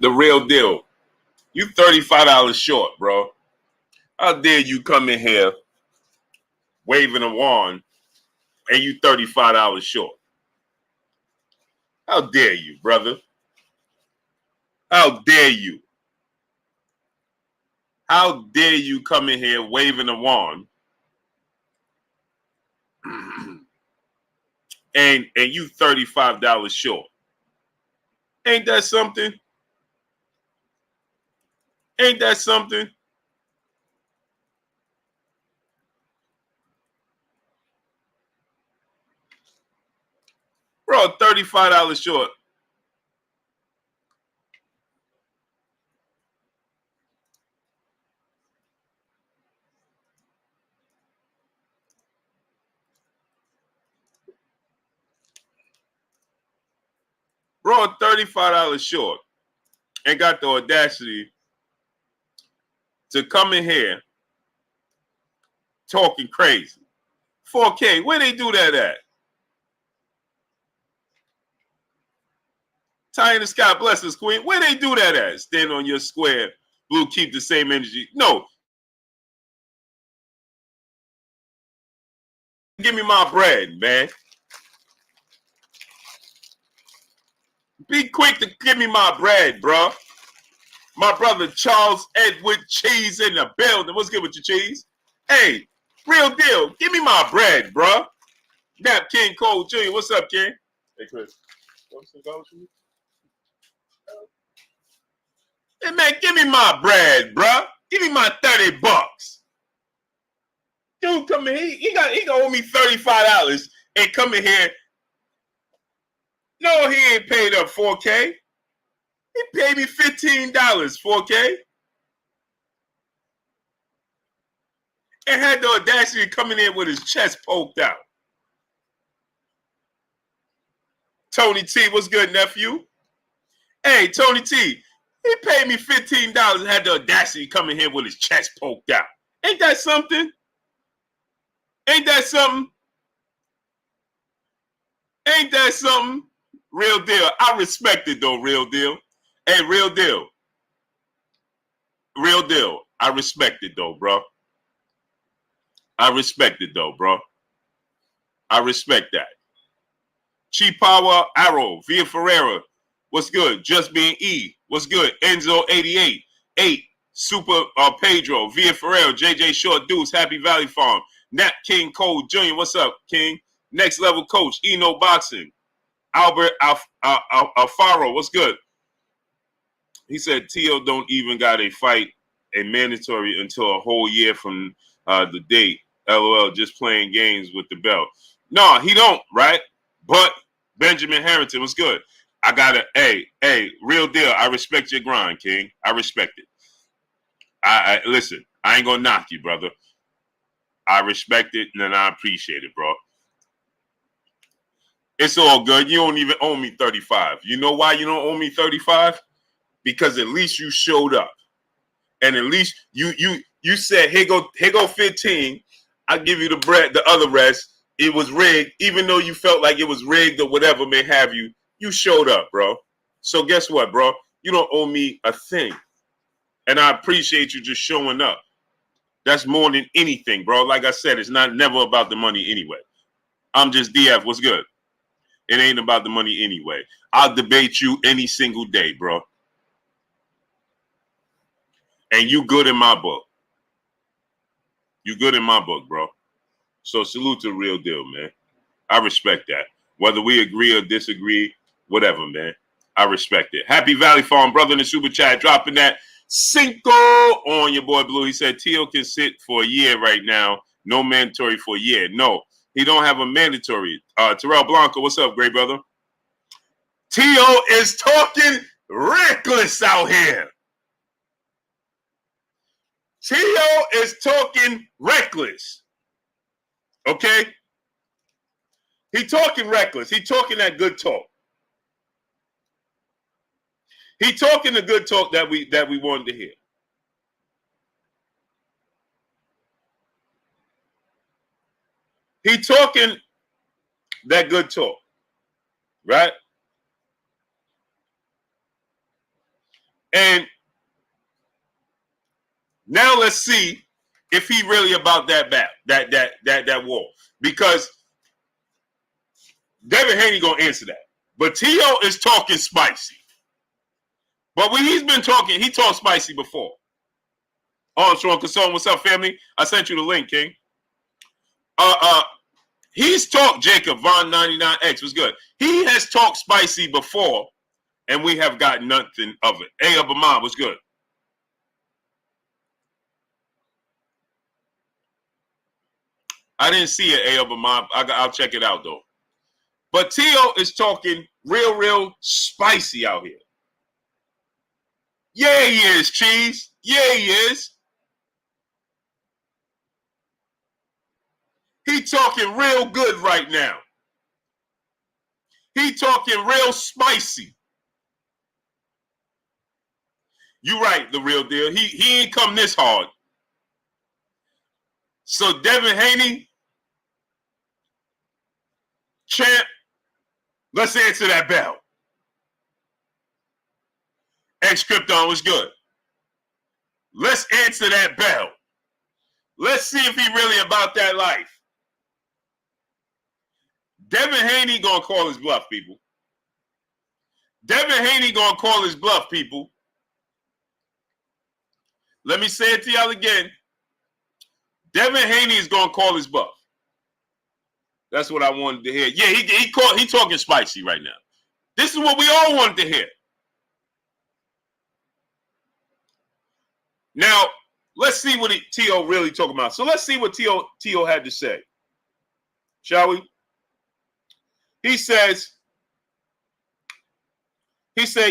The real deal. You $35 short, bro. How dare you come in here waving a wand and you $35 short? How dare you, brother? How dare you? How dare you come in here waving a wand and you $35 short? Ain't that something? Ain't that something? Bro, $35 short. Bro, $35 short and got the audacity to come in here talking crazy. 4K, where they do that at? Tie in the sky, bless us, queen. Where they do that at? Stand on your square. Blue, keep the same energy. No. Give me my bread, man. Be quick to give me my bread, bro. My brother Charles Edward Cheese in the building. What's good with your cheese? Hey, real deal. Give me my bread, bro. Nap King Cole Jr. What's up, King? Hey, Chris. Hey, man, give me my bread, bro. Give me my $30. Dude, come in here. He gonna owe me $35 and come in here. No, he ain't paid up 4K. He paid me $15, 4K. And had the audacity of coming in with his chest poked out. Tony T, what's good, nephew? Hey, Tony T, he paid me $15 and had the audacity to come in here with his chest poked out. Ain't that something? Ain't that something? Ain't that something? Real deal. I respect it, though, real deal. Hey, real deal. Real deal. I respect it, though, bro. I respect it, though, bro. I respect that. Cheap Power Arrow, Via Ferreira. What's good? Just Being E. What's good? Enzo 88. 8. Super Pedro. Via Ferreira. JJ Short Deuce. Happy Valley Farm. Nat King Cole Jr. What's up, King? Next Level Coach. Eno Boxing. Albert Alfaro. What's good? He said Tio don't even got a fight, a mandatory until a whole year from the date. LOL, just playing games with the belt. No, he don't, right? But Benjamin Harrington was good. I got to, hey, real deal. I respect your grind, King. I respect it. I listen, I ain't going to knock you, brother. I respect it and I appreciate it, bro. It's all good. You don't even owe me 35. You know why you don't owe me 35? Because at least you showed up. And at least you said, here go 15. I'll give you the bread, the other rest. It was rigged, even though you felt like it was rigged or whatever may have you. You showed up, bro. So guess what, bro? You don't owe me a thing. And I appreciate you just showing up. That's more than anything, bro. Like I said, it's never about the money anyway. I'm just DF. What's good? It ain't about the money anyway. I'll debate you any single day, bro. And you good in my book. You good in my book, bro. So salute to the real deal, man. I respect that. Whether we agree or disagree, whatever, man. I respect it. Happy Valley Farm, brother in the super chat, dropping that Cinco on your boy Blue. He said Tio can sit for a year right now. No mandatory for a year. No, he don't have a mandatory. Terrell Blanco, what's up, great brother? Tio is talking reckless out here. Tio is talking reckless. Okay? He talking reckless. He talking that good talk. He talking the good talk that we wanted to hear. He talking that good talk. Right? And now let's see if he really about that bat, that war. Because Devin Haney gonna answer that. But Tio is talking spicy. But when he's been talking, he talked spicy before. Armstrong Casone, what's up, family? I sent you the link, King. He's talked Jacob Von 99X was good. He has talked spicy before, and we have got nothing of it. A Obama was good. I didn't see it, A Obama. I'll check it out though. But Tio is talking real spicy out here. Yeah, he is, Cheese. Yeah, he is. He talking real good right now. He talking real spicy. You right, the real deal. He ain't come this hard. So Devin Haney, champ, let's answer that bell. X Krypton was good. Let's answer that bell. Let's see if he really about that life. Devin Haney gonna call his bluff, people. Devin Haney gonna call his bluff, people. Let me say it to y'all again. Devin Haney is gonna call his bluff. That's what I wanted to hear. Yeah, he talking spicy right now. This is what we all wanted to hear. Now, let's see what Tio really talking about. So let's see what Tio had to say. Shall we? He said,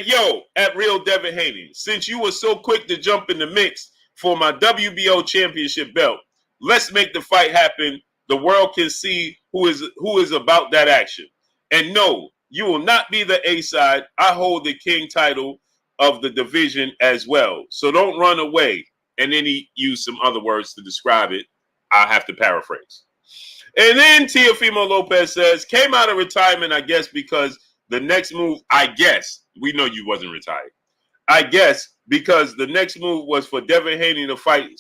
yo, at Real Devin Haney, since you were so quick to jump in the mix for my WBO championship belt, let's make the fight happen. The world can see who is about that action. And no, you will not be the A side. I hold the king title of the division as well. So don't run away. And then he used some other words to describe it. I have to paraphrase. And then Teofimo Lopez says, came out of retirement, I guess, because the next move, I guess, we know you wasn't retired. I guess because the next move was for Devin Haney to fight,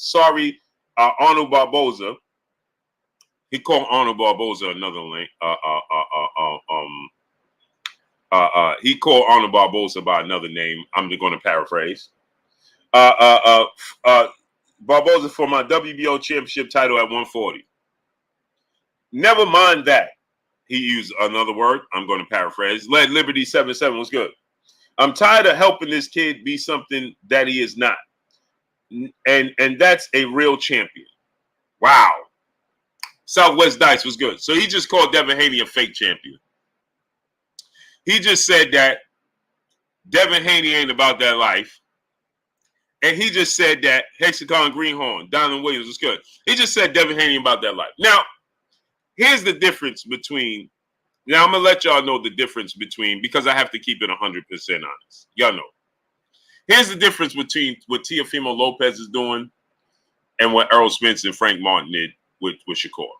Arnold Barboza. He called Arnold Barboza another link. He called Arnold Barboza by another name. I'm going to paraphrase. Barboza for my WBO championship title at 140. Never mind that. He used another word. I'm going to paraphrase. Led Liberty 77 was good. I'm tired of helping this kid be something that he is not. And that's a real champion. Wow. Southwest Dice was good. So he just called Devin Haney a fake champion. He just said that Devin Haney ain't about that life. And he just said that Hexagon Greenhorn, Donald Williams was good. He just said Devin Haney about that life. Now, here's the difference between, now I'm going to let y'all know the difference between, because I have to keep it 100% honest. Y'all know. Here's the difference between what Teofimo Lopez is doing and what Errol Spence and Frank Martin did with Shakur.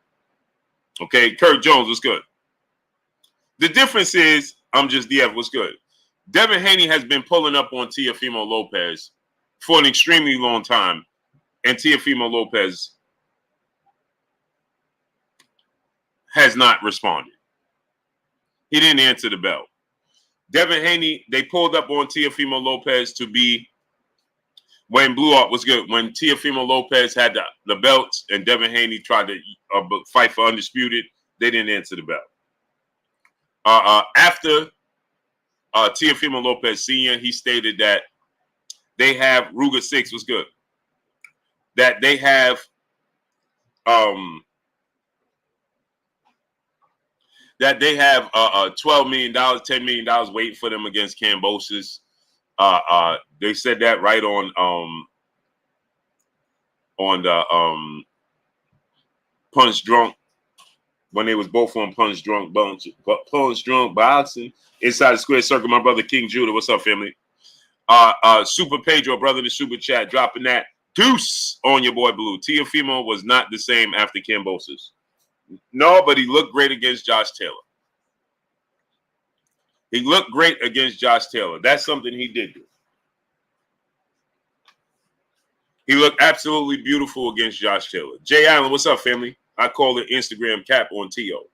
Okay, Kirk Jones was good. The difference is, I'm just DF was good. Devin Haney has been pulling up on Teofimo Lopez for an extremely long time, and Teofimo Lopez has not responded. He didn't answer the bell. Devin Haney, they pulled up on Teofimo Lopez to be, when Blue Art was good, when Teofimo Lopez had the belts and Devin Haney tried to fight for Undisputed, they didn't answer the bell. After Teofimo Lopez Sr., he stated that they have, Ruger 6 was good, that they have $12 million, $10 million waiting for them against Kambosos. They said that right on the Punch Drunk, when they was both on Punch Drunk boxing inside the square circle. My brother King Judah, what's up, family? Super Pedro, brother, the super chat, dropping that deuce on your boy Blue. Teofimo was not the same after Kambosos. No, but he looked great against Josh Taylor. He looked great against Josh Taylor. That's something he did do. He looked absolutely beautiful against Josh Taylor. Jay Allen, what's up, family? I call it Instagram cap on T.O.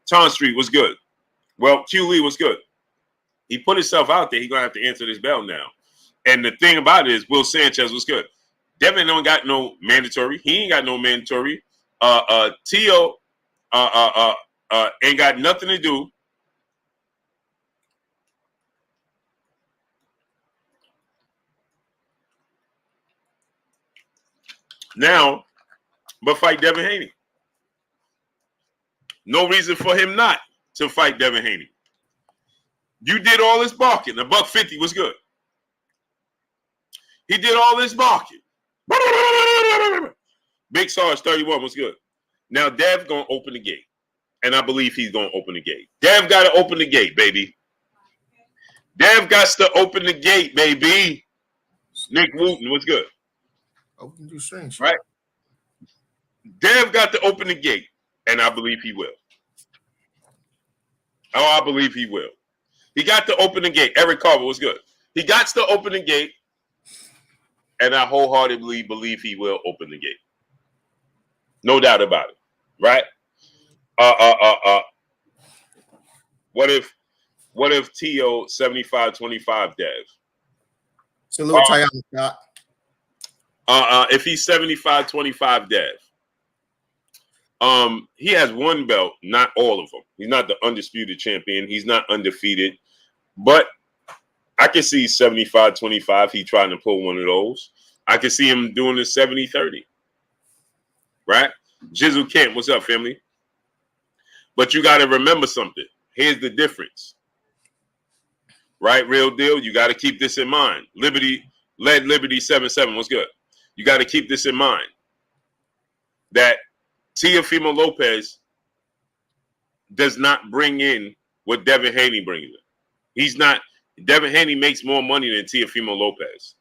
Ton Street was good. Well, Q Lee was good. He put himself out there. He's going to have to answer this bell now. And the thing about it is Will Sanchez was good. Devin don't got no mandatory. He ain't got no mandatory. T.O. Ain't got nothing to do. Now, but fight Devin Haney. No reason for him not to fight Devin Haney. You did all this barking. The $150 was good. He did all this barking. Big Sarge 31 was good. Now Dev gonna open the gate, and I believe he's gonna open the gate. Dev got to open the gate, baby. Dev got to open the gate, baby. Nick Wooten was good. Open do strange, right? Dev got to open the gate, and I believe he will. Oh, I believe he will. He got to open the gate. Eric Carver was good. He got to open the gate, and I wholeheartedly believe he will open the gate. No doubt about it, right? What if T.O. 75-25 Dev? Salute Tiana Scott. If he's 75-25 Dev, he has one belt, not all of them. He's not the undisputed champion. He's not undefeated. But I can see 75-25. He trying to pull one of those. I can see him doing the 70-30. Right? Jizzle Kent, what's up, family? But you got to remember something. Here's the difference. Right? Real deal. You got to keep this in mind. Liberty 77 was good. You got to keep this in mind. That Teofimo Lopez does not bring in what Devin Haney brings in. He's not. Devin Haney makes more money than Teofimo Lopez.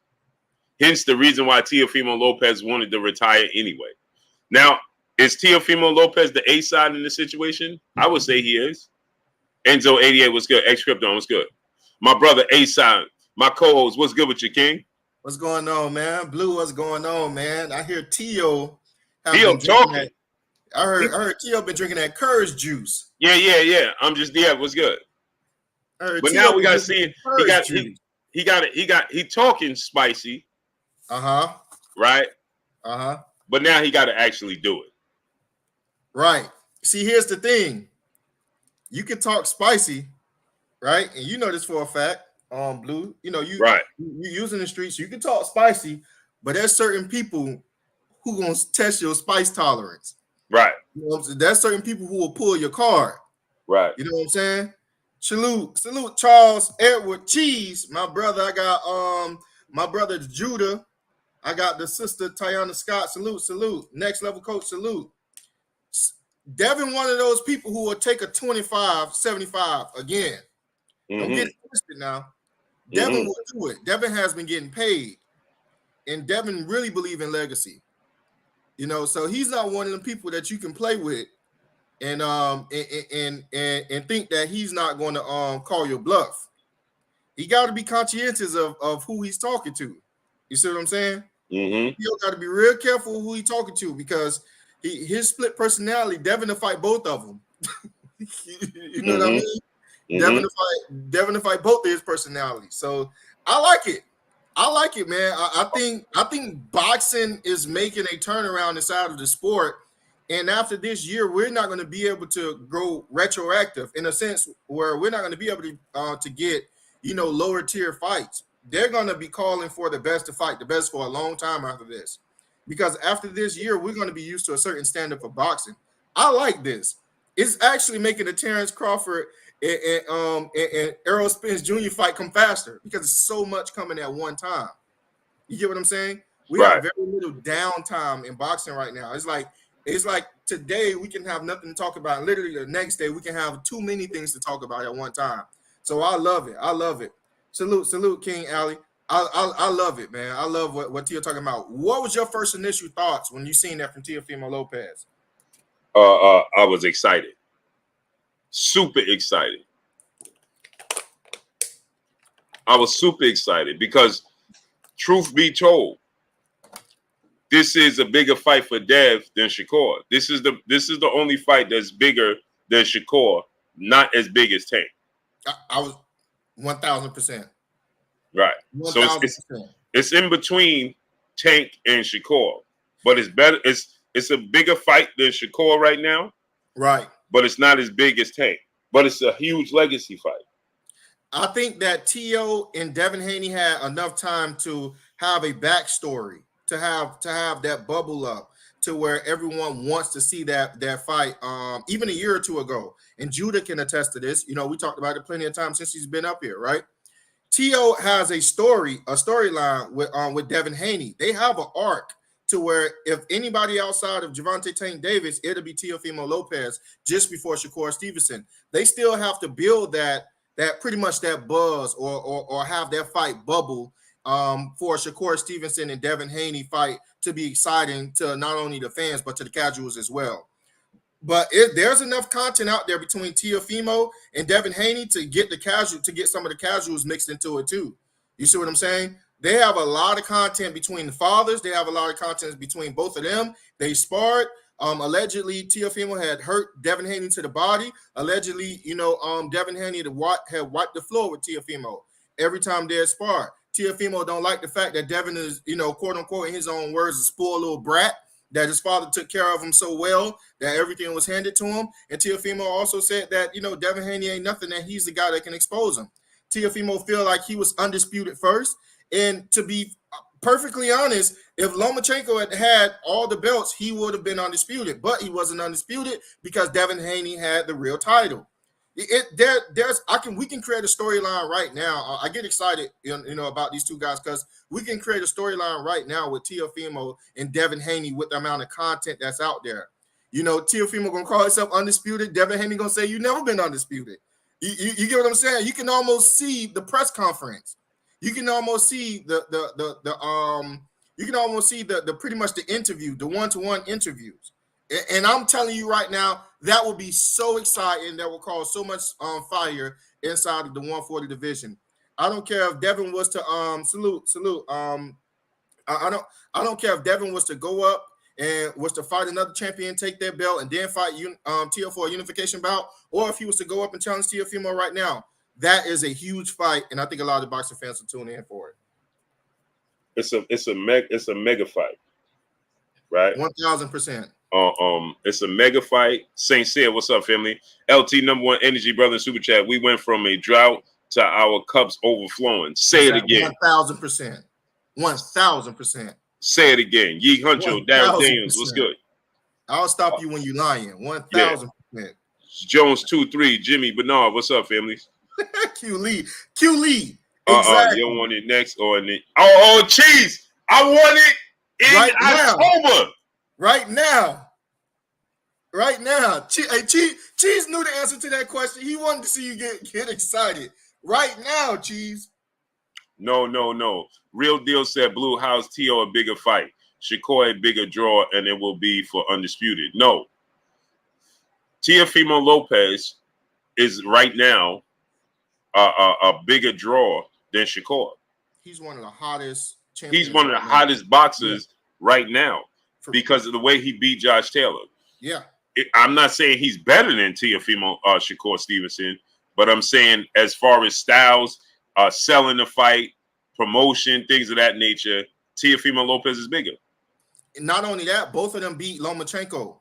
Hence the reason why Teofimo Lopez wanted to retire anyway. Now, is Teofimo Lopez the A side in the situation? I would say he is. Enzo 88 was good. X Krypton was good. My brother A side, my co-host, what's good with you, King? What's going on, man? Blue, what's going on, man? I hear T.O. talking. I heard T.O. been drinking that courage juice. Yeah. What's good? But now we gotta see he talking spicy. Right? But now he gotta actually do it. Right. See, here's the thing. You can talk spicy, right? And you know this for a fact, Blue. You know, you using the streets, you can talk spicy, but there's certain people who gonna test your spice tolerance. Right. You know what I'm saying? There's certain people who will pull your card. Right. You know what I'm saying? Salute Charles Edward Cheese, my brother. I got my brother Judah. I got the sister Tiana Scott. Salute. Next level coach, salute. Devin, one of those people who will take a 25-75 again. Don't get twisted now. Devin will do it. Devin has been getting paid, and Devin really believe in legacy. You know, so he's not one of the people that you can play with and think that he's not going to call your bluff. He got to be conscientious of who he's talking to. You see what I'm saying? You got to be real careful who he's talking to, because his split personality, Devin to fight both of them. You know what I mean? Devin to fight both of his personalities. So I like it. Man. I think boxing is making a turnaround inside of the sport. And after this year, we're not going to be able to go retroactive in a sense where we're not going to be able to get, lower tier fights. They're going to be calling for the best to fight the best for a long time after this. Because after this year, we're going to be used to a certain standard for boxing. I like this. It's actually making the Terrence Crawford and Errol Spence Jr. fight come faster, because it's so much coming at one time. You get what I'm saying? We have very little downtime in boxing right now. It's like today we can have nothing to talk about. Literally the next day we can have too many things to talk about at one time. So I love it. Salute King Ali. I love it, man. I love what Tia talking about. What was your first initial thoughts when you seen that from Teofimo Lopez? I was excited. Super excited. I was super excited because, truth be told, this is a bigger fight for Dev than Shakur. This is the only fight that's bigger than Shakur, not as big as Tank. I was 1,000%. Right. 1,000%. So it's in between Tank and Shakur, but it's better. It's a bigger fight than Shakur right now. Right. But it's not as big as Tank. But it's a huge legacy fight. I think that Teo and Devin Haney had enough time to have a backstory, to have that bubble up to where everyone wants to see that fight. Even a year or two ago, and Judah can attest to this. You know, we talked about it plenty of times since he's been up here, right? Teo has a storyline with Devin Haney. They have an arc to where if anybody outside of Gervonta Tank Davis, it'll be Teofimo Lopez just before Shakur Stevenson. They still have to build that pretty much that buzz or have that fight bubble for Shakur Stevenson and Devin Haney fight to be exciting to not only the fans but to the casuals as well. But there's enough content out there between Teofimo and Devin Haney to get some of the casuals mixed into it too. You see what I'm saying? They have a lot of content between the fathers. They have a lot of content between both of them. They sparred. Allegedly, Teofimo had hurt Devin Haney to the body. Allegedly, Devin Haney had wiped the floor with Teofimo every time they had sparred. Teofimo don't like the fact that Devin is, quote unquote, in his own words, a spoiled little brat, that his father took care of him so well that everything was handed to him. And Teofimo also said that, Devin Haney ain't nothing, that he's the guy that can expose him. Teofimo feel like he was undisputed first. And to be perfectly honest, if Lomachenko had all the belts, he would have been undisputed. But he wasn't undisputed because Devin Haney had the real title. We can create a storyline right now. I get excited, about these two guys because we can create a storyline right now with Teofimo and Devin Haney with the amount of content that's out there. Teofimo gonna call himself undisputed. Devin Haney gonna say you never been undisputed. You get what I'm saying? You can almost see the press conference. You can almost see the pretty much the interview, the one-to-one interviews. And I'm telling you right now, that will be so exciting. That will cause so much fire inside of the 140 division. I don't care if Devin was to salute. I don't care if Devin was to go up and was to fight another champion, take their belt, and then fight Teo for a unification bout, or if he was to go up and challenge Teofimo right now. That is a huge fight, and I think a lot of boxing fans will tune in for it. It's a mega fight, right? 1,000%. It's a mega fight. Saint Cyr, what's up, family? LT #1 energy, brother, in super chat. We went from a drought to our cups overflowing. Say it again. 1,000%. 1,000%. Say it again. Yee Huncho, Darryl Daniels, what's good? I'll stop you when you're lying. 1,000%. Yeah. Jones 2-3, Jimmy Bernard, what's up, family? Q Lee. Exactly. You don't want it next or in it? Cheese. I want it in October. Right now. Cheese knew the answer to that question. He wanted to see you get excited. Right now, Cheese. No. Real Deal said Blue House Teo a bigger fight. Shakur a bigger draw, and it will be for undisputed. No. Teofimo Lopez is right now a bigger draw than Shakur. He's one of the hottest champions. He's one of the hottest boxers right now because of the way he beat Josh Taylor. Yeah. I'm not saying he's better than Teofimo Shakur Stevenson, but I'm saying as far as styles, selling the fight, promotion, things of that nature, Teofimo Lopez is bigger. Not only that, both of them beat Lomachenko.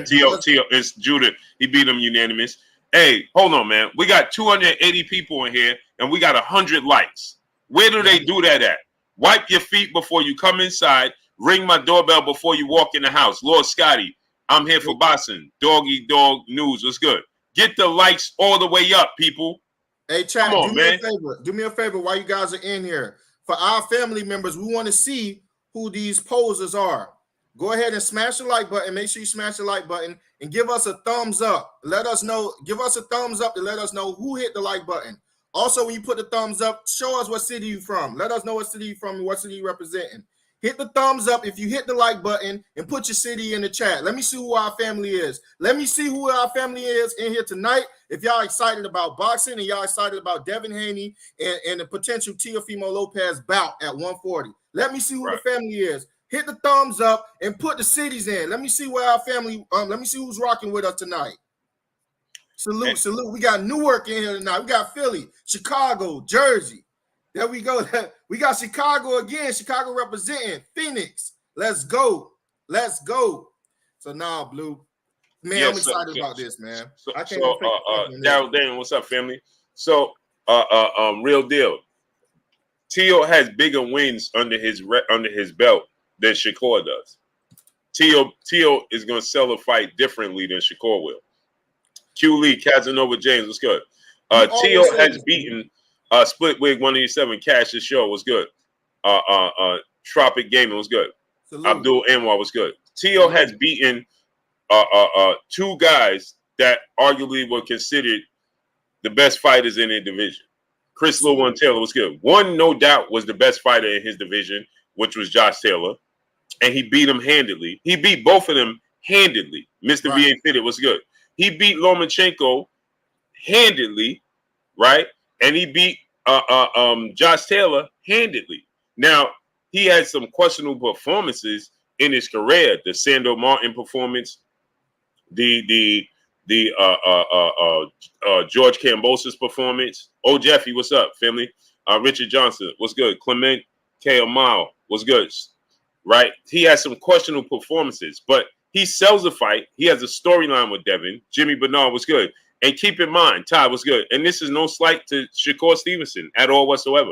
Teo, it's Judah. He beat him unanimous. Hey, hold on, man. We got 280 people in here, and we got 100 likes. Where do they do that at? Wipe your feet before you come inside. Ring my doorbell before you walk in the house. Lord Scotty, I'm here for boxing. Doggy Dog News. What's good? Get the likes all the way up, people. Hey, chat, do me a favor while you guys are in here. For our family members, we want to see who these posers are. Go ahead and smash the like button. Make sure you smash the like button and give us a thumbs up. Let us know. Give us a thumbs up to let us know who hit the like button. Also, when you put the thumbs up, show us what city you're from. Let us know what city you're from and what city you're representing. Hit the thumbs up if you hit the like button and put your city in the chat. Let me see who our family is. Let me see who our family is in here tonight. If y'all excited about boxing and y'all excited about Devin Haney and the potential Teofimo Lopez bout at 140. Let me see who the family is. Hit the thumbs up and put the cities in. Let me see where our family. Let me see who's rocking with us tonight. Salute, salute. We got Newark in here tonight. We got Philly, Chicago, Jersey. There we go. We got Chicago again. Chicago representing Phoenix. Let's go. Let's go. So now, Blue. Man, I'm excited about this, man. I can't Daryl Daniel, what's up, family? So, real deal. Teo has bigger wins under his belt than Shakur does. Teo is going to sell a fight differently than Shakur will. Q Lee, Casanova James, what's good? Teo has beaten Split Wig 187. Cash the show was good. Tropic Gaming was good. Salute. Abdul Anwar was good. Teo has beaten two guys that arguably were considered the best fighters in their division. Chris Lowell and Taylor was good. One, no doubt, was the best fighter in his division, which was Josh Taylor, and he beat him handedly. He beat both of them handedly. Mr. VA Fitted was good. He beat Lomachenko handedly, right? And he beat Josh Taylor handedly. Now, he had some questionable performances in his career. The Sando Martin performance, the George Kambosos performance. Oh, Jeffy, what's up, family? Richard Johnson, what's good? Clement K. Amal, what's good? Right? He has some questionable performances, but he sells a fight. He has a storyline with Devin. Jimmy Bernard was good. And keep in mind, Ty was good. And this is no slight to Shakur Stevenson at all whatsoever.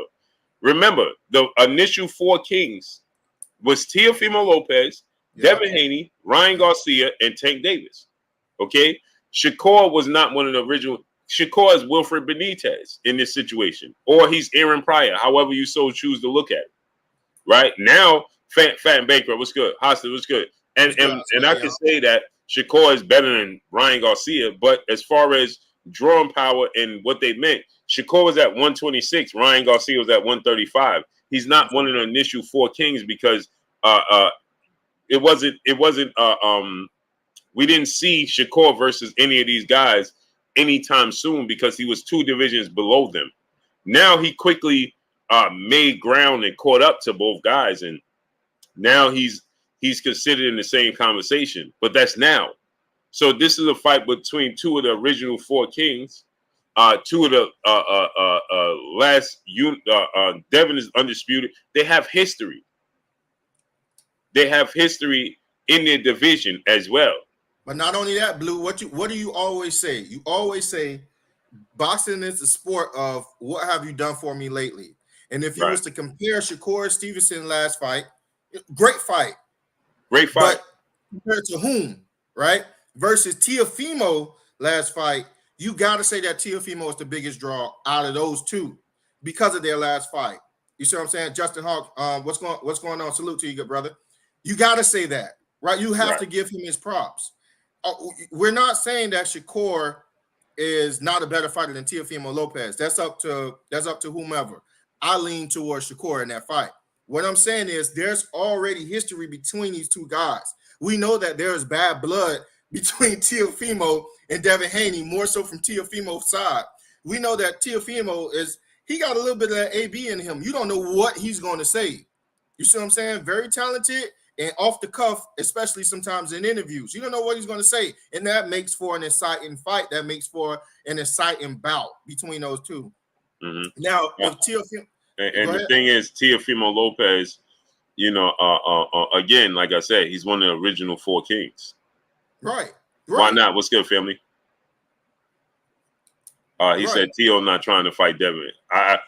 Remember, the initial four kings was Teofimo Lopez, Devin Haney, Ryan Garcia, and Tank Davis. Okay? Shakur was not one of the original. Shakur is Wilfred Benitez in this situation. Or he's Aaron Pryor, however you so choose to look at it. Right? Now, Fat and Baker was good. Hostage was good. And I can say that Shakur is better than Ryan Garcia, but as far as drawing power and what they meant, Shakur was at 126, Ryan Garcia was at 135. He's not one of the initial four kings because it wasn't we didn't see Shakur versus any of these guys anytime soon because he was two divisions below them. Now he quickly made ground and caught up to both guys, and now he's considered in the same conversation, but that's now. So this is a fight between two of the original four kings. Two of the Devin is undisputed. They have history. They have history in their division as well. But not only that, Blue, what do you always say? You always say boxing is the sport of what have you done for me lately? And if you was to compare Shakur Stevenson last fight, great fight. Great fight. But compared to whom, right? Versus Teofimo last fight, you got to say that Teofimo is the biggest draw out of those two because of their last fight. You see what I'm saying? Justin Hawk, what's going on? Salute to you, good brother. You got to say that, right? You have to give him his props. We're not saying that Shakur is not a better fighter than Teofimo Lopez. That's up to whomever. I lean towards Shakur in that fight. What I'm saying is there's already history between these two guys. We know that there's bad blood between Teofimo and Devin Haney, more so from Teofimo's side. We know that Teofimo he got a little bit of that AB in him. You don't know what he's going to say. You see what I'm saying? Very talented and off the cuff, especially sometimes in interviews. You don't know what he's going to say. And that makes for an exciting fight. That makes for an exciting bout between those two. Mm-hmm. Now, with Teofimo. And the thing is, Teofimo Lopez, again, like I said, he's one of the original four kings. Right. Why not? What's good, family? He said Teo not trying to fight Devin. I'm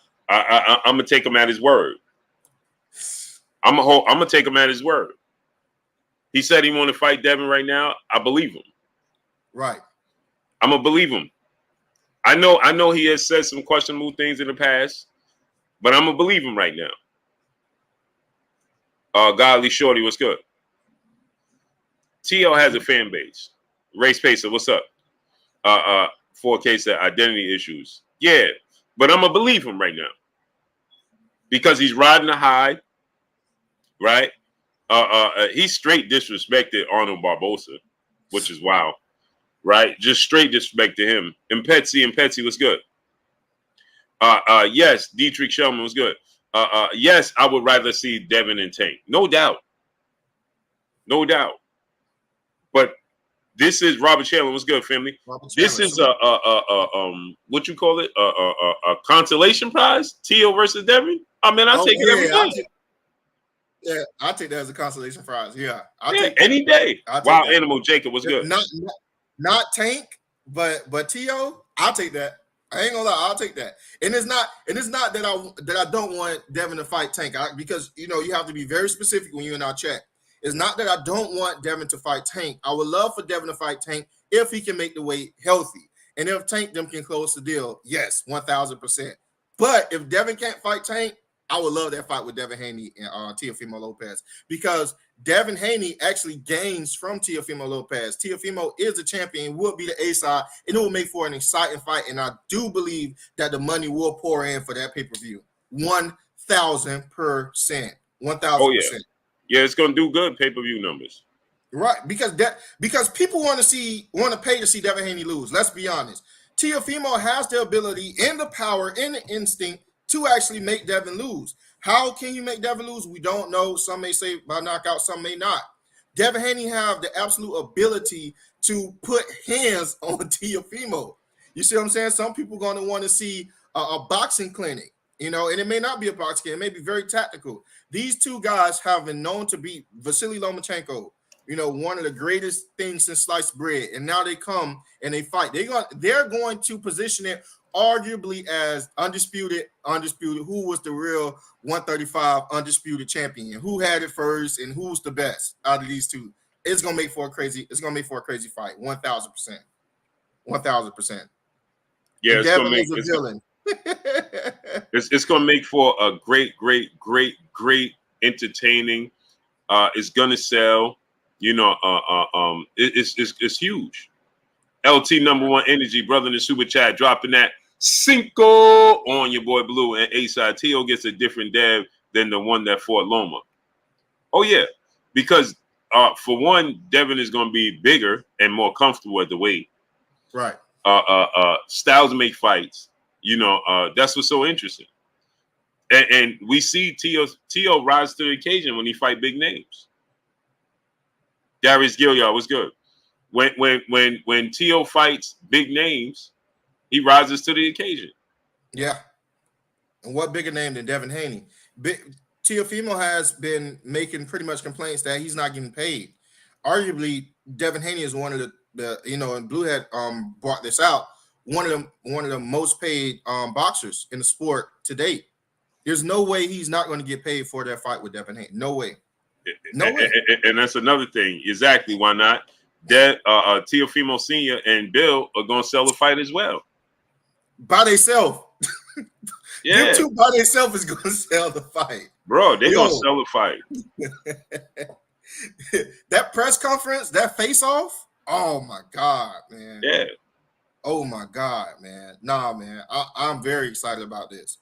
gonna take him at his word. I'm gonna take him at his word. He said he want to fight Devin right now. I believe him. Right. I'm gonna believe him. I know he has said some questionable things in the past, but I'm gonna believe him right now. Godly Shorty, what's good? Teo has a fan base. Race Pacer, what's up? 4K said identity issues. Yeah, but I'm gonna believe him right now because he's riding a high, right? He straight disrespected Arnold Barboza, which is wild, right? Just straight disrespect to him. And Petsy was good. Yes, Dietrich Shelman was good. Yes, I would rather see Devin and Tank. No doubt. No doubt. But this is Robert Chandler. What's good, family? This is what you call it? A consolation prize? Tio versus Devin? I mean, I'll take it every day. I'll take that as a consolation prize. Yeah, I'll take any day. Wow, Animal Jacob was good. Not Tank, but Tio, I'll take that. I ain't gonna lie, I'll take that. And it's not that I don't want Devin to fight Tank, because you have to be very specific when you're in our chat. It's not that I don't want Devin to fight Tank. I would love for Devin to fight Tank if he can make the weight healthy. And if Tank them can close the deal, yes, 1,000%. But if Devin can't fight Tank, I would love that fight with Devin Haney and Teofimo Lopez, because Devin Haney actually gains from Teofimo Lopez. Teofimo is the champion, will be the A side, and it will make for an exciting fight. And I do believe that the money will pour in for that pay-per-view. 1,000%. 1,000%. Oh, yeah. Yeah, it's gonna do good pay-per-view numbers. Right, because people want to pay to see Devin Haney lose. Let's be honest. Teofimo has the ability and the power and the instinct to actually make Devin lose. How can you make Devin lose? We don't know. Some may say by knockout, some may not. Devin Haney have the absolute ability to put hands on Teofimo. You see what I'm saying? Some people going to want to see a boxing clinic, and it may not be a boxing clinic. It may be very tactical. These two guys have been known to beat Vasily Lomachenko, one of the greatest things since sliced bread. And now they come and they fight. They're going to position it arguably as undisputed, who was the real 135 undisputed champion, who had it first, and who's the best out of these two. It's gonna make for a crazy fight. 1,000%. 1,000%. Yeah, it's gonna make a villain. It's gonna make for a great entertaining. It's gonna sell. It's huge. LT number one energy, brother in the super chat, dropping that Cinco on your boy Blue, and A-side. Tio gets a different Dev than the one that fought Loma. Oh yeah, because for one, Devin is going to be bigger and more comfortable at the weight. Right. Styles make fights. That's what's so interesting. And we see Tio rise to the occasion when he fight big names. Darius Gilliard was good. When Tio fights big names, he rises to the occasion. Yeah. And what bigger name than Devin Haney? Teofimo has been making pretty much complaints that he's not getting paid. Arguably, Devin Haney is one of the and Blue had brought this out, one of the most paid boxers in the sport to date. There's no way he's not going to get paid for that fight with Devin Haney. No way. No way. And that's another thing. Exactly. Why not? Teofimo Sr. and Bill are going to sell the fight as well. By themselves. Yeah. Them two by themselves is going to sell the fight. Bro, they're going to sell the fight. That press conference, that face-off, oh, my God, man. Yeah. Oh, my God, man. Nah, man. I'm very excited about this.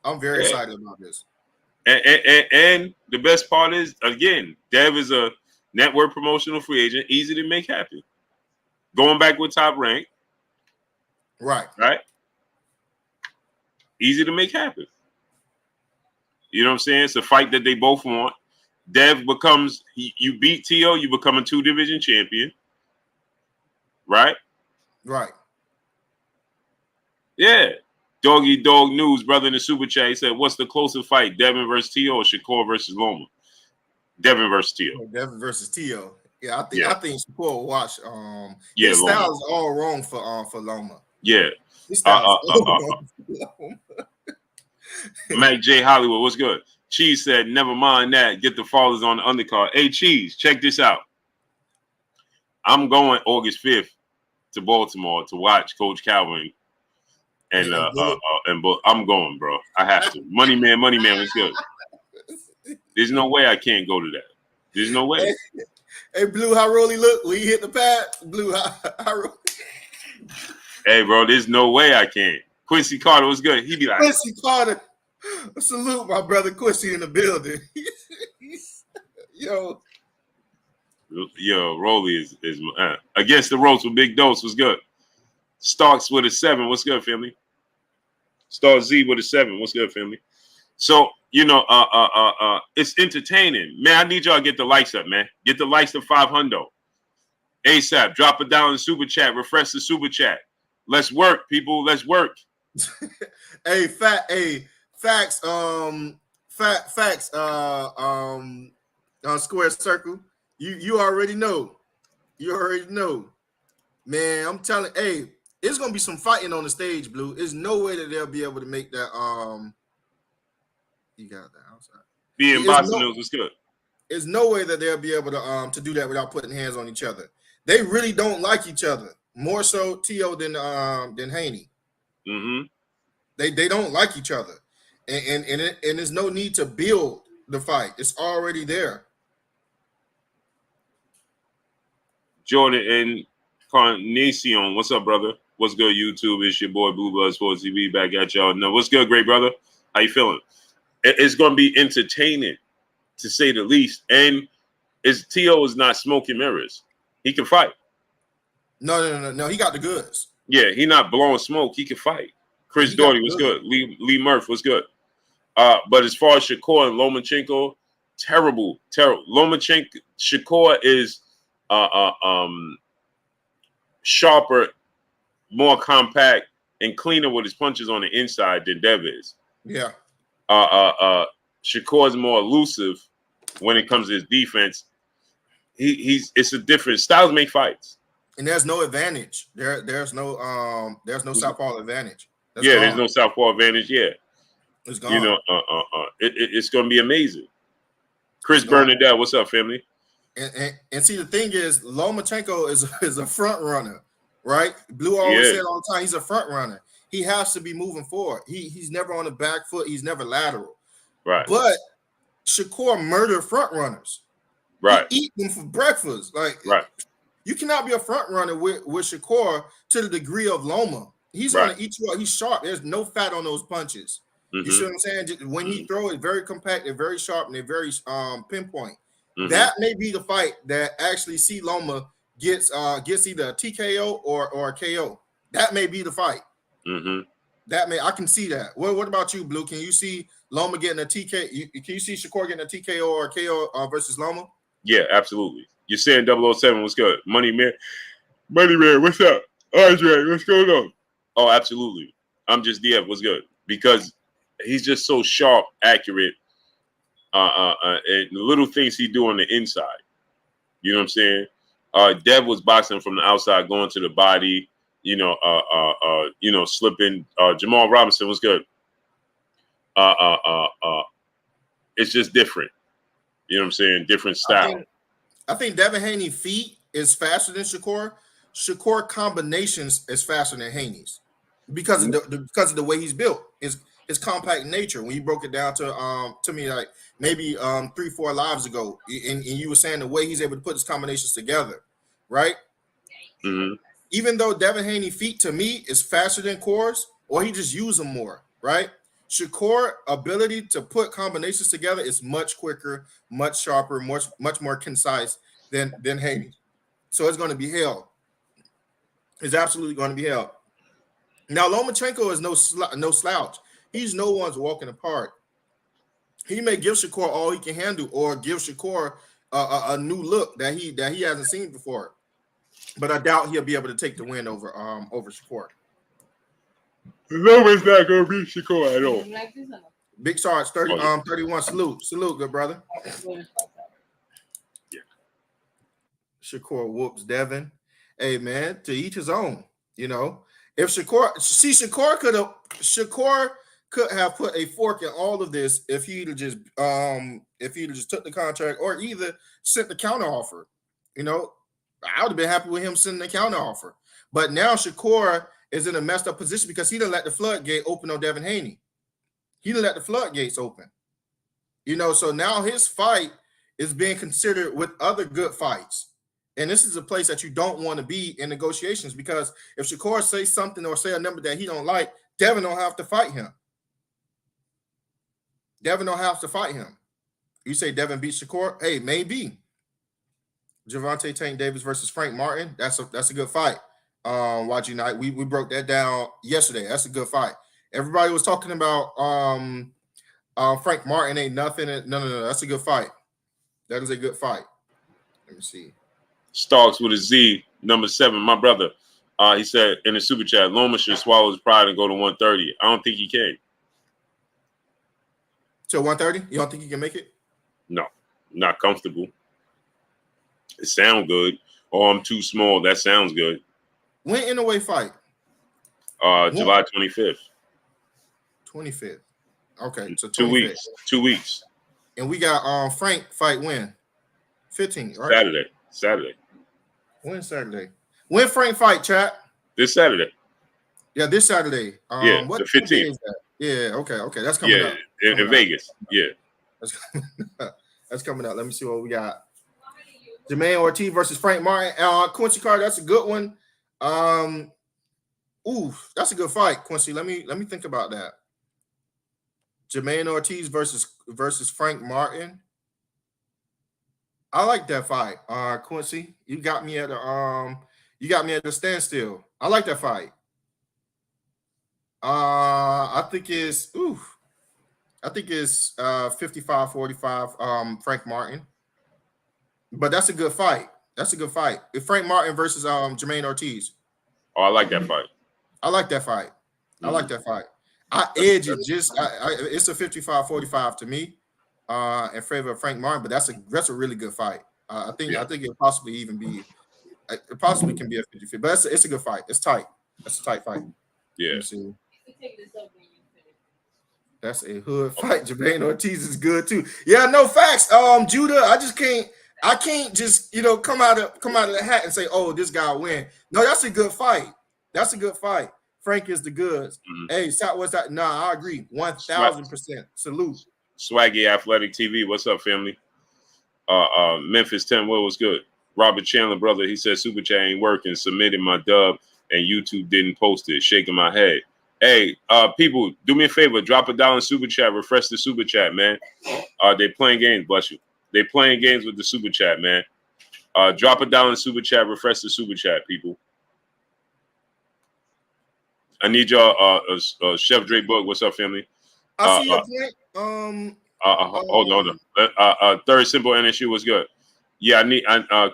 I'm very excited about this. And the best part is, again, Dev is a network promotional free agent, easy to make happen. Going back with Top Rank. Right. Easy to make happen. You know what I'm saying? It's a fight that they both want. Dev becomes, you beat Tio, you become a 2-division champion. Right? Right. Yeah. Doggy Dog News, brother in the super chat, he said, what's the closer fight, Devin versus Tio or Shakur versus Loma? Devin versus Tio. Devin versus Tio. Yeah, I think Shakur will watch. His style is all wrong for Loma. Yeah. Mac J Hollywood, what's good? Cheese said, never mind that. Get the fathers on the undercard. Hey, Cheese, check this out. I'm going August 5th to Baltimore to watch Coach Calvin. And I'm going, bro. I have to. Money man was good. There's no way I can't go to that. There's no way. Hey, Blue, how Rolly look when you hit the pad? Blue, how Rolly? Hey, bro, there's no way I can't. Quincy Carter was good. He'd be like, Quincy Carter. Salute my brother Quincy in the building. Yo, Rolly is against the ropes with Big Dose was good. Starks with a 7. What's good, family? Star Z with a 7. What's good, family? So it's entertaining. Man, I need y'all to get the likes up, man. Get the likes to 500. ASAP. Drop it down in the super chat. Refresh the super chat. Let's work, people. Let's work. Facts. Square circle. You already know. You already know. Man, I'm telling. Hey, it's gonna be some fighting on the stage, Blue. There's no way that they'll be able to make that. You got that outside. Being Boston News was good. There's no way that they'll be able to do that without putting hands on each other. They really don't like each other. More so Teo than Haney. Mm-hmm. They don't like each other, and there's no need to build the fight. It's already there. Jordan and Carnacion, what's up, brother? What's good, YouTube? It's your boy Blue Blood Sports TV back at y'all. No, what's good, great brother? How you feeling? It's going to be entertaining, to say the least. And Teo is not smoking mirrors. He can fight. No. He got the goods. Yeah, he not blowing smoke. He can fight. Chris Doherty was good. Lee Murph was good. But as far as Shakur and Lomachenko, terrible. Shakur is sharper, more compact, and cleaner with his punches on the inside than Dev is. Yeah. Shakur is more elusive when it comes to his defense. It's a different styles make fights. And there's no advantage. There's no southpaw advantage. There's no southpaw advantage. Yeah, it's gone. It's going to be amazing. Chris Bernadette, what's up, family? And see, the thing is, Lomachenko is a front runner, right? Blue always said all the time, he's a front runner. He has to be moving forward. He's never on the back foot. He's never lateral. Right. But Shakur murdered front runners. Right. He eat them for breakfast. Right. You cannot be a front runner with Shakur to the degree of Loma. He's going to eat you up. He's sharp. There's no fat on those punches. Mm-hmm. You see what I'm saying? When he throw it, very compact, they're very sharp, and they're very pinpoint. Mm-hmm. That may be the fight that actually see Loma gets either a TKO or a KO. That may be the fight. Mm-hmm. I can see that. What about you, Blue? Can you see Loma getting a TK? Can you see Shakur getting a TKO or a KO versus Loma? Yeah, absolutely. You're saying 007 was good. Money man, what's up? Andre, what's going on? Oh, absolutely. I'm just DF. What's good? Because he's just so sharp, accurate, and the little things he do on the inside. You know what I'm saying? Dev was boxing from the outside, going to the body. Slipping. Jamal Robinson was good. It's just different. You know what I'm saying? Different style. I think Devin Haney feet is faster than Shakur. Shakur combinations is faster than Haney's because of the way he's built. His compact nature. When you broke it down to me like maybe 3-4 lives ago, and you were saying the way he's able to put his combinations together, right? Mm-hmm. Even though Devin Haney feet to me is faster than Core's, or he just use them more, right? Shakur ability to put combinations together is much quicker, much sharper, much more concise than Haney. So it's going to be hell. It's absolutely going to be hell. Now Lomachenko is no slouch. He's no one's walking apart. He may give Shakur all he can handle, or give Shakur a new look that he hasn't seen before. But I doubt he'll be able to take the win over Shakur. Loma's not gonna beat Shakur at all. Big Sarge 31. Salute, good brother. Yeah. Shakur whoops Devin. Hey man, to each his own. You know, if Shakur could have put a fork in all of this if he'd just took the contract or either sent the counter offer. You know, I would have been happy with him sending the counter offer. But now Shakur is in a messed up position because he didn't let the floodgate open on Devin Haney. He didn't let the floodgates open. You know, so now his fight is being considered with other good fights. And this is a place that you don't want to be in negotiations, because if Shakur says something or say a number that he don't like, Devin don't have to fight him. You say Devin beat Shakur? Hey, maybe. Gervonta Tank Davis versus Frank Martin. That's a good fight. YG Night. We broke that down yesterday. That's a good fight. Everybody was talking about Frank Martin ain't nothing. No. That's a good fight. That is a good fight. Let me see. Starks with a Z, number 7. My brother. He said in the super chat, Loma should swallow his pride and go to 130. I don't think he can. So 130? You don't think he can make it? No, not comfortable. It sounds good. Oh, I'm too small. That sounds good. When in the way fight? July 25th. 25th. Okay, so 2 weeks. 2 weeks. And we got Frank fight when? 15th, right? Saturday. When Saturday? When Frank fight, chat? This Saturday. Yeah, this Saturday. Yeah, what the 15th. Is that? Yeah, okay. That's coming up. In Vegas. Yeah. That's coming up. Let me see what we got. Jermaine Ortiz versus Frank Martin. Quincy Carter, that's a good one. That's a good fight, Quincy. Let me think about that. Jermaine Ortiz versus Frank Martin. I like that fight. Quincy, you got me at a standstill. I like that fight. I think it's 55-45 Frank Martin. But that's a good fight. If Frank Martin versus Jermaine Ortiz. Oh, I like that fight. I like that fight. I edge it it's a 55-45 to me in favor of Frank Martin, but that's a really good fight. I think it possibly can be a 50-50, but it's a good fight. It's tight. That's a tight fight. Yeah. That's a hood fight. Jermaine Ortiz is good too. Yeah, no facts. Judah, I can't just come out of the hat and say, oh, this guy win. No, that's a good fight. Frank is the goods. Mm-hmm. Hey, what's that? Nah, I agree. 1,000%. Salute. Swaggy Athletic TV. What's up, family? Memphis 10. What was good? Robert Chandler, brother. He said super chat ain't working. Submitted my dub and YouTube didn't post it. Shaking my head. Hey, people, do me a favor. Drop $1 in super chat. Refresh the super chat, man. They playing games. Bless you. They playing games with the super chat, man. Drop $1 in super chat. Refresh the super chat, people. I need y'all. Chef Dre Book. What's up, family? I see your point. Hold on. Third simple NSU. What's good? Yeah, I need.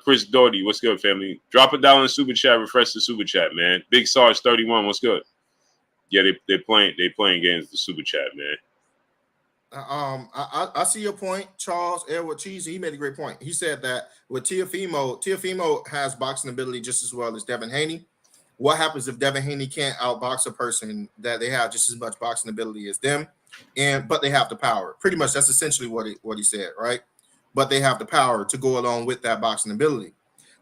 Chris Doherty. What's good, family? Drop $1 in super chat. Refresh the super chat, man. Big Sarge 31. What's good? Yeah, they playing games with the super chat, man. I see your point, Charles Edward Cheesy. He made a great point. He said that with Teofimo has boxing ability just as well as Devin Haney. What happens if Devin Haney can't outbox a person that they have just as much boxing ability as them, but they have the power? Pretty much, that's essentially what he said, right? But they have the power to go along with that boxing ability.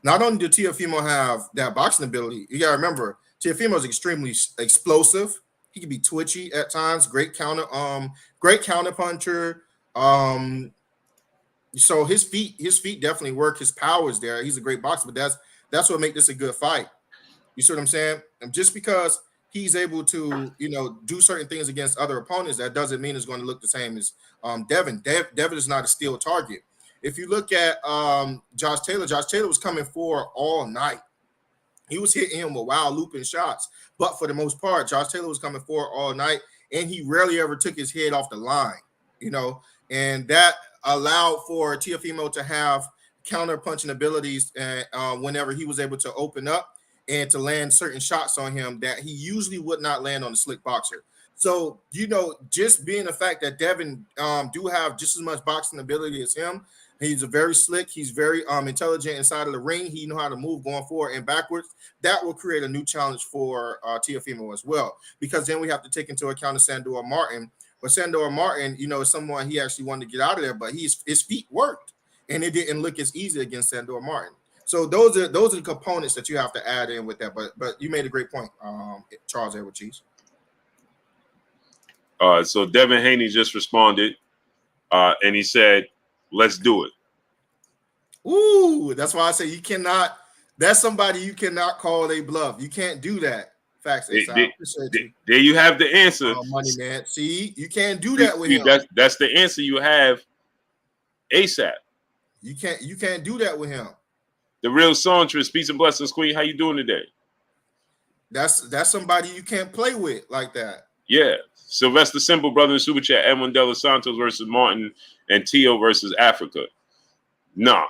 Not only do Teofimo have that boxing ability, you gotta remember Teofimo is extremely explosive. He can be twitchy at times. Great counter puncher. So his feet definitely work. His power is there. He's a great boxer, but that's what makes this a good fight. You see what I'm saying? And just because he's able to, do certain things against other opponents, that doesn't mean it's going to look the same as Devin. Devin is not a steel target. If you look at Josh Taylor was coming forward all night. He was hitting him with wild looping shots. But for the most part, Josh Taylor was coming forward all night, and he rarely ever took his head off the line, and that allowed for Teofimo to have counter punching abilities whenever he was able to open up and to land certain shots on him that he usually would not land on a slick boxer. So, just being the fact that Devin do have just as much boxing ability as him, he's very slick. He's very intelligent inside of the ring. He knows how to move going forward and backwards. That will create a new challenge for Teofimo as well, because then we have to take into account Sandor Martin. But Sandor Martin, is someone he actually wanted to get out of there, but his feet worked, and it didn't look as easy against Sandor Martin. So those are the components that you have to add in with that. But you made a great point, Charles Edward Cheese. So Devin Haney just responded, and he said, "Let's do it." Ooh, that's why I say you cannot. That's somebody you cannot call a bluff. You can't do that. Facts. There you have the answer. Money man. See, you can't do that with him. That's the answer you have. ASAP. You can't do that with him. The real Sauntress, peace and blessings, Queen. How you doing today? That's somebody you can't play with like that. Yeah. Sylvester Simple, brother in Super Chat. Edwin De Los Santos versus Martin and Tio versus Africa. Nah.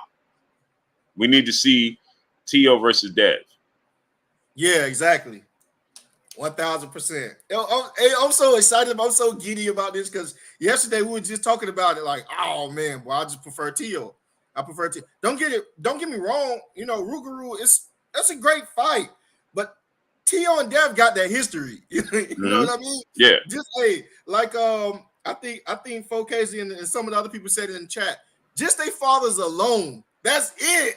We need to see Tio versus Dev. Yeah, exactly. 1,000%. I'm so excited. I'm so giddy about this because yesterday we were just talking about it. Like, oh man, well, I just prefer Tio. I prefer Tio. Don't get me wrong. You know, Rougarou that's a great fight, but Tio and Dev got that history. You know what I mean? Yeah. Just like I think 4K and some of the other people said it in the chat. Just their fathers alone. That's it.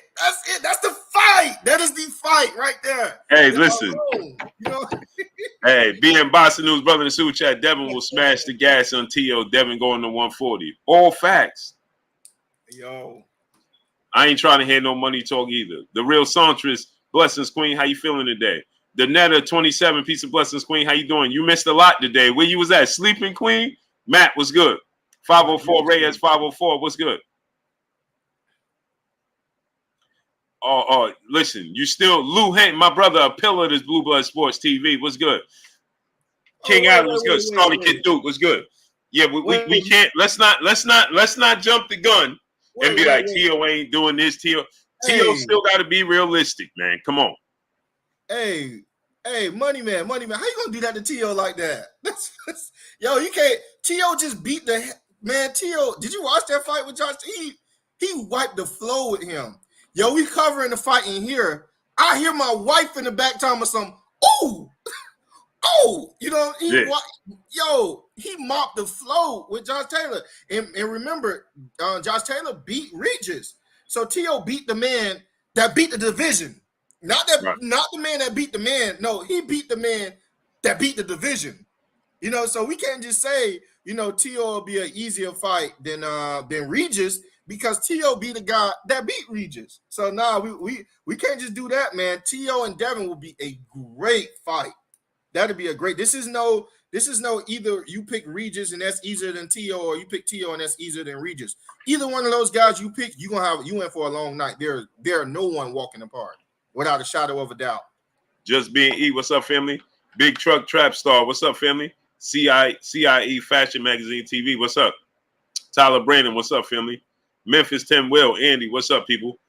That's the fight. That is the fight right there. Hey, They're listen. alone, you know. Hey, being Boston News, brother in the Super Chat, Devin will smash the gas on Tio. Devin going to 140. All facts. Yo. I ain't trying to hear no money talk either. The real Santress, blessings, Queen. How you feeling today? The Netta 27, piece of blessings, Queen. How you doing? You missed a lot today. Where you was at? Sleeping, Queen? Matt, what's good? 504 Reyes 504. What's good? Oh, listen, you still Lou Hank, my brother, a pillar of this Blue Blood Sports TV. What's good? King Adam was good. Scarlet Kid Duke was good. Yeah, we can't. Let's not jump the gun and be like Tio ain't doing this. Tio still got to be realistic, man. Come on. Hey, money man. How you gonna do that to Tio like that? Yo, you can't. Tio just beat the man. Tio, did you watch that fight with Josh? He wiped the flow with him. Yo, we covering the fight in here. I hear my wife in the back time or something. Oh, you know, he mopped the flow with Josh Taylor. And remember, Josh Taylor beat Regis. So Tio beat the man that beat the division. Not the man that beat the man. No, he beat the man that beat the division. You know, so we can't just say, you know, Tio will be an easier fight than Regis, because Tio beat the guy that beat Regis. So now we can't just do that, man. Tio and Devin will be a great fight. That'd be a great. This is no either you pick Regis and that's easier than Tio, or you pick Tio and that's easier than Regis. Either one of those guys you pick, you in for a long night. There are no one walking apart without a shadow of a doubt. Just being E, what's up, family? Big Truck Trap Star, what's up, family? CIE Fashion Magazine TV, what's up? Tyler Brandon, what's up, family? Memphis 10 Will, Andy, what's up, people?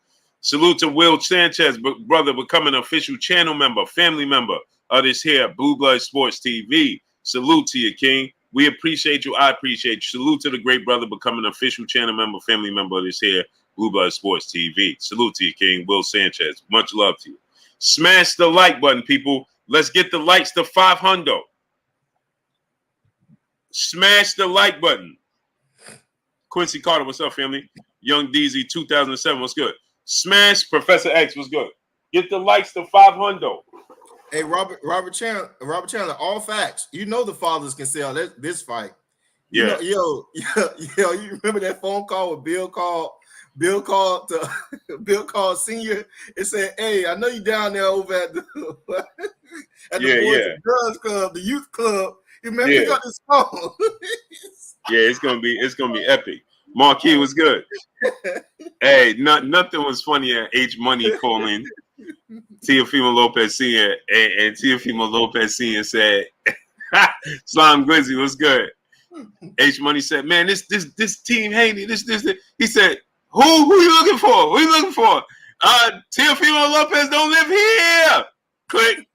Salute to Will Sanchez, brother, becoming an official channel member, family member of this here Blue Blood Sports TV. Salute to you, King. We appreciate you. I appreciate you. Salute to the great brother becoming an official channel member, family member of this here Blue Blood Sports TV. Salute to you, King. Will Sanchez. Much love to you. Smash the like button, people. Let's get the likes to 500. Smash the like button. Quincy Carter, what's up, family? Young DZ 2007, what's good? Smash Professor X, what's good? Get the likes to 500. Hey, Robert Chandler, all facts. You know the fathers can sell this fight. Yeah. You remember that phone call with Bill called Senior and said, "Hey, I know you down there over at the Boys and Girls Club, the youth club. You remember you got this phone." Yeah, it's gonna be epic. Marquis was good. Hey, nothing was funnier. H Money calling Teofimo Lopez Sr. and Teofimo Lopez Sr. said, "Slime Glizzy was good." H Money said, "Man, this team Haney, this." He said, "Who you looking for? Who you looking for? Teofimo Lopez don't live here." Click.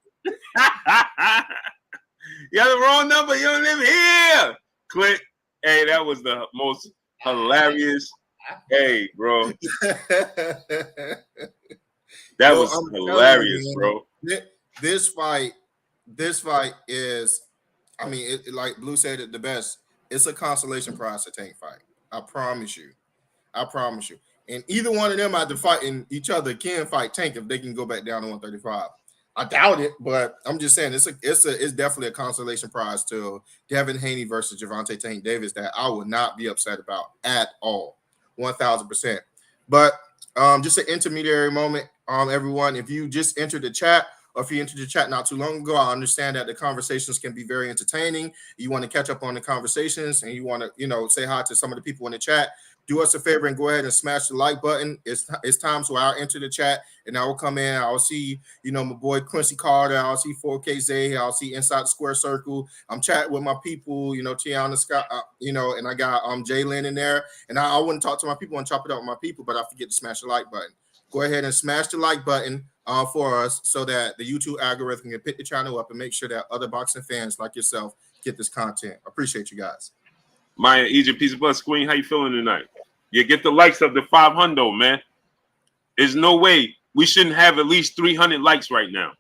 You got the wrong number. You don't live here. Click. Hey, that was the most hilarious. Hey, bro. That was hilarious, bro. This fight is, I mean, like Blue said it the best. It's a consolation prize to Tank fight. I promise you. And either one of them after fighting each other can fight Tank if they can go back down to 135. I doubt it, but I'm just saying it's definitely a consolation prize to Devin Haney versus Gervonta Tank Davis that I would not be upset about at all, 1,000%. But just an intermediary moment, everyone. If you just entered the chat, or if you entered the chat not too long ago, I understand that the conversations can be very entertaining. You want to catch up on the conversations, and you want to, say hi to some of the people in the chat. do us a favor and go ahead and smash the like button. It's time, so I'll enter the chat and I will come in. I'll see, my boy Quincy Carter. I'll see 4K Zay. I'll see Inside the Square Circle. I'm chatting with my people, Tiana Scott, and I got Jalen in there. And I wouldn't talk to my people and chop it up with my people, but I forget to smash the like button. Go ahead and smash the like button for us so that the YouTube algorithm can pick the channel up and make sure that other boxing fans like yourself get this content. Appreciate you guys. Maya Egypt, Peace of Blood Queen, how you feeling tonight? You get the likes of the 500, man. There's no way we shouldn't have at least 300 likes right now.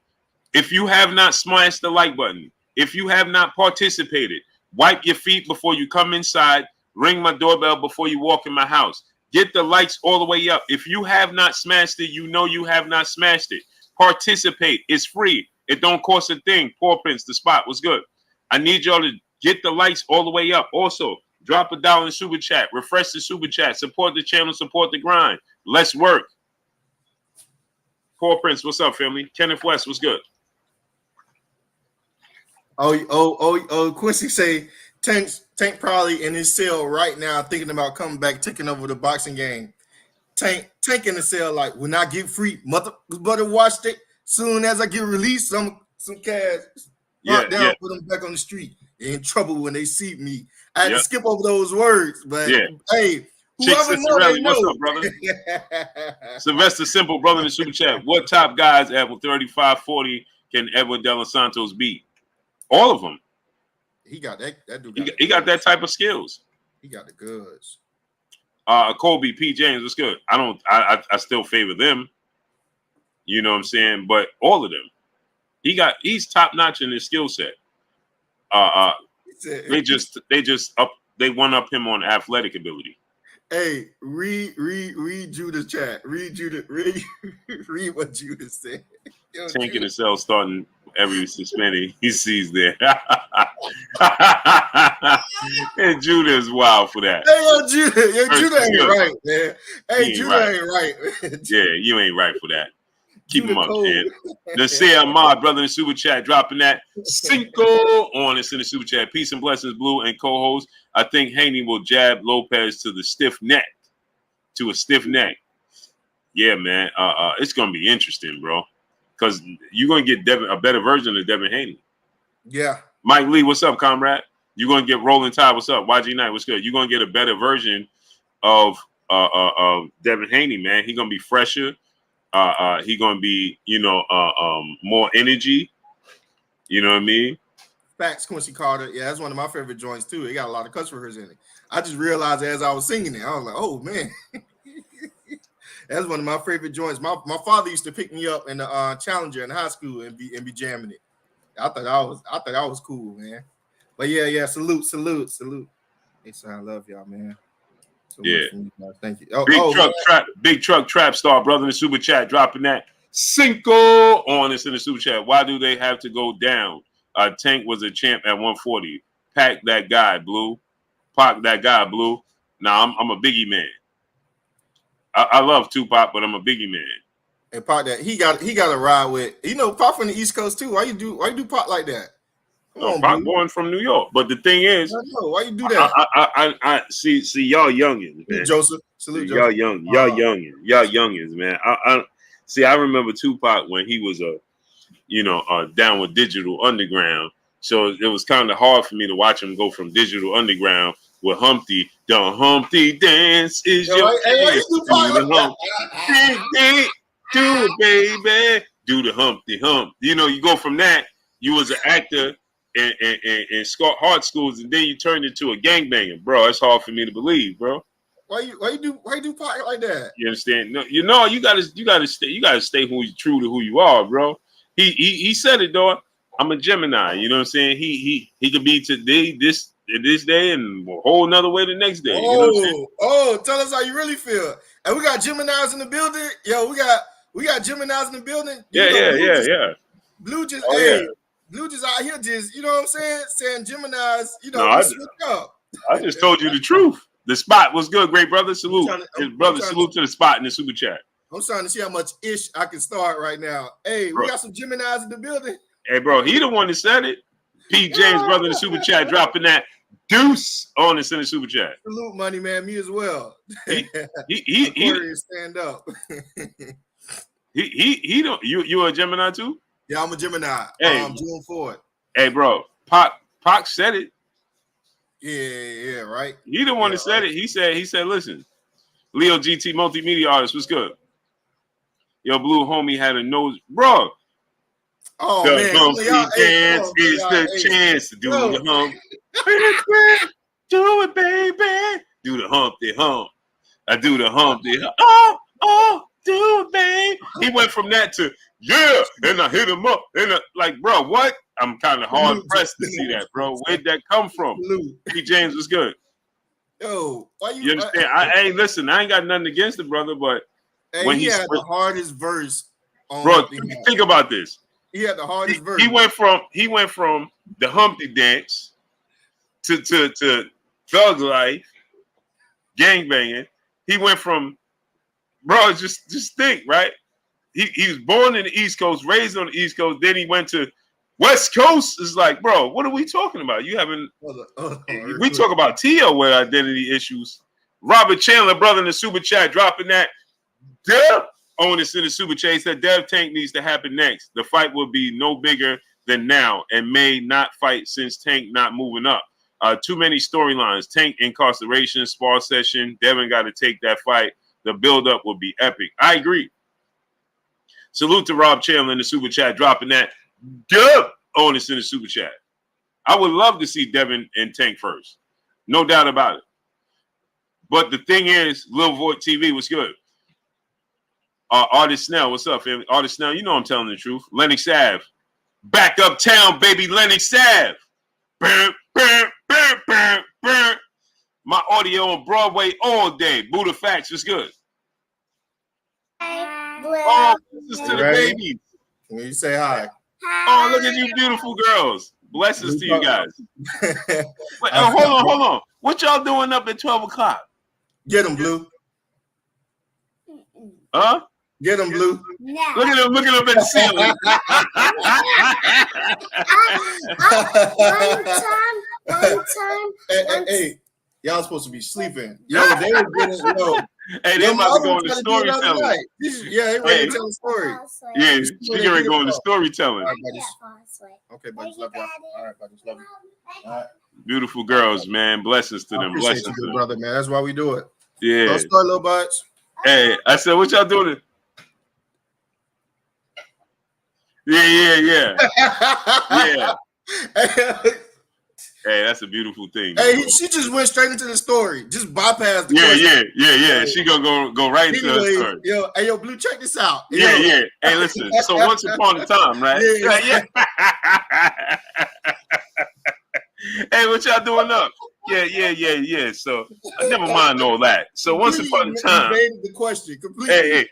If you have not smashed the like button, if you have not participated, wipe your feet before you come inside, ring my doorbell before you walk in my house. Get the likes all the way up. If you have not smashed it, you know you have not smashed it. Participate. It's free. It don't cost a thing. Paw Prince, the spot was good. I need y'all to get the likes all the way up. Also, drop $1 in super chat. Refresh the super chat. Support the channel. Support the grind. Let's work. Paw Prince, what's up, family? Kenneth West, what's good? Quincy say Tank probably in his cell right now thinking about coming back, taking over the boxing game. Tank in the cell like, when I get free, mother watched it. Soon as I get released, some cash put them back on the street. They're in trouble when they see me. I had to skip over those words, but hey, whoever knows, they know. What's up, brother? Sylvester Simple, brother in the super chat. What top guys at 35-40 can Edwin De Los Santos beat? All of them. He got that dude. He got that type of skills. He got the goods. Kobe P. James, what's good? I still favor them. You know what I'm saying? But all of them. He's top notch in his skill set. They one up him on athletic ability. Hey, read Judah's chat. Read what Judah said. Tank in the cell starting every suspended he sees there. And Judah is wild for that. Hey, Judah ain't right, man. Hey, Judah ain't right. Yeah, you ain't right for that. Keep him up, man. Nasir Ahmad, brother in the super chat, dropping that Cinco on us in the super chat. Peace and blessings, Blue and co-host. I think Haney will jab Lopez to a stiff neck. Yeah, man. It's gonna be interesting, bro. Because you're gonna get a better version of Devin Haney. Yeah. Mike Lee, what's up, comrade? You're gonna get Rolling Tide. What's up? YG Knight, what's good? You're gonna get a better version of Devin Haney, man. He's gonna be fresher. He gonna be, more energy. You know what I mean? Facts, Quincy Carter. Yeah, that's one of my favorite joints too. It got a lot of cuss words in it. I just realized as I was singing it, I was like, oh man. That's one of my favorite joints. My father used to pick me up in the Challenger in high school and be jamming it. I thought that was cool, man. But yeah, salute. Hey, son, I love y'all, man. Thank you. Big truck trap star, brother in the super chat, dropping that Cinco on us in the super chat. Why do they have to go down? Tank was a champ at 140. Pack that guy, Blue. Pac that guy, Blue. Nah, I'm a Biggie man. I love Tupac, but I'm a Biggie man. And Pac that he got to ride with. Pac from the East Coast too. Why you do Pac like that? Pac born from New York, but the thing is, I know. Why you do that? I see y'all youngins, man. Joseph, salute y'all youngins, man. I remember Tupac when he was down with Digital Underground, so it was kind of hard for me to watch him go from Digital Underground with Humpty. The Humpty dance is your dance. Do it, baby. Do the Humpty Hump. You go from that. You was an actor in hard schools, and then you turned into a gangbanger, bro. It's hard for me to believe, bro. Why you do Pac like that? You understand? No, you gotta stay true to who you are, bro. He said it, though. I'm a Gemini. You know what I'm saying? He could be today this day and a whole nother way the next day. Tell us how you really feel. And we got Geminis in the building. Yo, we got Geminis in the building. Yeah. Blue just Blue just out here just, you know what I'm saying Geminis, switch up. I just told you the truth. The spot was good, great brother. Salute. Salute to the spot in the super chat. I'm trying to see how much ish I can start right now. Hey, bro. We got some Geminis in the building. Hey, bro, he the one that said it. P. James, brother in the super chat, dropping that Deuce on the center super chat. Salute, money man. Me as well. He stand up. he don't. You a Gemini too? Yeah, I'm a Gemini. Hey, June 4th. Hey, bro, Pac said it. Yeah, right. He the one that said it. He said, listen, Leo GT multimedia artist, what's good? Yo, Blue homie had a nose, bro. Oh the man, humpty dance is the chance to do the hump. Do it, baby. Do the humpty hump. I do the humpty hump. Oh, do it, babe. He went from that to and I hit him up. And like, bro, what? I'm kind of hard pressed to see that, bro. Where'd that come from? P. James was good. Yo, why you understand? Hey, listen, I ain't got nothing against the brother, but when he had the hardest verse on bro, think about this. He had the hardest verse. He went from the Humpty dance to thug life, gangbanging. He went from, bro, just think, right? He was born in the East Coast, raised on the East Coast. Then he went to West Coast. It's like, bro, what are we talking about? You haven't. We talk about Tio with identity issues. Robert Chandler, brother in the super chat, dropping that. Dev on this in the super chat. He said Dev Tank needs to happen next. The fight will be no bigger than now and may not fight since Tank not moving up. Too many storylines. Tank incarceration, spar session. Devin got to take that fight. The buildup will be epic. I agree. Salute to Rob Chandler in the super chat, dropping that. Dub on this in the super chat. I would love to see Devin and Tank first. No doubt about it. But the thing is, Lil Void TV was good. Artist Snell, what's up, family? Artist Snell, you know I'm telling the truth. Lennox Ave. Back uptown, baby, Lennox Ave. Burn, burn, burn, burn, burn. My audio on Broadway all day. Buddha Facts was good. Oh, this is to the babies. When you say hi. Oh, look at you beautiful girls. Blessings to you guys. Wait, hold on. What y'all doing up at 12 o'clock? Get them, Blue. Huh? Get them, Blue. No. Look at him looking up at the ceiling. One time. Hey, y'all supposed to be sleeping. Yo, they were getting Hey, they about to go into storytelling. Yeah, they ready to tell a story. Yeah, she getting ready to go into storytelling. Okay, buddies, love y'all. All right, buddies, love you. All right. Beautiful girls, man. Blessings to them. Blessings to them, brother, man. That's why we do it. Yeah. Don't start, little butts. Hey, I said, what y'all doing? Yeah. Hey, that's a beautiful thing. Hey, she just went straight into the story. Just bypassed the question. Yeah. She gonna go right into her story. Yo, Blue, check this out. Yeah. Hey, listen. So once upon a time, right? Yeah. Hey, what y'all doing up? Yeah. So never mind all that. So once upon a time, you evaded the question completely. Hey.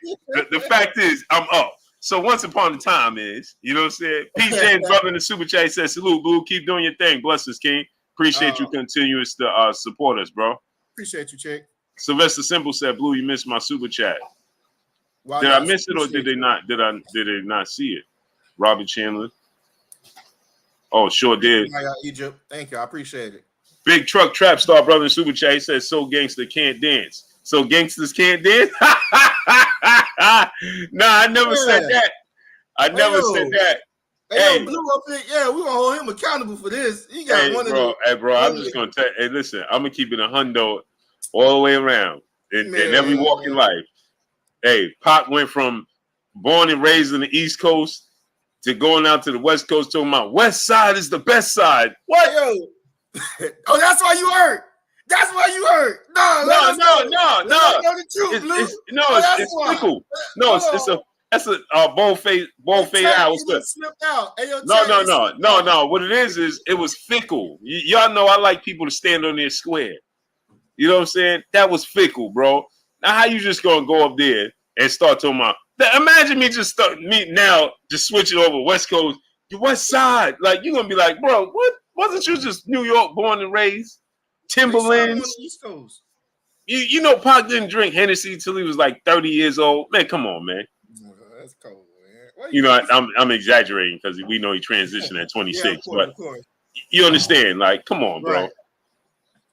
The fact is, I'm up. So once upon a time is, you know what I'm saying? Pete James, brother in the super chat, says, salute, Blue. Keep doing your thing. Blessings, King. Appreciate you continuous to support us, bro. Appreciate you, Chick. Sylvester Simple said, Blue, you missed my super chat. Did I miss it or did they not? Did they not see it? Robert Chandler. Oh, sure did. Egypt. Thank you. I appreciate it. Big Truck Trap Star, brother in super chat, he says, so gangster can't dance. So gangsters can't dance? Nah, I never said that. I never said that. Hey, Blue up here. Yeah, we gonna hold him accountable for this. He got one of the. Hey, bro, I'm just gonna tell. Hey, listen, I'm gonna keep it a hundo all the way around in every walk in life. Hey, Pac went from born and raised in the East Coast to going out to the West Coast, talking about West Side is the best side. What? Yo. Oh, that's why you hurt. That's why you hurt. No. It's fickle. No, that's a bold fade out. Slipped out. Hey, No. What it is it was fickle. Y'all know I like people to stand on their square. You know what I'm saying? That was fickle, bro. Now how you just gonna go up there and start talking about? Imagine me just switching over West Coast, the West Side. Like you're gonna be like, bro, what? Wasn't you just New York born and raised? Timberlands. East Coast. You know Pac didn't drink Hennessy till he was like 30 years old. Man, come on, man. That's cold, man. You know, I'm exaggerating because we know he transitioned at 26, but you understand, like, come on, bro. Right.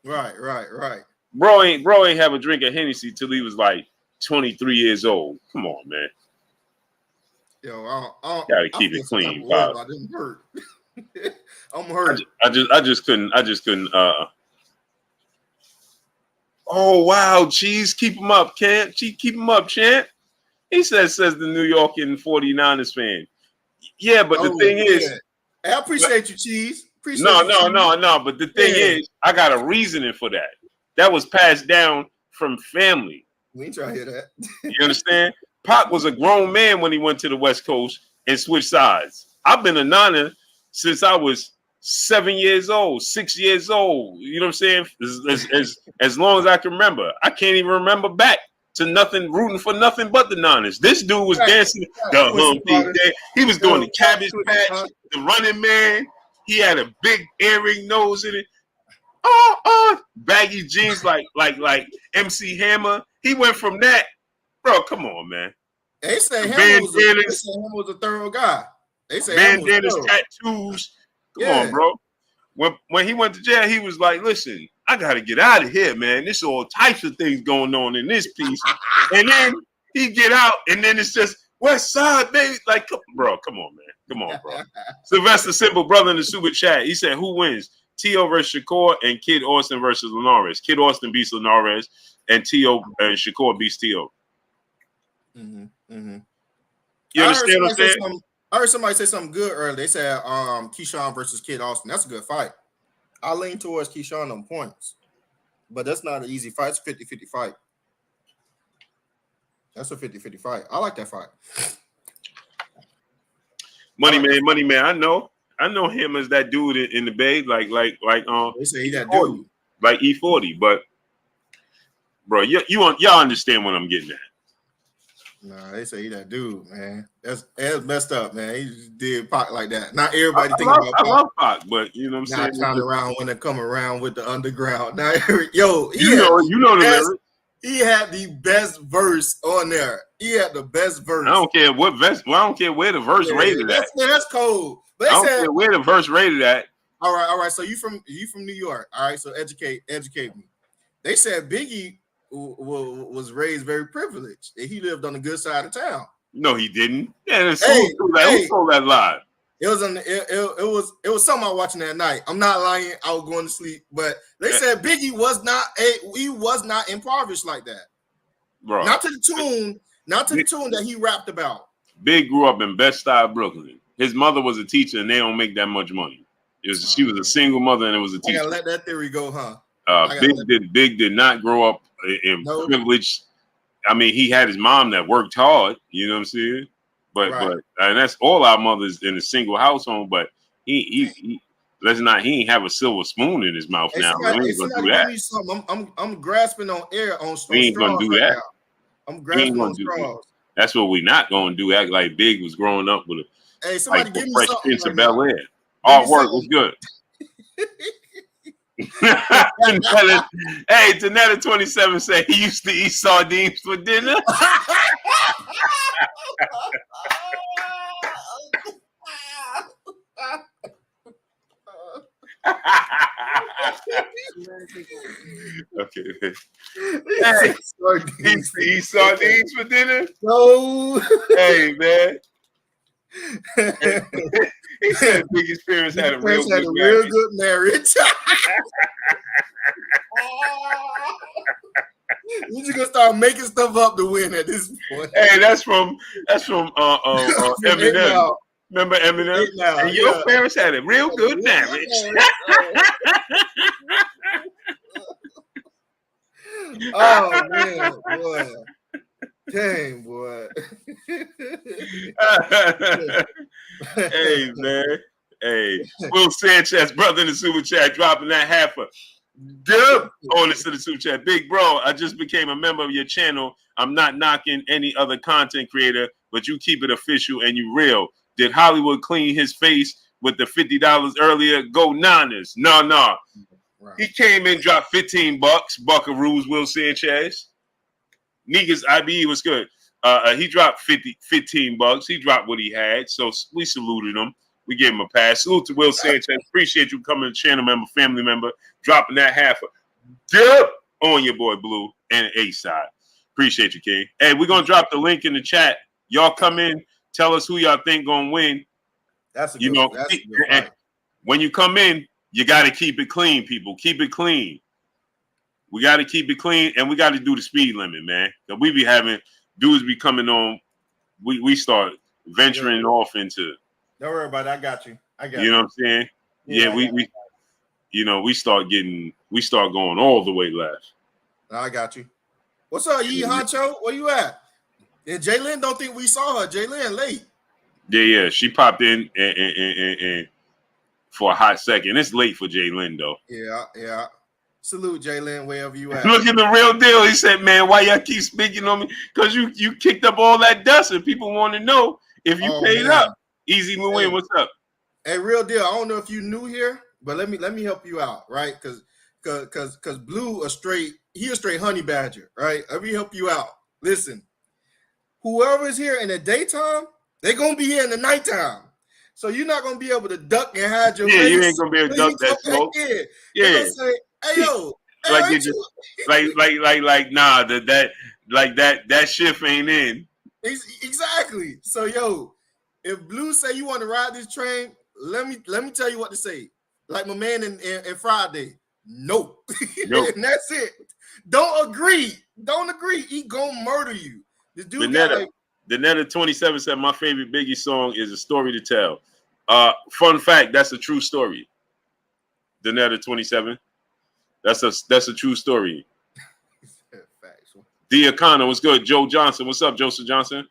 Right. Bro ain't have a drink of Hennessy till he was like 23 years old. Come on, man. Yo, Gotta keep it clean, Pop. I didn't hurt. I'm hurt. I just couldn't. Oh wow, Cheese, keep him up, Camp. Keep him up, champ. He says the New York and 49ers fan. Yeah, but the thing is, I appreciate you, Cheese. No. But the thing is, I got a reasoning for that. That was passed down from family. We ain't trying to hear that. You understand? Pac was a grown man when he went to the West Coast and switched sides. I've been a Niner since I was 7 years old, 6 years old. You know what I'm saying? As long as I can remember. I can't even remember back to nothing, rooting for nothing but the Niners. This dude was dancing the Humpty. He was doing the Cabbage Patch, the Running Man. He had a big earring nose in it. Baggy jeans like MC Hammer. He went from that, bro. Come on, man. They say Hammer was a thorough guy. They say bandanas, tattoos. Come on, bro. When he went to jail, he was like, "Listen, I got to get out of here, man. There's all types of things going on in this piece." And then he get out, and then it's just West Side, baby. Like, bro, come on, man. Come on, bro. Sylvester Simple, brother in the super chat. He said, "Who wins? T.O. versus Shakur and Kid Austin versus Linares. Kid Austin beats Linares, and T.O. and Shakur beats T.O." Mm-hmm. You understand what I'm saying? I heard somebody say something good earlier. They said Keyshawn versus Kid Austin. That's a good fight. I lean towards Keyshawn on points, but that's not an easy fight. It's a 50-50 fight. That's a 50-50 fight. I like that fight. Money man. I know him as that dude in the Bay, like they say he that dude, like E40. But bro, y'all understand what I'm getting at? Nah, they say he that dude, man. That's messed up, man. He just did Pac like that. Not everybody think about Pac. I love Pac, but you know what I'm saying. Not turn around when they come around with the underground. Now, yo, you know the lyrics. He had the best verse on there. He had the best verse. I don't care what verse. Well, I don't care where the verse rated at. That's cold. But I don't care where the verse rated at. All right. So you from New York. All right. So educate me. They said Biggie was raised very privileged. He lived on the good side of town. No, he didn't. Yeah, who told that lie? It was something I was watching that night. I'm not lying. I was going to sleep, but they said Biggie was not impoverished like that. Bro. Not to the tune that he rapped about. Big grew up in Bed-Stuy, Brooklyn. His mother was a teacher, and they don't make that much money. She was a single mother, and it was a teacher. I gotta let that theory go, huh? Big did not grow up in privilege. I mean, he had his mom that worked hard. You know what I'm saying? But and that's all our mothers in a single household. But he ain't have a silver spoon in his mouth now. We ain't gonna do that. I'm grasping on air on. We ain't gonna do that. I'm grasping on straws. That's what we not gonna do. Act like Big was growing up with somebody give me Fresh something. Prince of Bel Air. Artwork was good. Hey, Tanetta 27 said he used to eat sardines for dinner. Okay. Hey, he used to eat sardines for dinner? No. Hey, man. He said Biggie's parents had a real good marriage. You just gonna start making stuff up to win at this point. Hey, that's from Eminem. Remember Eminem? And your parents had a real good marriage. Oh man, boy. Dang, boy. Hey, man. Hey, Will Sanchez, brother in the super chat, dropping that half a dub on this to the super chat. Big bro, I just became a member of your channel. I'm not knocking any other content creator, but you keep it official and you real. Did Hollywood clean his face with the $50 earlier? Go Niners. No. Right. He came in, dropped $15. Buckaroos, Will Sanchez. Niggas IBE was good. He dropped $15. He dropped what he had. So we saluted him. We gave him a pass. Salute to Will Sanchez. Appreciate you coming, channel member, family member, dropping that half. Yep. On your boy Blue and A side. Appreciate you, King. Hey, we're gonna drop the link in the chat. Y'all come in, tell us who y'all think gonna win. That's a good fight. When you come in, you gotta keep it clean, people. Keep it clean. We gotta keep it clean, and we gotta do the speed limit, man. We be having dudes be coming on. We start venturing off into. Don't worry about it. I got you. You know what I'm saying? Yeah, we start going all the way left. I got you. What's up, Yee Honcho? Where you at? Yeah, Jalen don't think we saw her. Jalen late. Yeah. She popped in and for a hot second. It's late for Jalen though. Yeah. Salute Jalen, wherever you at. Look at the real deal. He said, "Man, why y'all keep speaking on me? Because you kicked up all that dust, and people want to know if you paid up." Easy Lewin, what's up? Hey, real deal. I don't know if you new here, but let me help you out, right? Because Blue a straight honey badger, right? Let me help you out. Listen, whoever is here in the daytime, they're gonna be here in the nighttime. So you're not gonna be able to duck and hide your face. You ain't gonna be able to duck that smoke. They're gonna say, "Hey yo, nah, that shift ain't in." Exactly. So yo, if Blue say you want to ride this train, let me tell you what to say. Like my man in Friday, nope. And that's it. Don't agree. He gonna murder you. This dude the Netta 27 said my favorite Biggie song is A Story to Tell. Fun fact, that's a true story. The Netta 27. That's a true story. D. O'Connor, what's good? Joe Johnson, what's up, Joseph Johnson?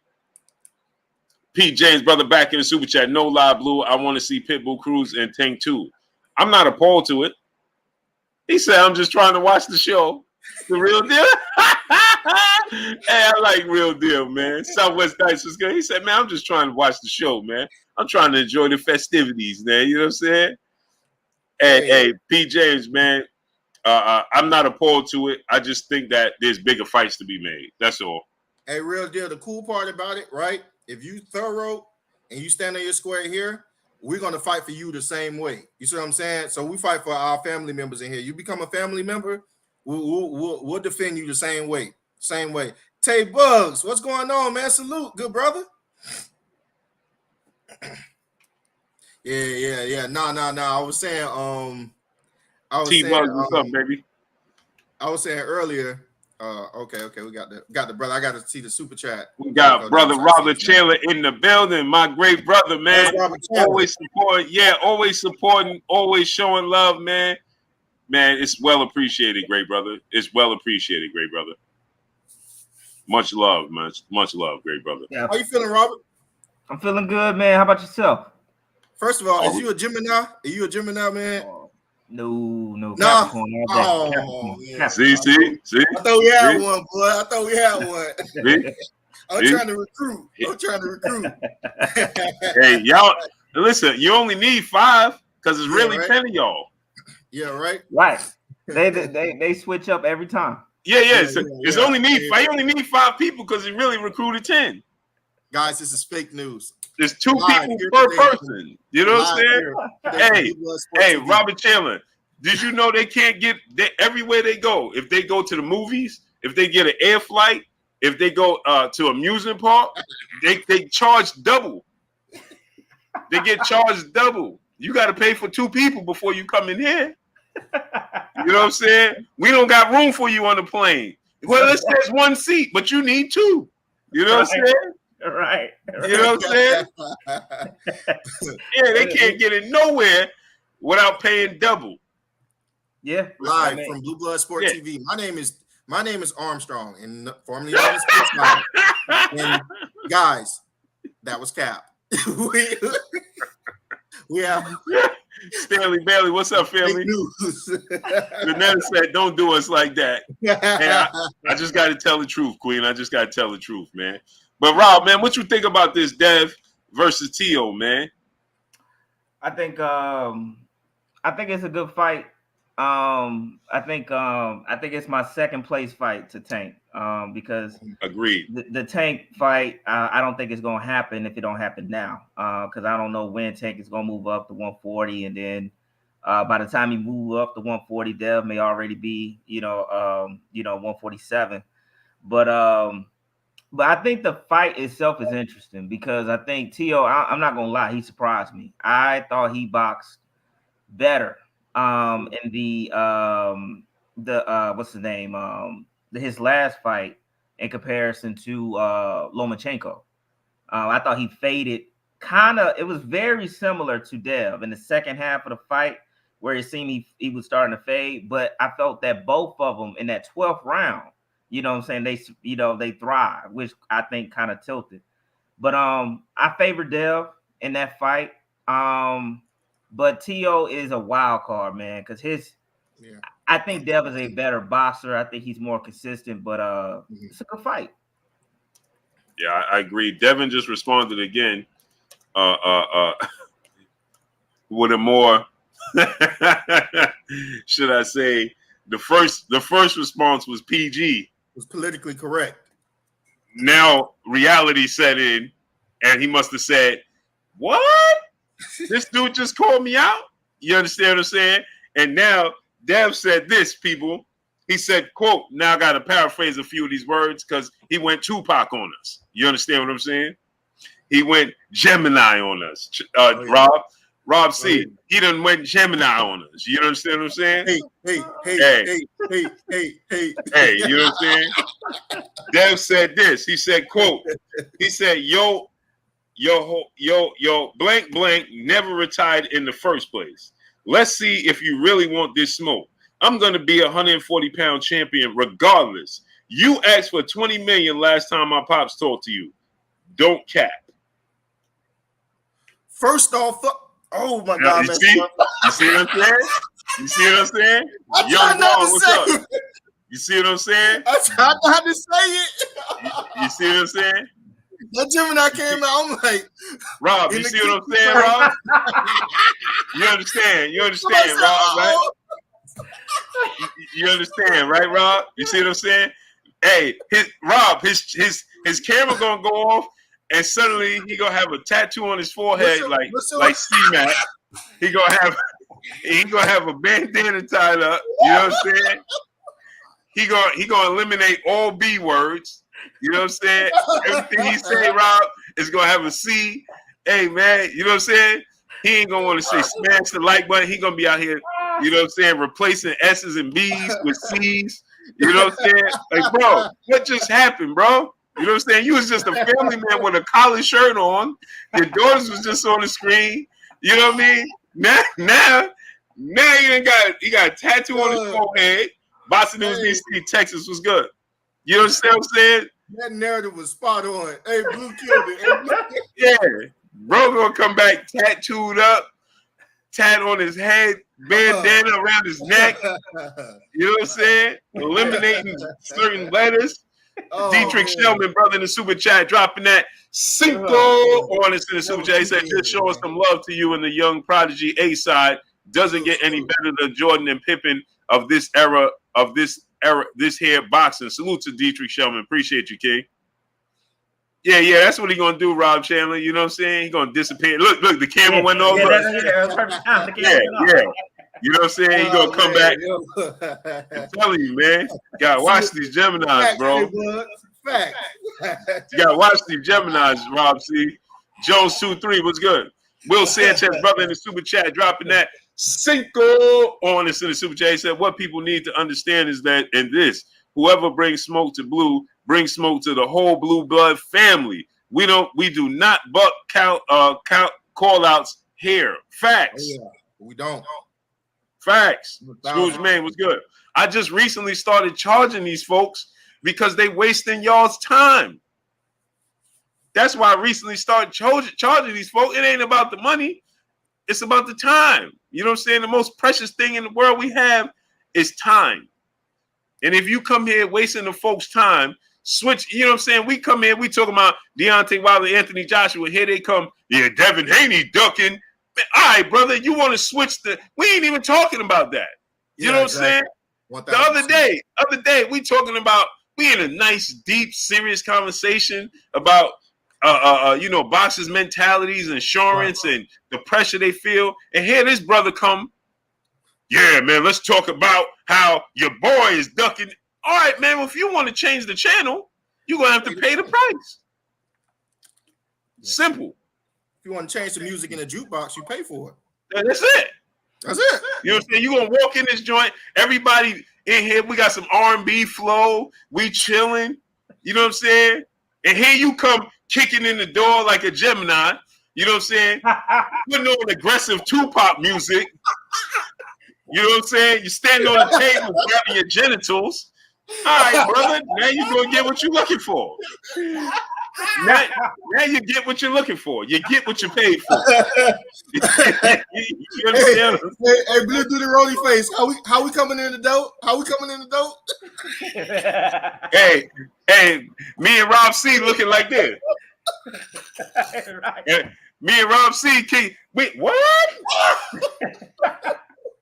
Pete James, brother, back in the super chat. No lie, Blue. I want to see Pitbull Cruz and Tank 2. I'm not appalled to it. He said, I'm just trying to watch the show. The real deal. Hey, I like real deal, man. Southwest Dice was good. He said, man, I'm just trying to watch the show, man. I'm trying to enjoy the festivities, man. You know what I'm saying? Hey, Pete James, man. I'm not appalled to it. I just think that there's bigger fights to be made. That's all. Hey, real deal. The cool part about it, right? If you thorough and you stand on your square here, we're gonna fight for you the same way. You see what I'm saying? So we fight for our family members in here. You become a family member, we'll defend you the same way. Same way. Tay Bugs, what's going on, man? Salute, good brother. Yeah. No. I was saying, T-Bugs, what's up, baby? I was saying earlier. Okay. We got the brother. I got to see the super chat. We got brother Robert Chandler in the building. My great brother, man. Always supporting, always showing love, man. Man, it's well appreciated, great brother. It's well appreciated, great brother. Much love, man. Much love, great brother. Yeah. How you feeling, Robert? I'm feeling good, man. How about yourself? First of all, is you a Gemini? Are you a Gemini, man? No. Capricorn. See. I thought we had one, boy. I'm trying to recruit. Hey, y'all, listen, you only need 5 because it's really 10 of y'all. Yeah, right. Right. They switch up every time. Yeah. It's only need 5. You only need 5 people because he really recruited 10. Guys, this is fake news. There's 2 people per person. You know what I'm saying? Hey, Robert Chandler, did you know they can't get everywhere they go? If they go to the movies, if they get an air flight, if they go to amusement park, they charge double. They get charged double. You got to pay for 2 people before you come in here. You know what I'm saying? We don't got room for you on the plane. Well, it says 1 seat, but you need 2. You know what I'm saying? Right. You know what I'm saying? Yeah, they can't get it nowhere without paying double. Yeah. Live from Blue Blood Sport TV. My name is Armstrong, and formerly known as Sports. And guys, that was Cap. we have Stanley Bailey. What's up, family? The Netta said, "Don't do us like that." I just got to tell the truth, Queen. I just got to tell the truth, man. But Rob, man, what you think about this Dev versus Teo, man? I think it's a good fight. I think it's my second place fight to Tank. Because agreed. The Tank fight, I don't think it's gonna happen if it don't happen now. Because I don't know when Tank is gonna move up to 140, and then By the time he move up to 140, Dev may already be, 147. But I think the fight itself is interesting because I think I'm not gonna lie, he surprised me. I thought he boxed better in the what's the name? His last fight in comparison to Lomachenko. I thought he faded it was very similar to Dev in the second half of the fight where it seemed he was starting to fade, but I felt that both of them in that 12th round, you know what I'm saying, they thrive, which I think kind of tilted. But I favor Dev in that fight. But Tio is a wild card, man, because I think Dev is a better boxer. I think he's more consistent, but it's a good fight. Yeah, I agree. Devin just responded again. With a more should I say the first response was PG. It was politically correct. Now reality set in, and he must have said, "What? This dude just called me out." You understand what I'm saying? And now Dev said this, people. He said, quote, now I got to paraphrase a few of these words because he went Tupac on us. You understand what I'm saying? He went Gemini on us. Rob C. He done went Gemini on us. You understand what I'm saying? Hey. Hey, you know what I'm saying? Dev said this. He said, quote, he said, yo, blank, never retired in the first place. Let's see if you really want this smoke. I'm going to be a 140-pound champion regardless. You asked for $20 million last time my pops talked to you. Don't cap. First off, oh my God, you see what I'm saying? You see what I'm saying? I tried not to say it. You see what I'm saying? I tried not to say it. You see what I'm saying? That Gemini came out, I'm like, Rob, you see what I'm saying, Rob? You understand, Rob, right? You understand, right, Rob? You see what I'm saying? Hey, his camera gonna go off, and suddenly he gonna have a tattoo on his forehead like C-Mac. He gonna have a bandana tied up. You know what I'm saying? He gonna eliminate all B words. You know what I'm saying? Everything he say, Rob, is gonna have a C. Hey man, you know what I'm saying? He ain't gonna want to say smash the like button. He gonna be out here, you know what I'm saying, replacing S's and B's with C's. You know what I'm saying? Like, bro, what just happened, bro? You know what I'm saying? You was just a family man with a collar shirt on. Your daughters was just on the screen. You know what I mean? Now he got a tattoo on his forehead. Boston News DC, Texas was good. You understand what I'm saying? That narrative was spot on. Hey, Blue killed it. Yeah. Bro gonna come back tattooed up, tat on his head, bandana around his neck. You know what I'm saying? Eliminating certain letters. Dietrich Shellman, brother in the super chat, dropping that Cinco on us in the super chat. He said, just showing some love to you and the young prodigy A side. Doesn't get any better than Jordan and Pippen of this era, this here boxing. Salute to Dietrich Shellman. Appreciate you, King. Yeah, that's what he gonna do, Rob Chandler. You know what I'm saying? He gonna disappear. Look, the camera went over. Yeah. You know what I'm saying? He gonna come back. I'm telling you, man. You gotta watch these Geminis, bro. Facts. You gotta watch these Geminis, Rob C. Jones 2-3, what's good? Will Sanchez, brother in the super chat, dropping that Cinco on us in the super chat. He said, what people need to understand is that in this, whoever brings smoke to blue brings smoke to the whole blue blood family. We do not buck count call outs here. Facts. Oh, yeah. We don't. Facts. Scrooge man was good. I just recently started charging these folks because they wasting y'all's time. That's why I recently started charging these folks. It ain't about the money. It's about the time. You know what I'm saying? The most precious thing in the world we have is time. And if you come here wasting the folks' time, switch, you know what I'm saying? We come here, we talking about Deontay Wilder, Anthony Joshua. Here they come. Yeah, Devin Haney ducking. Man, all right, brother, you want to switch we ain't even talking about that. You know what I'm saying? The other day, we talking about, we in a nice, deep, serious conversation about boxers' mentalities, insurance, and the pressure they feel. And here this brother come Yeah, man, let's talk about how your boy is ducking. All right, man, well, if you want to change the channel, you're going to have to pay the price. Simple. If you want to change the music in the jukebox, you pay for it. That's it. That's it. You know what I'm saying? You're going to walk in this joint. Everybody in here, we got some R&B flow. We chilling. You know what I'm saying? And here you come kicking in the door like a Gemini. You know what I'm saying? Putting on aggressive Tupac music. You know what I'm saying? You stand on the table grabbing your genitals. All right, brother. Now you're going to get what you're looking for. Now you get what you're looking for. You get what you paid for. You understand? Hey, Blue, do the rolly face. How we coming in the dope? How we coming in the dope? Hey, me and Rob C looking like this. Right. Me and Rob C, wait, what?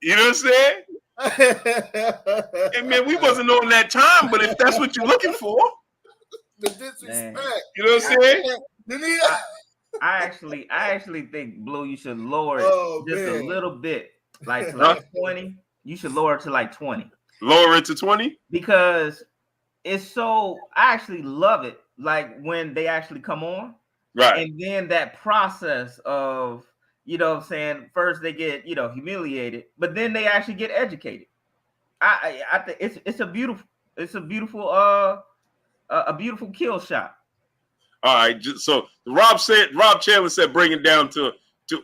You know what I'm saying? Hey, man, we wasn't on that time, but if that's what you're looking for, the disrespect. You know what I'm saying? I actually think, Blue, you should lower it a little bit, like to 20. You should lower it to like 20. Lower it to 20? Because it's so, I actually love it, like when they actually come on. Right. And then that process of, you know what I'm saying, first they get, humiliated, but then they actually get educated. I think it's a beautiful kill shot. All right, so Rob Chandler said bring it down to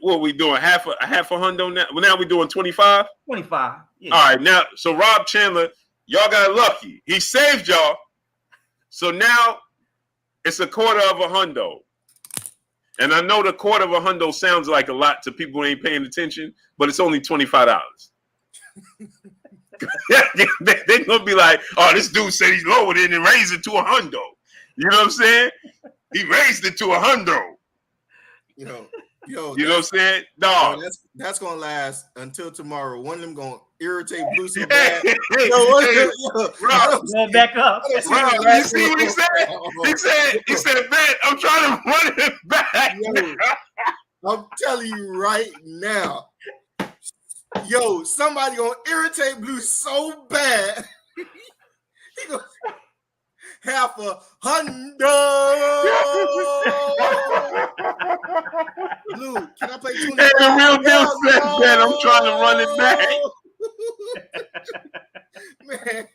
what we doing, half a hundo now. Well, now we doing 25. 25. Yeah. All right, now so Rob Chandler, y'all got lucky. He saved y'all. So now it's a quarter of a hundo. And I know the quarter of a hundo sounds like a lot to people who ain't paying attention, but it's only $25. They're gonna be like, oh, this dude said he lowered it and raised it to a hundo. You know what I'm saying? He raised it to a hundo. You know what I'm saying? No, that's gonna last until tomorrow. One of them gonna irritate Blue so bad. Rob, back up. Rob, you see what he said? He said, man, I'm trying to run it back. I'm telling you right now. Yo, somebody gonna irritate Blue so bad. He gonna half a hundo. Blue, can I play 25? Hey, the real deal said that I'm trying to run it back. Man,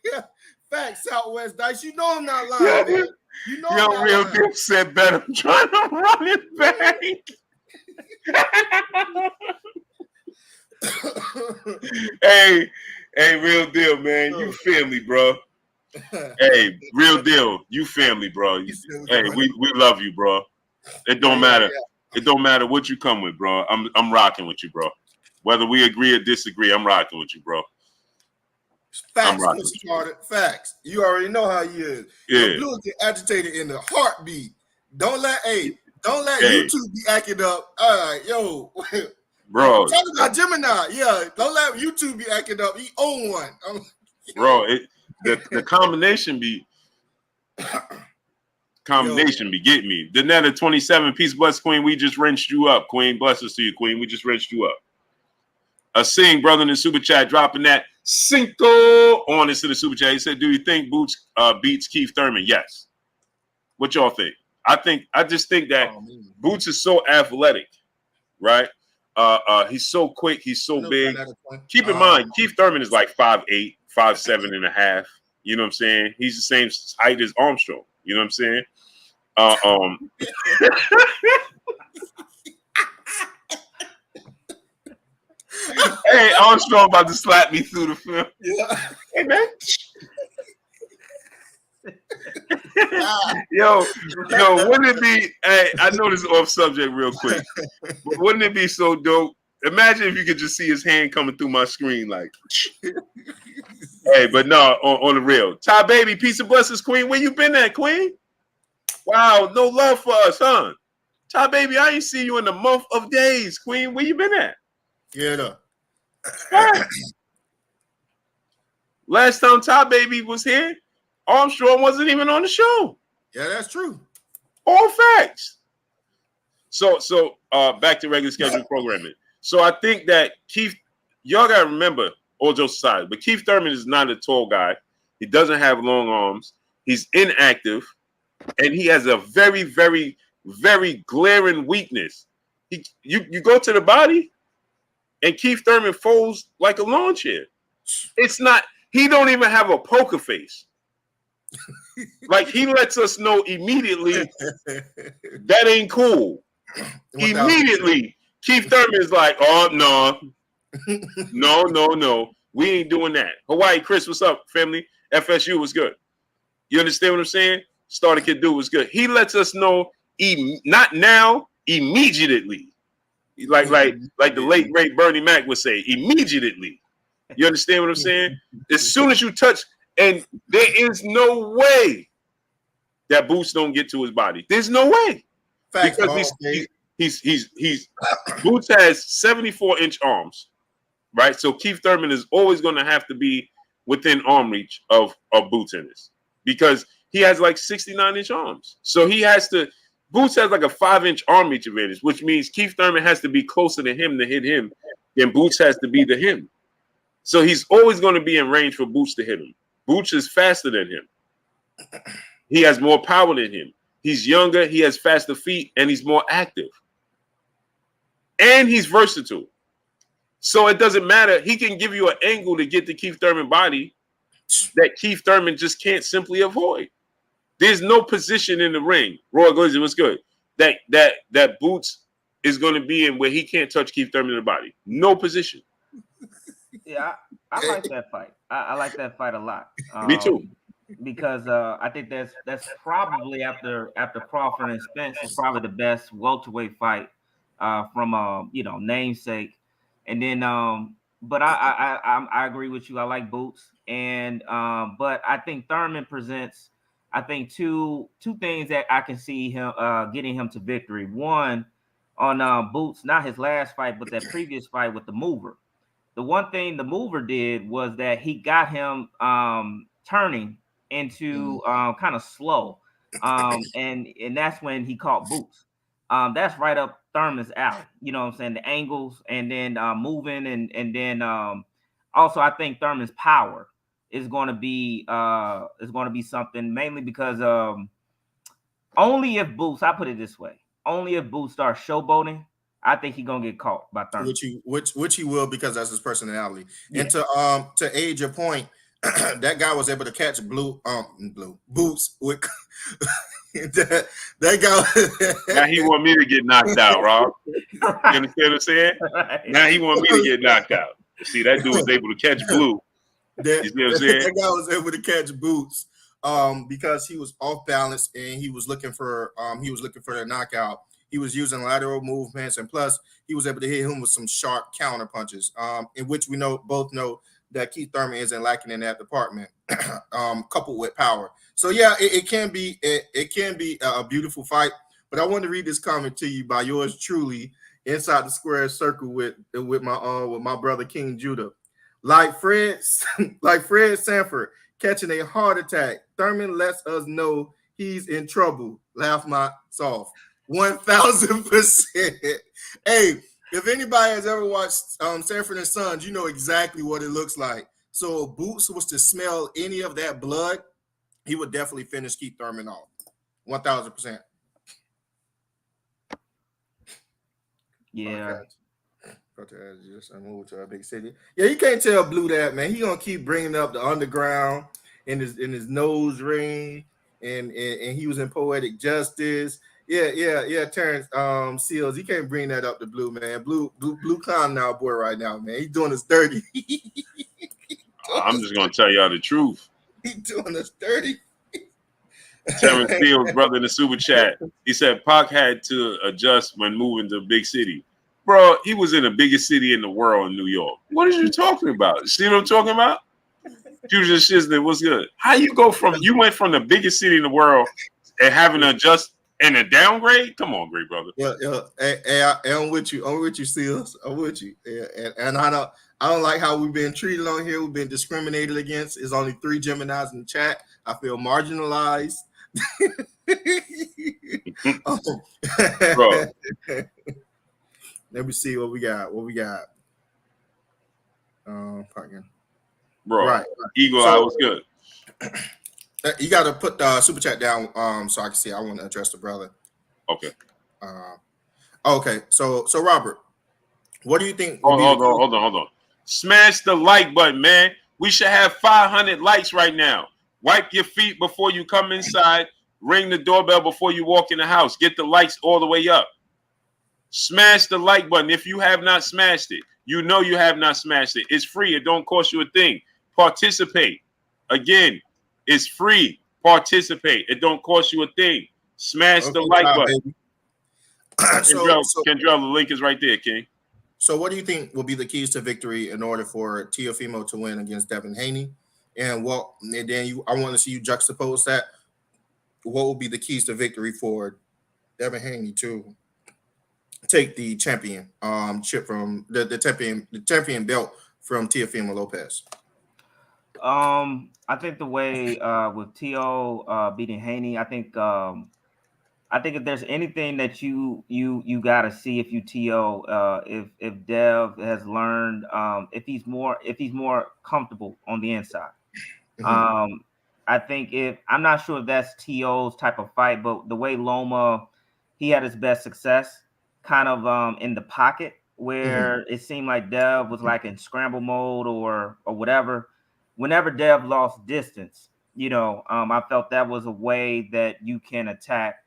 facts, Southwest Dice. You know I'm not lying, man. You know I'm not real lying. deal said that I'm trying to run it back. hey, real deal, man. You family, bro. Hey, real deal. You family, bro. Hey, we love you, bro. It don't matter. Yeah. It don't matter what you come with, bro. I'm rocking with you, bro. Whether we agree or disagree, I'm rocking with you, bro. Facts, facts. You already know how you is. Yeah. Blue get agitated in the heartbeat. Don't let YouTube be acting up. All right, yo. Bro. Talk about Gemini. Yeah, don't let YouTube be acting up. He own one. Bro, the combination be get me. Danetta 27, peace, bless, Queen. We just rinsed you up, Queen. Blessings to you, Queen. We just rinsed you up. Sing, brother, in the super chat, dropping that Cinco on into the super chat. He said, do you think Boots beats Keith Thurman? Yes. What y'all think? I just think that Boots is so athletic, right? He's so quick, he's so big. Keep in mind, Keith Thurman is like 5'8", 5'7" and a half. You know what I'm saying? He's the same height as Armstrong. You know what I'm saying? Hey, Armstrong about to slap me through the film. Yeah. Hey, man. Yo, wouldn't it be? Hey, I know this is off subject real quick, but wouldn't it be so dope? Imagine if you could just see his hand coming through my screen, like. Hey, but no, on the real. Ty Baby, peace and blessings, Queen. Where you been at, Queen? Wow, no love for us, huh? Ty Baby, I ain't seen you in a month of days, Queen. Where you been at? Yeah, no. Last time Ty Baby was here, Armstrong wasn't even on the show. Yeah, that's true. All facts. So back to regular scheduled programming. So I think that Keith, y'all gotta remember, All jokes aside. But Keith Thurman is not a tall guy. He doesn't have long arms. He's inactive. And he has a very, very, very glaring weakness. You go to the body, and Keith Thurman folds like a lawn chair. It's not, he don't even have a poker face. Like, he lets us know immediately that ain't cool. Immediately, Keith Thurman is like, oh, no. We ain't doing that. Hawaii Chris, what's up, family? FSU was good. You understand what I'm saying? Starter Kid Dude was good. He lets us know, not now, immediately. Like the late great Bernie Mac would say, immediately. You understand what I'm saying? As soon as you touch, and there is no way that Boots don't get to his body. There's no way. Facts, because he's Boots has 74-inch arms, right? So Keith Thurman is always going to have to be within arm reach of Boots in this, because he has like 69-inch arms. So he has to. Boots has like a 5-inch arm reach advantage, which means Keith Thurman has to be closer to him to hit him than Boots has to be to him. So he's always going to be in range for Boots to hit him. Boots is faster than him. He has more power than him. He's younger, he has faster feet, and he's more active. And he's versatile. So it doesn't matter. He can give you an angle to get to Keith Thurman's body that Keith Thurman just can't simply avoid. There's no position in the ring. Roy Glazer, what's good? That Boots is going to be in where he can't touch Keith Thurman in the body. No position. Yeah, I like that fight. I like that fight a lot. Me too. Because I think that's probably after Crawford and Spence is probably the best welterweight fight from namesake. And then but I agree with you. I like Boots, and but I think Thurman presents two things that I can see him getting him to victory. One, on Boots, not his last fight, but that previous fight with the mover. The one thing the mover did was that he got him turning into kind of slow, and that's when he caught Boots. That's right up Thurman's alley. You know what I'm saying? The angles, and then moving, and then also I think Thurman's power is going to be something, mainly because only if Boots, I put it this way, only if Boots starts showboating, I think he's gonna get caught by Thurman. Which he will, because that's his personality. Yeah. And to aid your point, that guy was able to catch Boots with that guy. Now he want me to get knocked out, Rob. You understand what I'm saying? Right. Now he want me to get knocked out. See, that dude was able to catch Blue. You see what I'm saying? That guy was able to catch Boots because he was off balance, and he was looking for the knockout. He was using lateral movements, and plus he was able to hit him with some sharp counter punches, in which we both know that Keith Thurman isn't lacking in that department, coupled with power. So yeah, it can be a beautiful fight. But I want to read this comment to you by yours truly, inside the square circle with my brother King Judah. Like Fred Sanford catching a heart attack, Thurman lets us know he's in trouble. Laugh my off. 1000%. Hey, if anybody has ever watched Sanford and Sons, you know exactly what it looks like. So if Boots was to smell any of that blood, he would definitely finish Keith Thurman off. 1000%. Yeah. Just move to a big city. Yeah, you can't tell Blue that, man. He gonna keep bringing up the underground in his nose ring, and he was in Poetic Justice. Yeah, Terrence Seals. He can't bring that up to Blue, man. Blue clown now, boy, right now, man. He's doing us dirty. I'm just gonna tell y'all the truth. He's doing us dirty. Terrence Seals, brother, in the super chat. He said Pac had to adjust when moving to a big city. Bro, he was in the biggest city in the world in New York. What are you talking about? See what I'm talking about? Fusion Shiznit, what's good? How you went from the biggest city in the world and having to adjust and a downgrade? Come on, great brother. Yeah. Hey, I'm with you, Seals. I'm with you. Yeah, and I don't like how we've been treated on here. We've been discriminated against. There's only 3 Geminis in the chat. I feel marginalized. Bro. Let me see what we got. bro. Right. Eagle Eye was good. You got to put the super chat down so I can see. I want to address the brother. Okay. Okay. So Robert, what do you think? Hold on. Smash the like button, man. We should have 500 likes right now. Wipe your feet before you come inside. Ring the doorbell before you walk in the house. Get the likes all the way up. Smash the like button. If you have not smashed it, you know you have not smashed it. It's free. It don't cost you a thing. Participate. Again, it's free. Participate. It don't cost you a thing. Smash the like button. Kendrell, the link is right there, King. So what do you think will be the keys to victory in order for Teofimo to win against Devin Haney? And then I want to see you juxtapose that. What will be the keys to victory for Devin Haney to take the championship from the champion belt from Teofimo Lopez? I think the way with Teo beating Haney, I think if there's anything that you gotta see if you Teo, if Dev has learned, if he's more comfortable on the inside. Mm-hmm. I think I'm not sure if that's Teo's type of fight, but the way Loma, he had his best success kind of in the pocket where it seemed like Dev was like in scramble mode or whatever. Whenever Dev lost distance, I felt that was a way that you can attack.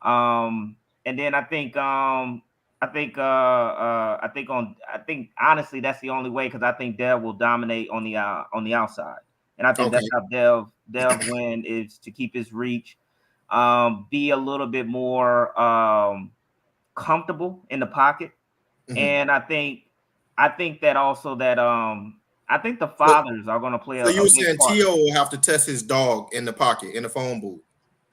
And then I think honestly that's the only way because I think Dev will dominate on the outside, and I think that's how Dev win is to keep his reach, be a little bit more comfortable in the pocket, and I think that also that I think the fathers are going to play. So you were saying Teo will have to test his dog in the pocket in the phone booth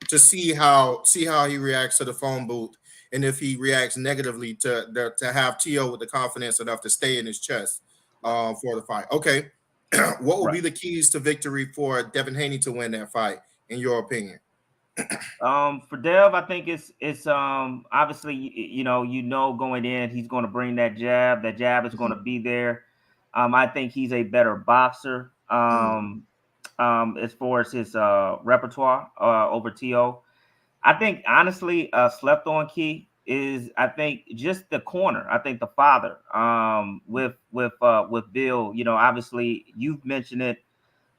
to see how he reacts to the phone booth, and if he reacts negatively to have Teo with the confidence enough to stay in his chest for the fight. Okay, what will be the keys to victory for Devin Haney to win that fight, in your opinion? For Dev, I think it's obviously going in, he's going to bring that jab. That jab is going to be there. I think he's a better boxer as far as his repertoire over Teo. I think honestly, slept on key is just the corner. I think the father with Bill. Obviously you've mentioned it.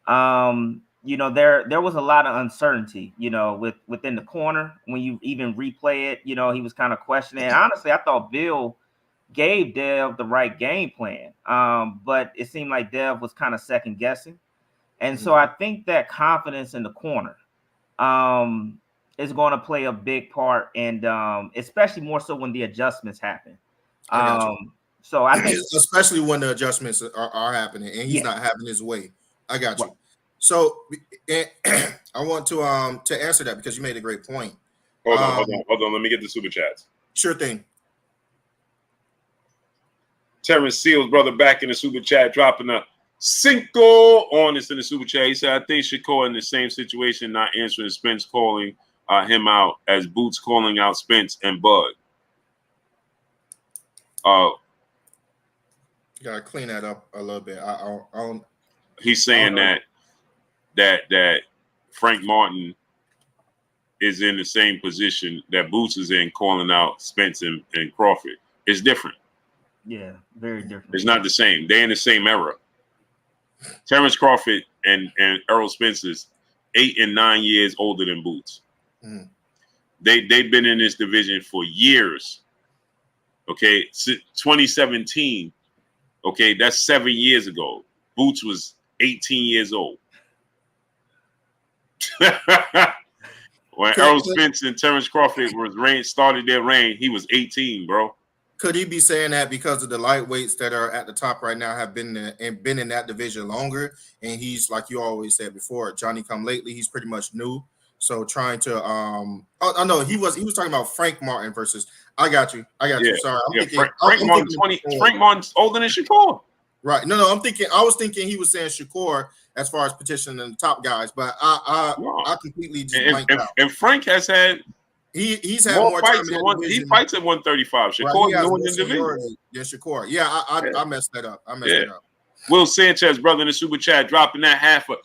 There was a lot of uncertainty. Within the corner when you even replay it. He was kind of questioning. And honestly, I thought Bill gave Dev the right game plan, but it seemed like Dev was kind of second guessing, and so I think that confidence in the corner is going to play a big part, and especially more so when the adjustments happen. So I think especially when the adjustments are happening and he's not having his way. I got you. So I want to answer that because you made a great point. Hold on. Let me get the super chats. Sure thing. Terrence Seals, brother, back in the super chat, dropping a Cinco on us in the super chat. He said, I think Shakur in the same situation, not answering Spence calling him out as Boots calling out Spence and Bud. You gotta clean that up a little bit. I don't. He's saying that Frank Martin is in the same position that Boots is in, calling out Spence and Crawford. It's different. Yeah, very different. It's not the same. They're in the same era. Terrence Crawford and Errol Spencer's 8 and 9 years older than Boots. They've been in this division for years. Okay, 2017. Okay, that's 7 years ago. Boots was 18 years old. When Errol Spence and Terrence Crawford started their reign, he was 18, bro. Could he be saying that because of the lightweights that are at the top right now have been in that division longer, and he's, like you always said before, Johnny come lately, he's pretty much new. So trying to he was talking about Frank Martin versus. I got you. Sorry, Frank Martin's older than Shakur. Right. No, I was thinking he was saying Shakur as far as petitioning the top guys, but I completely just blanked out. And Frank has had. He's had more fights time he fights at 135. Shakur is doing the division. Yeah, Shakur. Yeah, I messed that up. Will Sanchez, brother, in the super chat, dropping that half a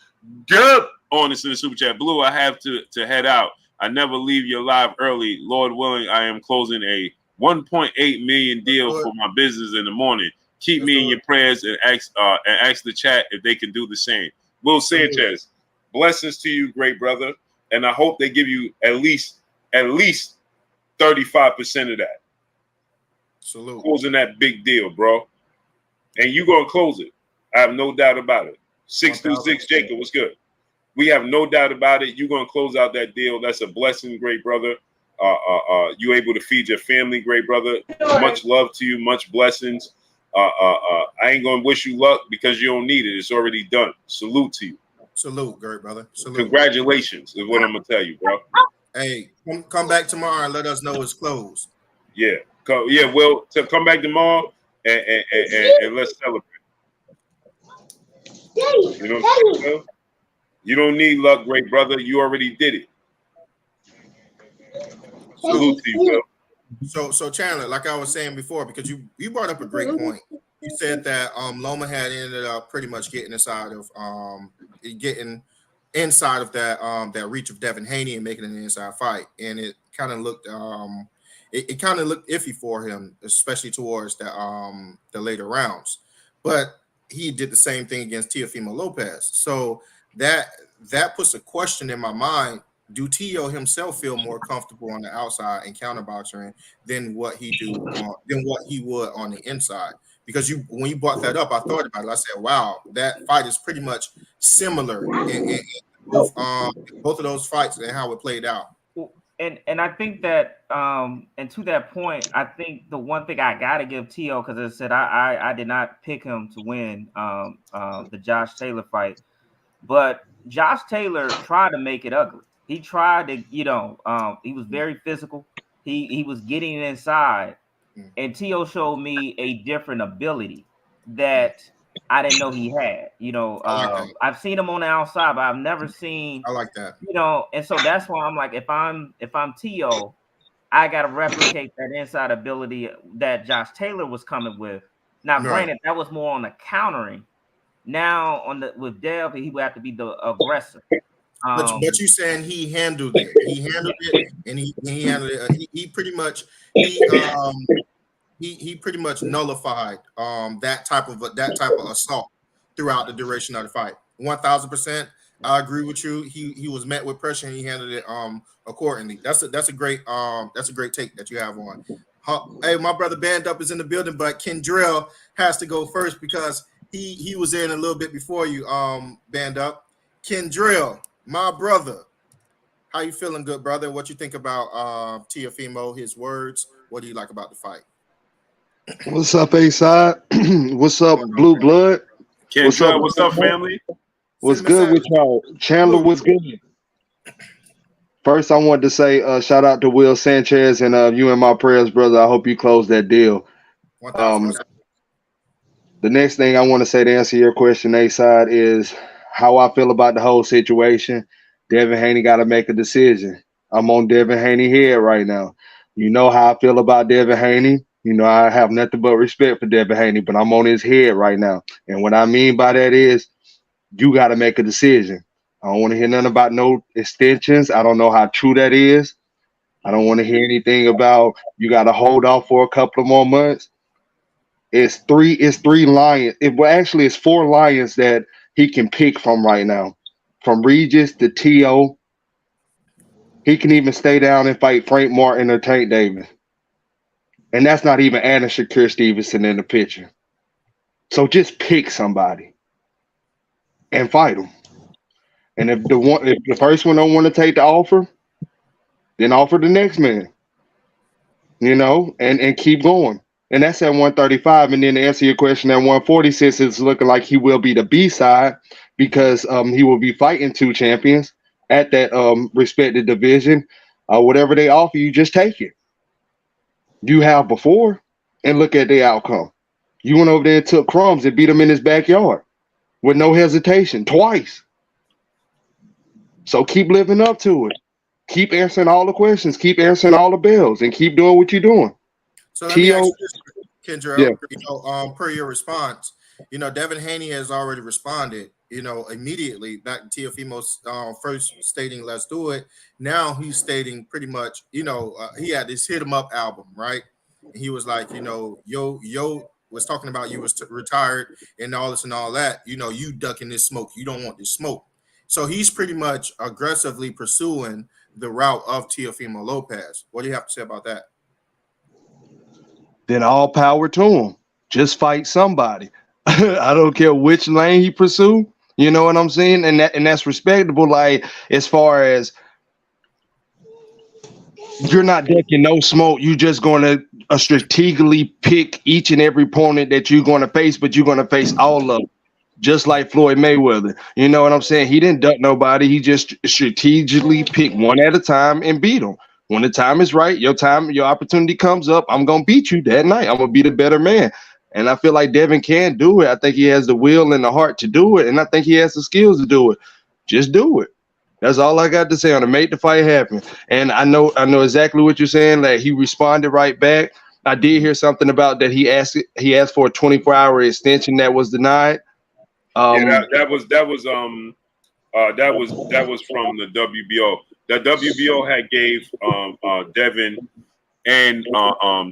dub on us in the super chat. Blue, I have to head out. I never leave you live early. Lord willing, I am closing a 1.8 million deal for my business in the morning. Keep me in your prayers and ask the chat if they can do the same. Will Sanchez, blessings to you, great brother, and I hope they give you at least 35% of that. Salute. Closing that big deal, bro, and you gonna close it. I have no doubt about it. 626 Jacob, what's good? We have no doubt about it. You're gonna close out that deal. That's a blessing, great brother. You able to feed your family, great brother. Much love to you, much blessings. I ain't gonna wish you luck because you don't need it. It's already done. Salute to you. Salute, great brother. Salute. Congratulations is what I'm gonna tell you, bro. Hey, come back tomorrow and let us know it's closed. Yeah, well, to come back tomorrow and let's celebrate. You know what I'm saying? You don't need luck, great brother. You already did it. Salute to you, bro. So Chandler, like I was saying before, because you brought up a great point. You said that Loma had ended up pretty much getting inside of that reach of Devin Haney and making an inside fight, and it kind of looked it kind of looked iffy for him, especially towards the later rounds. But he did the same thing against Teofimo Lopez, so that puts a question in my mind. Do Tio himself feel more comfortable on the outside and counterboxing than what he would on the inside? Because when you brought that up, I thought about it. I said, "Wow, that fight is pretty much similar in both of those fights and how it played out." And I think that and to that point, I think the one thing I gotta give Tio, because I said I did not pick him to win the Josh Taylor fight, but Josh Taylor tried to make it ugly. He tried to, he was very physical. He was getting inside, and Tio showed me a different ability that I didn't know he had. I've seen him on the outside, but I've never seen. I like that. And so that's why I'm like, if I'm Tio, I gotta replicate that inside ability that Josh Taylor was coming with. Now, granted, that was more on the countering. Now with Dev, he would have to be the aggressor. But you saying he handled it. He handled it, and he handled it. He pretty much he pretty much nullified that type of assault throughout the duration of the fight. 1000%. I agree with you. He was met with pressure and he handled it accordingly. That's a great take that you have on. Hey, my brother Band Up is in the building, but Kendrell has to go first because he was in a little bit before you, Band Up. Kendrell, my brother, how you feeling, good brother? What you think about Teofimo, his words? What do you like about the fight? What's up, A-Side? What's up, Blue Blood? Kendrell, what's up, family? What's good with y'all? Chandler, what's good? First, I wanted to say shout out to Will Sanchez and you in my prayers, brother. I hope you close that deal. The next thing I want to say to answer your question, A-Side, is how I feel about the whole situation. Devin Haney got to make a decision. I'm on Devin Haney head right now. You know how I feel about Devin Haney. You know I have nothing but respect for Devin Haney, but I'm on his head right now. And what I mean by that is you got to make a decision. I don't want to hear nothing about no extensions. I don't know how true that is. I don't want to hear anything about you got to hold off for a couple of more months. It's three lions. It's 4 lions that he can pick from right now. From Regis to T.O. He can even stay down and fight Frank Martin or Tank Davis. And that's not even adding Shakur Stevenson in the picture. So just pick somebody and fight them. And if the first one don't want to take the offer, then offer the next man. And keep going. And that's at 135. And then to answer your question, at 146, it's looking like he will be the B side because he will be fighting 2 champions at that respected division. Whatever they offer you, just take it. You have before, and look at the outcome. You went over there and took crumbs and beat him in his backyard with no hesitation twice. So keep living up to it. Keep answering all the questions. Keep answering all the bells, and keep doing what you're doing. So let me ask you this, Kendra. Yeah. Per your response, Devin Haney has already responded, immediately back to Teofimo's first stating, let's do it. Now he's stating pretty much, he had this Hit 'Em Up album, right? And he was like, yo was talking about you was retired and all this and all that. You ducking this smoke. You don't want this smoke. So he's pretty much aggressively pursuing the route of Teofimo Lopez. What do you have to say about that? Then all power to him. Just fight somebody. I don't care which lane he pursue. You know what I'm saying? And that's respectable. Like, as far as you're not ducking no smoke, you just going to strategically pick each and every opponent that you're going to face, but you're going to face all of them. Just like Floyd Mayweather. You know what I'm saying? He didn't duck nobody. He just strategically picked one at a time and beat them. When the time is right, your opportunity comes up, I'm going to beat you that night. I'm going to be the better man. And I feel like Devin can do it. I think he has the will and the heart to do it. And I think he has the skills to do it. Just do it. That's all I got to say on it. Make the fight happen. And I know exactly what you're saying. Like, he responded right back. I did hear something about that he asked for a 24-hour extension that was denied. That was from the WBO. The WBO had gave Devin and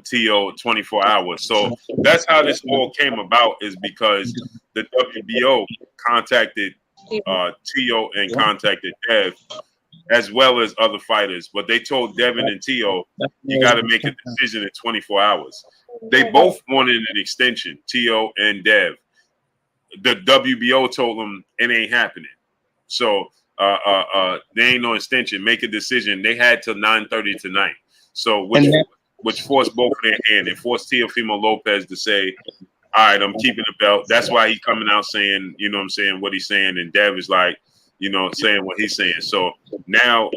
Tio 24 hours. So that's how this all came about, is because the WBO contacted Tio and contacted Dev, as well as other fighters. But they told Devin and Tio, you got to make a decision in 24 hours. They both wanted an extension, Tio and Dev. The WBO told them it ain't happening. So there ain't no extension. Make a decision. They had till 9:30 tonight. So which forced both of their hand. It forced Teofimo Lopez to say, all right, I'm keeping the belt. That's why he's coming out saying, what he's saying. And Dev is like, saying what he's saying. So now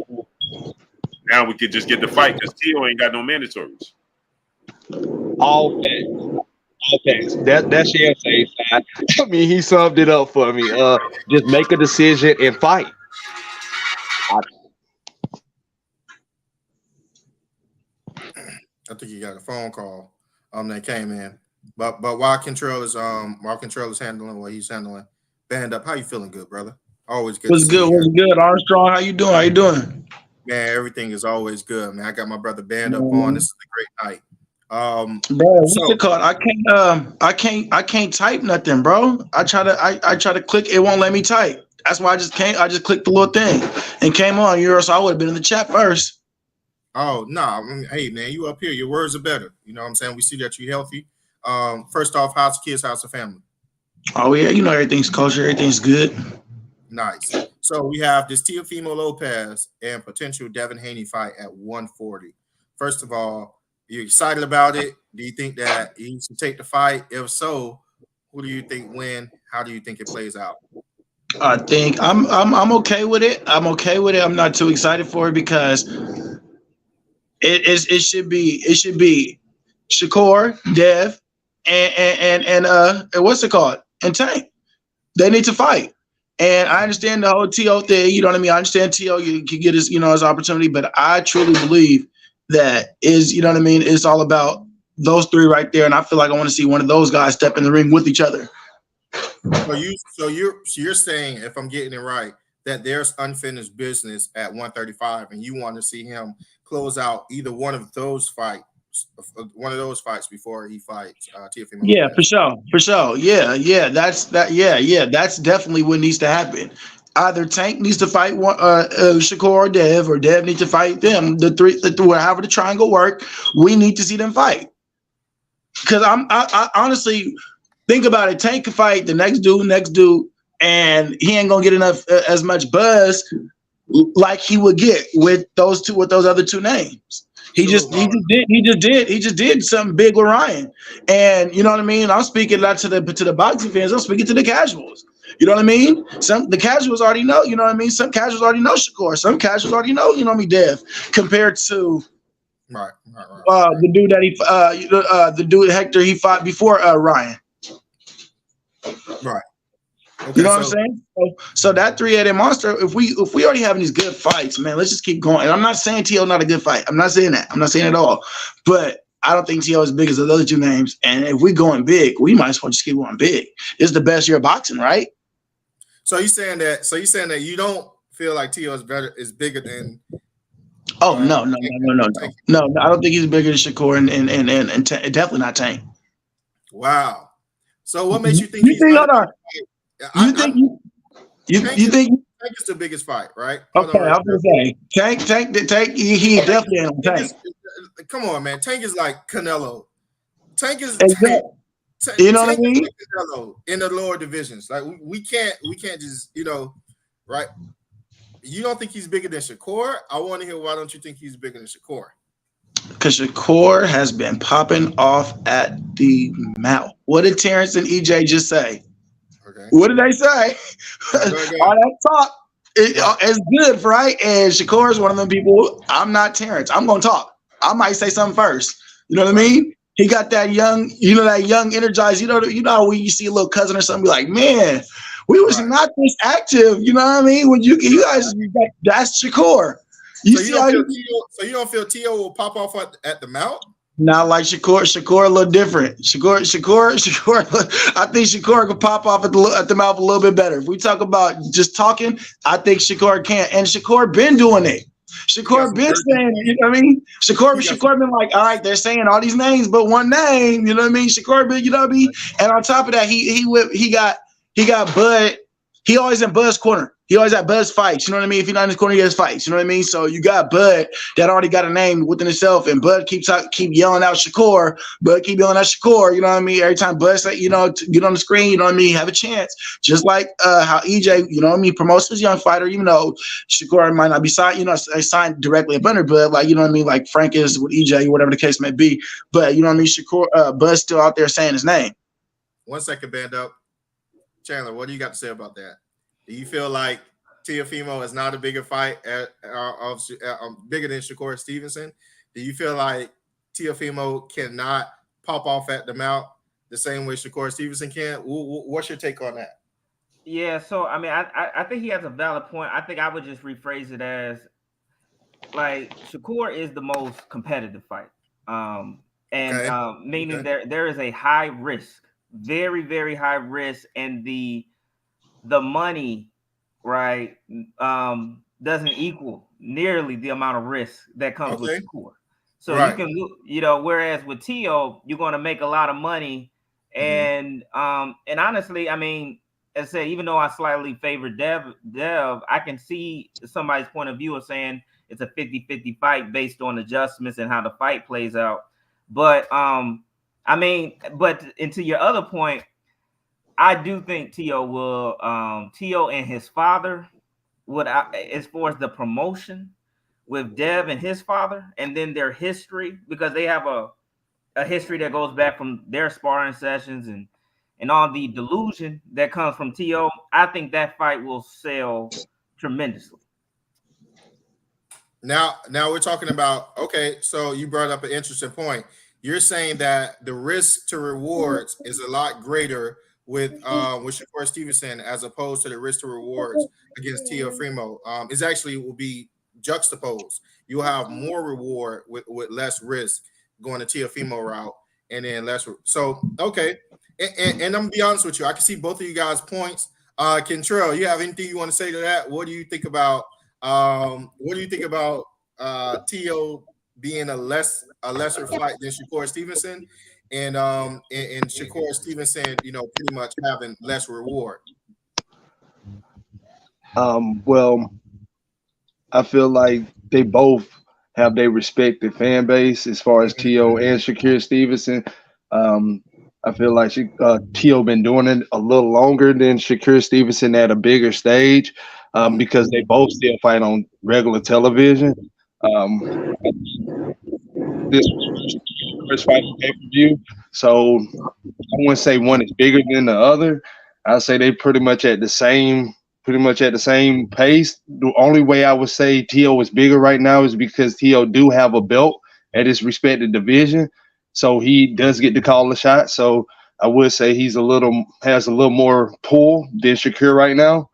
we could just get the fight, because Tio ain't got no mandatories. All facts. Okay, that's your say side. I mean, he summed it up for me. Just make a decision and fight. I think he got a phone call that came in. But while Control is handling what he's handling, band up. How you feeling? Good, brother? Always good. What's good? Armstrong, how you doing? Man, everything is always good, man. I got my brother band up on. This is a great night. Bro, what's it called? I can't type nothing, bro. I try to click, it won't let me type. That's why I just clicked the little thing and came on. So I would have been in the chat first. Oh no, hey man, you up here, your words are better. You know what I'm saying? We see that you're healthy. First off, how's the kids, how's the family? Oh yeah, everything's kosher, everything's good. Nice. So we have this Teofimo Lopez and potential Devin Haney fight at 140. First of all, you excited about it? Do you think that he needs to take the fight? If so, who do you think win? How do you think it plays out? I think I'm okay with it. I'm okay with it. I'm not too excited for it because it should be Shakur, Dev, and what's it called? And Tank. They need to fight. And I understand the whole T.O. thing. You know what I mean? I understand T.O. You can get his opportunity, but I truly believe that it's all about those three right there. And I feel like I want to see one of those guys step in the ring with each other. So you're saying, if I'm getting it right, that there's unfinished business at 135, and you want to see him close out either one of those fights before he fights Teofimo. Yeah, for sure. Yeah. That's definitely what needs to happen. Either Tank needs to fight Shakur or Dev needs to fight them. The three, however the triangle work, we need to see them fight. Because I honestly think about it. Tank can fight the next dude, and he ain't gonna get enough as much buzz like he would get with those other two names. He just did something big with Ryan, and you know what I mean. I'm speaking not to the boxing fans. I'm speaking to the casuals. You know what I mean? The casuals already know. You know what I mean? Some casuals already know Shakur. Some casuals already know. You know me, Dev. Compared to right. The dude that the dude Hector he fought before Ryan. Right. Okay, you know what I'm saying? So that three-headed monster, if we already having these good fights, man, let's just keep going. And I'm not saying T.O. not a good fight. I'm not saying that. I'm not saying at all. But I don't think T.O. is as big as the other two names. And if we going big, we might as well just keep going big. It's the best year of boxing, right? So you saying that you don't feel like T.O. is bigger than? Oh no! I don't think he's bigger than Shakur and definitely not Tank. Wow. So what makes you think you think? Hold on. You think Tank is the biggest fight, right? Okay, I was gonna say Tank. He definitely ain't on Tank. Come on, man. Tank is like Canelo. Tank is exactly. You know Tank what I mean? like Canelo in the lower divisions. Like we can't just right. You don't think he's bigger than Shakur? I want to hear why don't you think he's bigger than Shakur? Because Shakur has been popping off at the mouth. What did Terrence and EJ just say? Okay. What did they say? All that talk is good, right? And Shakur is one of them people. I'm not Terrence. I'm gonna talk. I might say something first. You know what I mean? He got that young, energized. You know when you see a little cousin or something, be like, man, we was not this active. You know what I mean? When you guys, that's Shakur. So you don't feel T.O. will pop off at the mouth? Not like Shakur. Shakur a little different. Shakur. I think Shakur can pop off at the mouth a little bit better. If we talk about just talking, I think Shakur can. And Shakur been doing it. Shakur been saying it, you know what I mean? Shakur been like, all right, they're saying all these names, but one name, you know what I mean? Shakur been, you know what I mean? And on top of that, he got Bud. He always in Bud's corner. He always at Bud's fights. You know what I mean? If he's not in his corner, he has fights. You know what I mean? So you got Bud that already got a name within himself, and Bud keep yelling out Shakur. Bud keep yelling out Shakur. You know what I mean? Every time Bud say, get on the screen, you know what I mean? Have a chance. Just like how EJ, you know what I mean, promotes his young fighter, even though Shakur might not be signed, signed directly up under Bud, like, you know what I mean? Like Frank is with EJ, whatever the case may be. But you know what I mean? Shakur, Bud's still out there saying his name. 1 second, band up. Chandler, what do you got to say about that? Do you feel like Teofimo is not a bigger fight bigger than Shakur Stevenson? Do you feel like Teofimo cannot pop off at the mouth the same way Shakur Stevenson can? What's your take on that? Yeah, so I mean, I think he has a valid point. I think I would just rephrase it as like Shakur is the most competitive fight, meaning there is a high risk, very very high risk, and the money, right, doesn't equal nearly the amount of risk that comes with Shakur. So you can, whereas with T.O., you're going to make a lot of money, and honestly, I mean, as I said, even though I slightly favor Dev, I can see somebody's point of view of saying it's a 50-50 fight based on adjustments and how the fight plays out. But I mean, but into your other point, I do think T.O. will, T.O. and his father would, as far as the promotion with Dev and his father, and then their history, because they have a history that goes back from their sparring sessions and all the delusion that comes from T.O., I think that fight will sell tremendously. Now we're talking about, so you brought up an interesting point. You're saying that the risk to rewards is a lot greater with Shakur Stevenson as opposed to the risk to rewards against Teofimo. It actually will be juxtaposed. You'll have more reward with less risk going the Teofimo route, and then less. So and I'm gonna be honest with you, I can see both of you guys' points. Kentrell, you have anything you want to say to that? What do you think about T.O. being a lesser fight than Shakur Stevenson, and Shakur Stevenson, pretty much having less reward? Well, I feel like they both have their respective fan base as far as T.O. and Shakur Stevenson. I feel like T.O. been doing it a little longer than Shakur Stevenson at a bigger stage, because they both still fight on regular television. This was the first fight on pay-per-view, so I wouldn't say one is bigger than the other. I'd say they pretty much at the same pace. The only way I would say T.O. is bigger right now is because T.O. do have a belt at his respective division, so he does get to call the shot. So I would say has a little more pull than Shakur right now.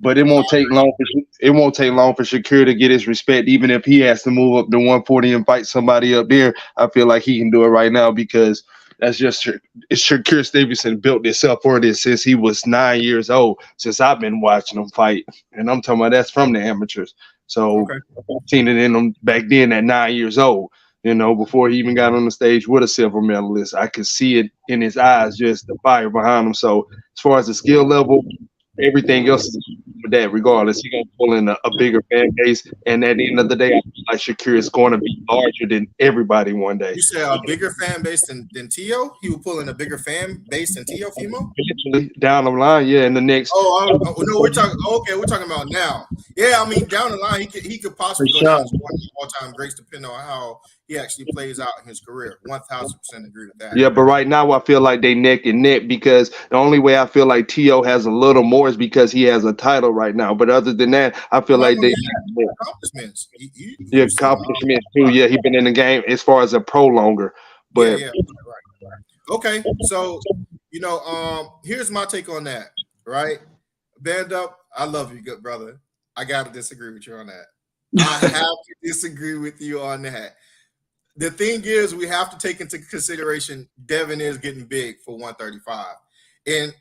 But it won't take long for Shakur to get his respect, even if he has to move up to 140 and fight somebody up there. I feel like he can do it right now because that's just Shakur Stevenson built this up for this since he was 9 years old. Since I've been watching him fight, and I'm talking about that's from the amateurs. So Okay. I've seen it in him back then at 9 years old. Before he even got on the stage with a silver medalist, I could see it in his eyes, just the fire behind him. So as far as the skill level, everything else is with that. Regardless, he's gonna pull in a bigger fan base, and at the end of the day, I feel like Shakir is going to be larger than everybody one day. You said a bigger fan base than Tio? He would pull in a bigger fan base than Teofimo? Eventually, down the line, yeah, in the next. No, we're talking. Okay, we're talking about now. Yeah, I mean, down the line, he could possibly For go down sure. as one of the all-time greats, depending on how he actually plays out in his career. 1,000% agree with that. Yeah, but right now I feel like they neck and neck because the only way I feel like T.O. has a little more is because he has a title right now. But other than that, I feel No, like no, they yeah, accomplishments. the You've seen, accomplishments too. Yeah, he been in the game as far as a pro longer. But yeah, right. Okay, so here's my take on that. Right, band up. I love you, good brother. I gotta disagree with you on that. I have to disagree with you on that. The thing is, we have to take into consideration Devin is getting big for 135. And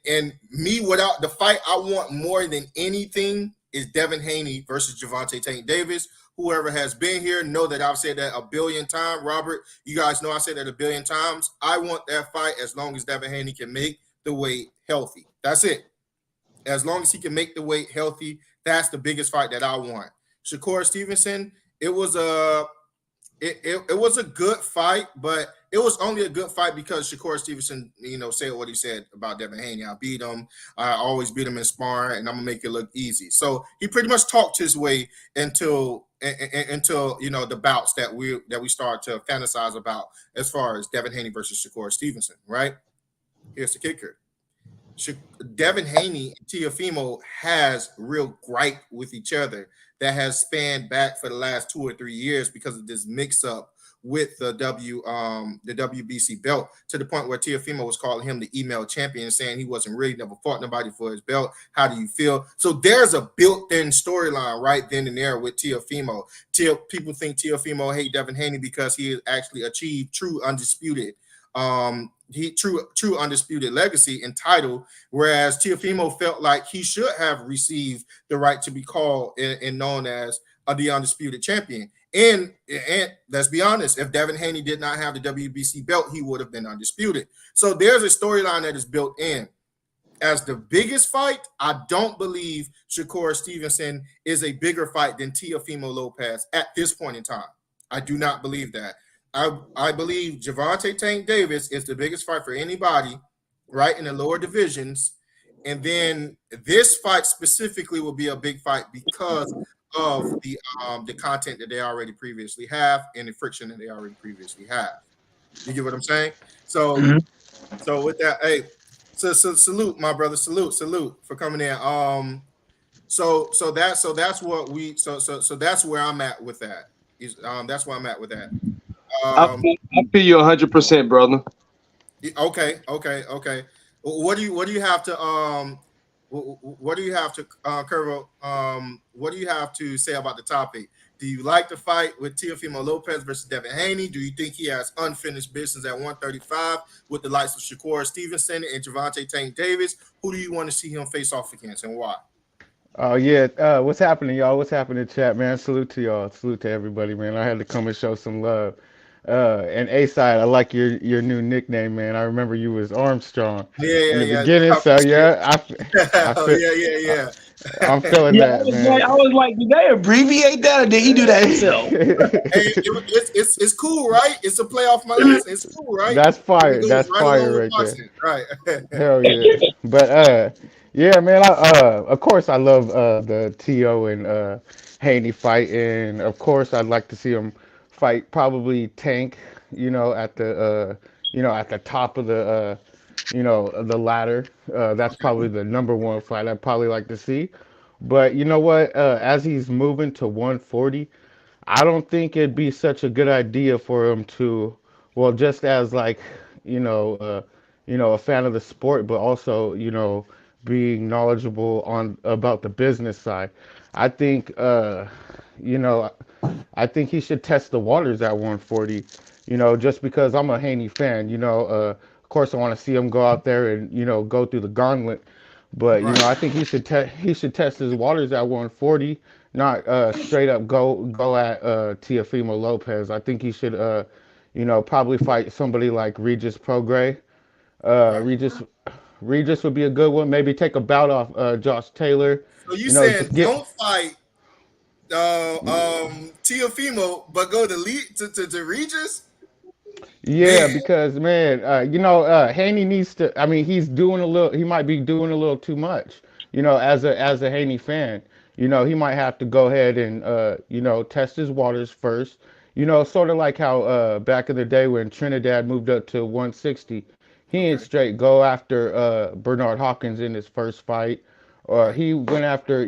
me without the fight, I want more than anything is Devin Haney versus Gervonta Tank Davis. Whoever has been here know that I've said that a billion times. Robert, you guys know I said that a billion times. I want that fight as long as Devin Haney can make the weight healthy. That's it. As long as he can make the weight healthy, that's the biggest fight that I want. Shakur Stevenson, it was a it was a good fight, but it was only a good fight because Shakur Stevenson, said what he said about Devin Haney. I beat him. I always beat him in sparring, and I'm gonna make it look easy. So he pretty much talked his way until the bouts that we start to fantasize about as far as Devin Haney versus Shakur Stevenson. Right? Here's the kicker. Devin Haney and Teofimo has real gripe with each other that has spanned back for the last 2 or 3 years because of this mix-up with the WBC belt, to the point where Teofimo was calling him the email champion, saying he wasn't really never fought nobody for his belt. How do you feel? So there's a built-in storyline right then and there with Teofimo. People think Teofimo hate Devin Haney because he has actually achieved true undisputed undisputed legacy and title, whereas Teofimo felt like he should have received the right to be called and known as the undisputed champion. And let's be honest, if Devin Haney did not have the WBC belt, he would have been undisputed. So there's a storyline that is built in. As the biggest fight, I don't believe Shakur Stevenson is a bigger fight than Teofimo Lopez at this point in time. I do not believe that. I believe Gervonta Tank Davis is the biggest fight for anybody, right, in the lower divisions. And then this fight specifically will be a big fight because of the content that they already previously have and the friction that they already previously have. You get what I'm saying? So, so with that, hey, so salute, my brother, salute for coming in. So that's what we so that's where I'm at with that. That's where I'm at with that. I feel you 100%, brother. Okay. What do you have to Curvo? What do you have to say about the topic? Do you like the fight with Teofimo Lopez versus Devin Haney? Do you think he has unfinished business at 135 with the likes of Shakur Stevenson and Gervonta Tank Davis? Who do you want to see him face off against and why? Oh yeah, what's happening, y'all? What's happening, chat, man? Salute to y'all. Salute to everybody, man. I had to come and show some love. And A side, I like your new nickname, man. I remember you was Armstrong in the Yeah. beginning, so yeah, I feel Yeah. I'm feeling Yeah, that, man. I was like, did they abbreviate that or did he do that himself? Hey, it's cool, right? It's a play off my list. It's cool, right? That's fire. It goes That's right fire along with right there. boxing, right? Hell yeah. But yeah, man, of course I love the T.O. and Haney fight, and of course I'd like to see him fight probably Tank, at the top of the ladder. That's probably the number one fight I'd probably like to see. But you know what? As he's moving to 140, I don't think it'd be such a good idea for him to, well, just as like, you know, uh, a fan of the sport, but also, being knowledgeable on about the business side. I think you know, I think he should test the waters at 140. You know, just because I'm a Haney fan. You know, of course I want to see him go out there and go through the gauntlet. But Right. I think he should test his waters at 140, not straight up go at Teofimo Lopez. I think he should probably fight somebody like Regis Prograis. Uh, Right. Regis Regis would be a good one. Maybe take a bout off Josh Taylor. So you Just saying get. don't fight Teofimo, but go to Regis? Yeah, Man, because man, Haney needs to. I mean, he's doing a little. He might be doing a little too much. As a Haney fan, he might have to go ahead and test his waters first. Sort of like how back in the day when Trinidad moved up to 160, he ain't okay, straight go after Bernard Hawkins in his first fight, or right, he went after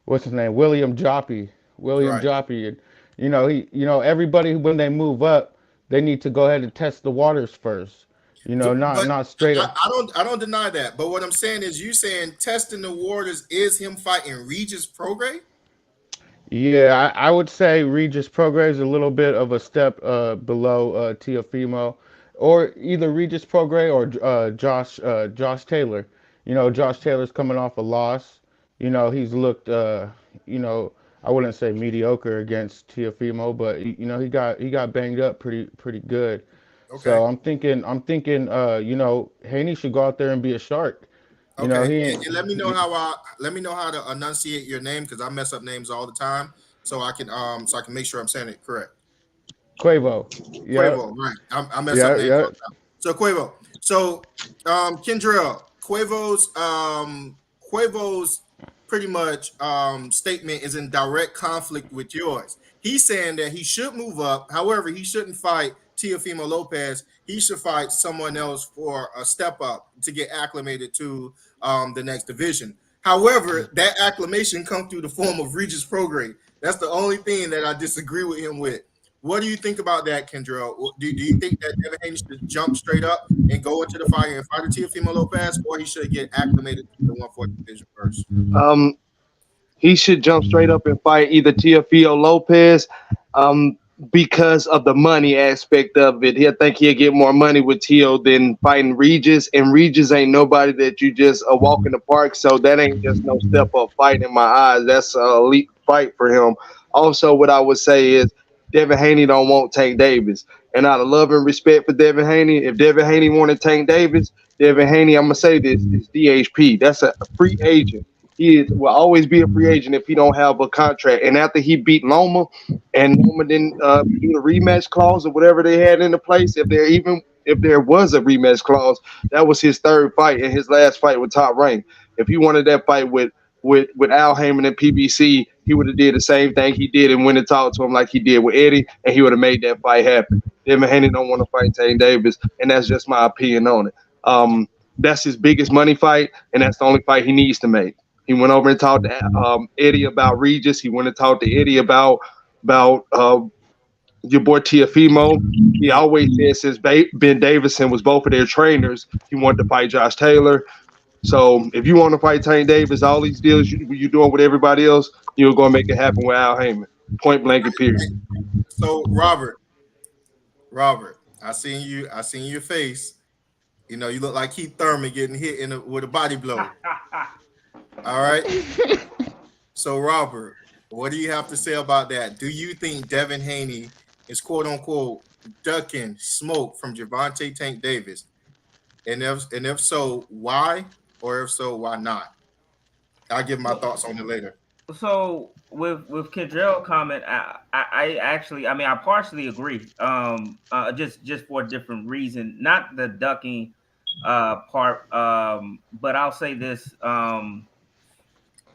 what's his name, William right. Joppy, and everybody when they move up, they need to go ahead and test the waters first. But Not straight up. I don't deny that. But what I'm saying is, you saying testing the waters is him fighting Regis Prograis? Yeah, I would say Regis Prograis is a little bit of a step below Teofimo, or either Regis Prograis or Josh Taylor. Josh Taylor's coming off a loss. He's looked I wouldn't say mediocre against Teofimo, but he got banged up pretty good. Okay, So I'm thinking Haney should go out there and be a shark. okay. He And ain't. let me know how to enunciate your name, because I mess up names all the time. So I can make sure I'm saying it correct. Quavo. Yep. Quavo, right? I mess up Yeah, names all yeah. the time. So Quavo. So Kendrell, Quavo's pretty much statement is in direct conflict with yours. He's saying that he should move up. However, he shouldn't fight Teofimo Lopez. He should fight someone else for a step up to get acclimated to the next division. However, that acclimation comes through the form of Regis Prograis. That's the only thing that I disagree with him with. What do you think about that, Kendrell? Do you think that Devin Haney should jump straight up and go into the fire and fight a Teofimo Lopez, or he should get acclimated to the 140 division first? Um, he should jump straight up and fight either Teofimo Lopez, um, because of the money aspect of it. I think he'll get more money with Teo than fighting Regis, and Regis ain't nobody that you just walk in the park. So that ain't just no step up fight in my eyes. That's a elite fight for him. Also, what I would say is Devin Haney don't want Tank Davis, and out of love and respect for Devin Haney, if Devin Haney wanted Tank Davis, Devin Haney, I'm gonna say this, is DHP. That's a free agent. Will always be a free agent if he don't have a contract. And after he beat Loma, and Loma didn't do the rematch clause or whatever they had in the place, if there was a rematch clause, that was his third fight and his last fight with Top Rank. If he wanted that fight with Al Heyman and PBC, he would have did the same thing he did and went and talked to him like he did with Eddie, and he would have made that fight happen. Devin Haney don't want to fight Tank Davis, and that's just my opinion on it. That's his biggest money fight, and that's the only fight he needs to make. He went over and talked to Eddie about Regis. He went and talked to Eddie about your boy Teofimo. He always said since Ben Davison was both of their trainers, he wanted to fight Josh Taylor. So if you want to fight Tank Davis, all these deals you're doing with everybody else, you're going to make it happen with Al Heyman. Point blank and period. So Robert, I seen you. I seen your face. You know, you look like Keith Thurman getting hit with a body blow. All right. So Robert, what do you have to say about that? Do you think Devin Haney is quote unquote ducking smoke from Gervonta Tank Davis? And if so, why? Or if so, why not? I'll give my thoughts on it later. So with Kendrell comment, I actually, I mean, I partially agree. Just for a different reason, not the ducking part. But I'll say this.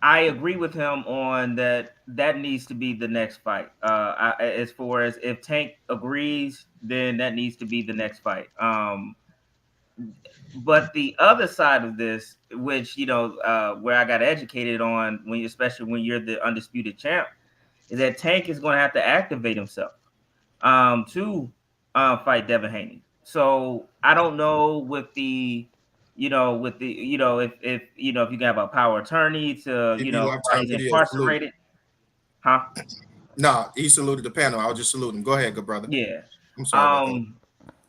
I agree with him on that. That needs to be the next fight. As far as if Tank agrees, then that needs to be the next fight. But the other side of this, which where I got educated on, especially when you're the undisputed champ, is that Tank is going to have to activate himself to fight Devin Haney. So I don't know with the with the, if you can have a power attorney to, Give you while lifetime he's video. Salute. incarcerated, huh? No, he saluted the panel. I was just saluting. Go ahead, good brother. Yeah. I'm sorry about that.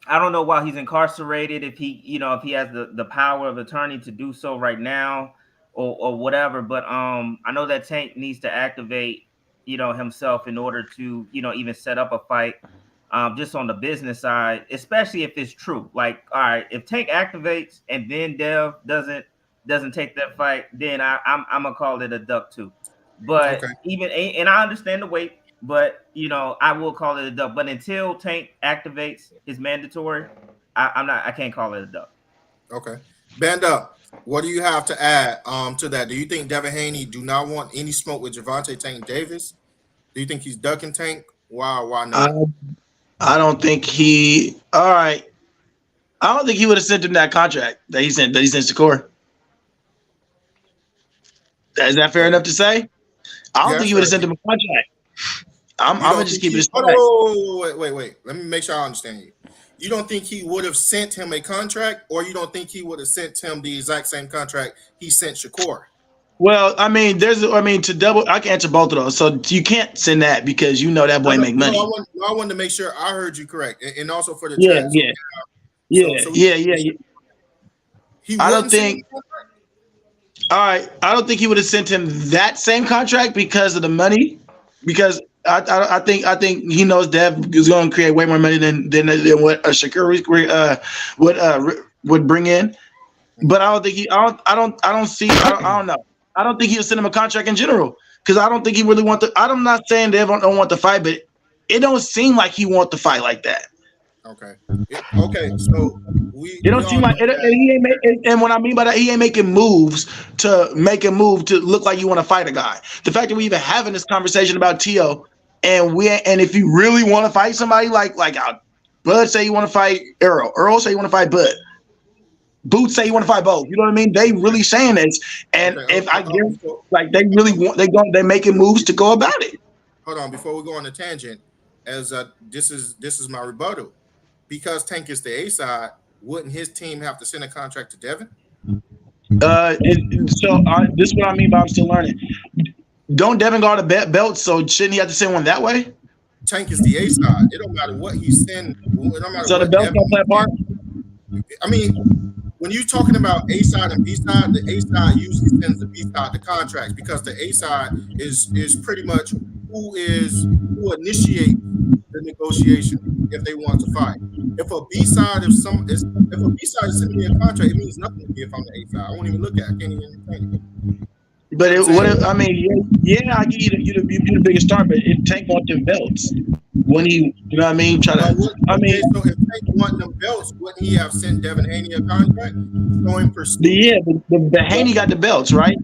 I don't know why he's incarcerated, if he, if he has the power of attorney to do so right now or whatever. But I know that Tank needs to activate, himself in order to, even set up a fight. Just on the business side, especially if it's true. Like, all right, if Tank activates and then Dev doesn't take that fight, then I'm gonna call it a duck too. But okay. and I understand the weight, but I will call it a duck. But until Tank activates his mandatory, I can't call it a duck. Okay. Band up. What do you have to add to that? Do you think Devin Haney do not want any smoke with Gervonta Tank Davis? Do you think he's ducking Tank? Why not? I don't think he. All right. I don't think he would have sent him that contract that he sent Shakur. Is that fair enough to say? I don't think he would have sent him a contract. I'm gonna just keep it. Wait. Let me make sure I understand you. You don't think he would have sent him a contract, or you don't think he would have sent him the exact same contract he sent Shakur? Well, I mean, to double, I can answer both of those. So you can't send that because that boy make money. I wanted to make sure I heard you correct, and also for the chat. I don't think. All right, I don't think he would have sent him that same contract because of the money. Because I think he knows Dev is going to create way more money than what Shakur would bring in. But I don't think I don't know. I don't think he'll send him a contract in general because I don't think he really wants to. I'm not saying Dev don't want to fight, but it don't seem like he wants to fight like that. Okay. So it don't seem like it, and what I mean by that, he ain't making moves to look like you want to fight a guy. The fact that we even having this conversation about Tio, and if you really want to fight somebody like Bud say you want to fight Earl say you want to fight Bud. Boots say you want to fight both. You know what I mean? They really saying this, and I guess like they really want, they're making moves to go about it. Hold on, before we go on a tangent, as this is my rebuttal, because Tank is the A side, wouldn't his team have to send a contract to Devin? This is what I mean by I'm still learning. Don't Devin guard a belt, so shouldn't he have to send one that way? Tank is the A side. It don't matter what he send. So the belt don't play a part. I mean, when you're talking about A side and B side, the A side usually sends the B side the contracts because the A side is pretty much who initiates the negotiation if they want to fight. If a B side is sending me a contract, it means nothing to me if I'm the A side. I won't even look at it. I can't even entertain it. But I give you the biggest star, but if Tank want them belts, when he, you know what I mean? So if Tank want them belts, wouldn't he have sent Devin Haney a contract? Showing pursuit. Yeah, the Haney got the belts, right?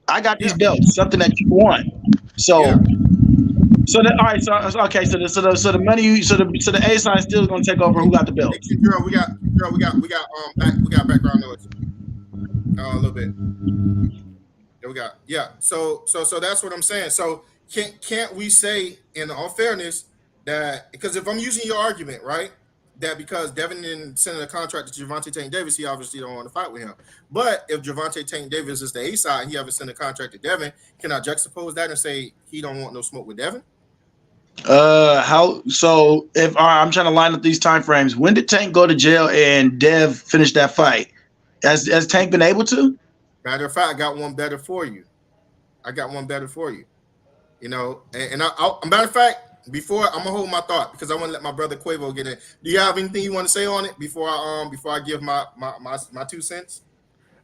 I got these belts, something that you want. So, all right. So the money, so the A side still going to take over. Who got the belts? Girl, we got background noise. A little bit. There we got So that's what I'm saying. So can't we say, in all fairness, that because if I'm using your argument, right, that because Devin didn't send a contract to Gervonta Tank Davis, he obviously don't want to fight with him. But if Gervonta Tank Davis is the A side, and he haven't sent a contract to Devin, can I juxtapose that and say he don't want no smoke with Devin? How so? If I'm trying to line up these time frames, when did Tank go to jail and Dev finish that fight? Has Tank been able to? Matter of fact, I got one better for you. You know, and matter of fact, before I'm gonna hold my thought because I want to let my brother Quavo get in. Do you have anything you want to say on it before I give my 2 cents?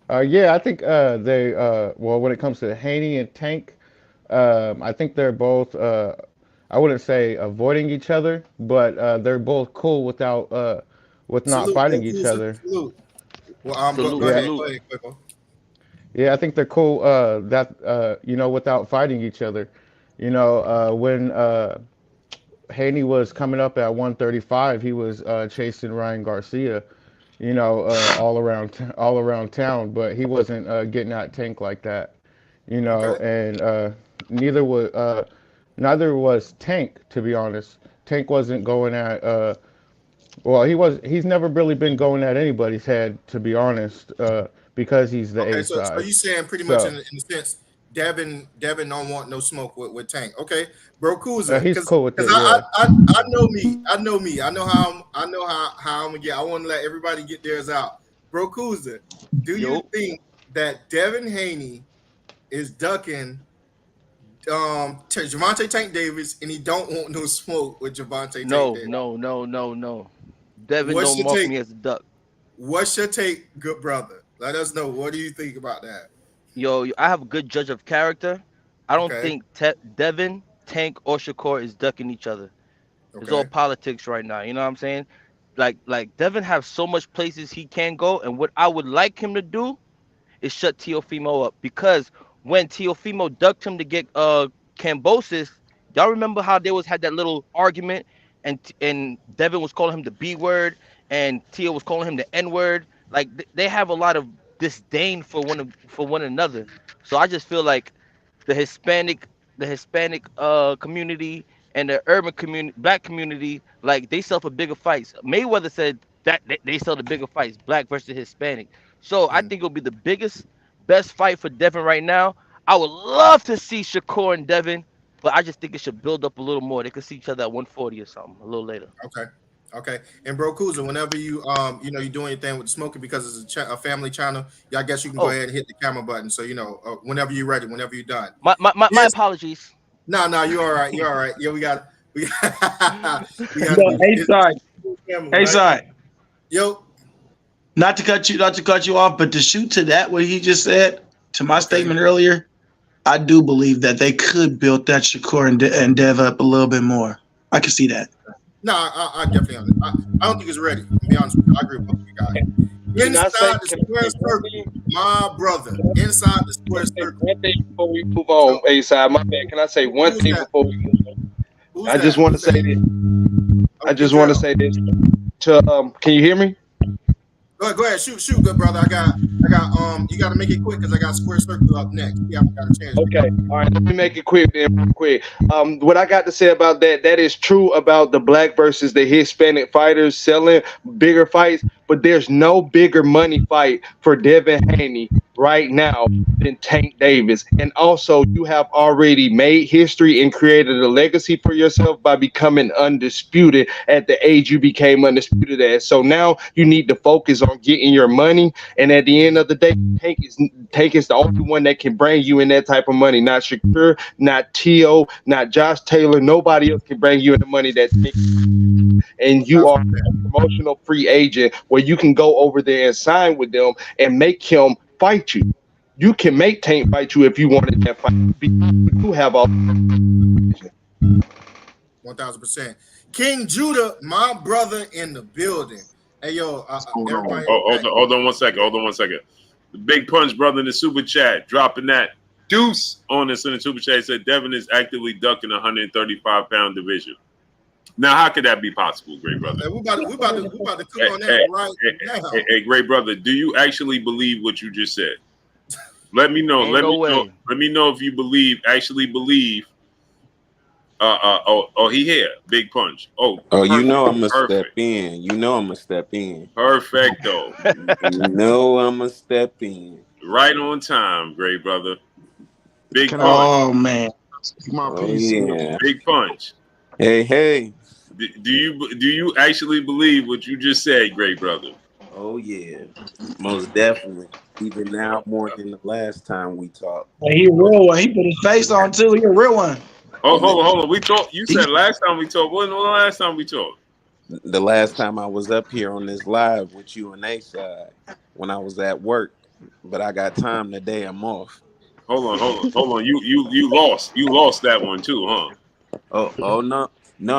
Yeah, I think they when it comes to Haney and Tank, I think they're both I wouldn't say avoiding each other, but they're both cool with not fighting each other. Salute. Well, go ahead, Quavo. Yeah, I think they're cool without fighting each other. When Haney was coming up at 135, he was chasing Ryan Garcia, all around town, but he wasn't getting at Tank like that, and neither was Tank, to be honest. Tank wasn't going at Well, he's never really been going at anybody's head, to be honest, because he's the Okay, A so side. you saying pretty much So in the sense Devin don't want no smoke with Tank. Okay, bro, Kuza, he's because cool with it. I, Yeah. I know me, I know how I'm gonna get. I want to let everybody get theirs out. Bro, Kuza, do you think that Devin Haney is ducking Javante Tank Davis and he don't want no smoke with Javante Tank Davis? No. Devin What's don't your mark take? me as a duck. What's your take, good brother? Let us know. What do you think about that? I have a good judge of character. I don't Okay, think Devin, Tank, or Shakur is ducking each other. It's all okay. politics right now. You know what I'm saying? Like Devin have so much places he can go, and what I would like him to do is shut Teofimo up, because when Teofimo ducked him to get Cambosis, y'all remember how they had that little argument, and Devin was calling him the B word and Teo was calling him the N word. Like they have a lot of disdain for one another. So I just feel like the Hispanic community and the urban community, black community, like they sell for bigger fights. Mayweather said that they sell the bigger fights, black versus Hispanic. So I Mm. think it'll be the best fight for Devin right now. I would love to see Shakur and Devin, but I just think it should build up a little more. They could see each other at 140 or something a little later. Okay. Okay. And bro Kuza, whenever you you're doing your thing with the smoking because it's a family channel, yeah, I guess you can go Oh, ahead and hit the camera button. So whenever you're ready, whenever you're done. my Yes. apologies. No, you're all right. You're all right. Yeah, we got we got Hey, side. camera, Hey, right? side. Yo. Not to cut you off, but to shoot to that what he just said to my statement earlier, I do believe that they could build that Shakur and Dev up a little bit more. I can see that. No, I definitely I don't think it's ready. To be honest with you, I agree with both of you guys. Inside the square circle, my brother. Inside the square circle. One thing before we move on, A side, my man. Can I say one thing before we move on? I just want to say this. I just want to say this to can you hear me? Go ahead, shoot, good brother. I got you got to make it quick because I got square circle up next. We haven't got a chance. Okay, all right. Let me make it quick then, real quick. What I got to say about that is true about the black versus the Hispanic fighters selling bigger fights, but there's no bigger money fight for Devin Haney right now than Tank Davis. And also, you have already made history and created a legacy for yourself by becoming undisputed at the age you became undisputed at. So now you need to focus on getting your money. And at the end of the day, Tank is the only one that can bring you in that type of money. Not Shakur, not Teo, not Josh Taylor. Nobody else can bring you in the money that Tank. And you are a promotional free agent where you can go over there and sign with them and make him fight you. You can make Tank fight you if you wanted that fight. You have all 1,000%. King Judah, my brother in the building. Hey yo, everybody. Hold on one second. The Big Punch brother in the super chat dropping that deuce on us in the super chat. He said Devin is actively ducking 135-pound division. Now, how could that be possible, great brother? Hey, we about to cook on that right now. Hey, great brother, do you actually believe what you just said? Let me know. Let me know if you actually believe. He here, Big Punch. Perfect, you know I'm gonna step in. You know I'm gonna step in. Perfecto. You know I'm gonna step in. Right on time, great brother. Big Punch. Oh man. Yeah. Big Punch. Hey. Do you actually believe what you just said, great brother? Oh yeah, most definitely. Even now more than the last time we talked. He a real one. He put his face on too. He a real one. Oh, hold on. We talked. You said last time we talked. When was the last time we talked? The last time I was up here on this live with you and A-Side when I was at work, but I got time today. I'm off. Hold on. You lost that one too, huh? Oh no.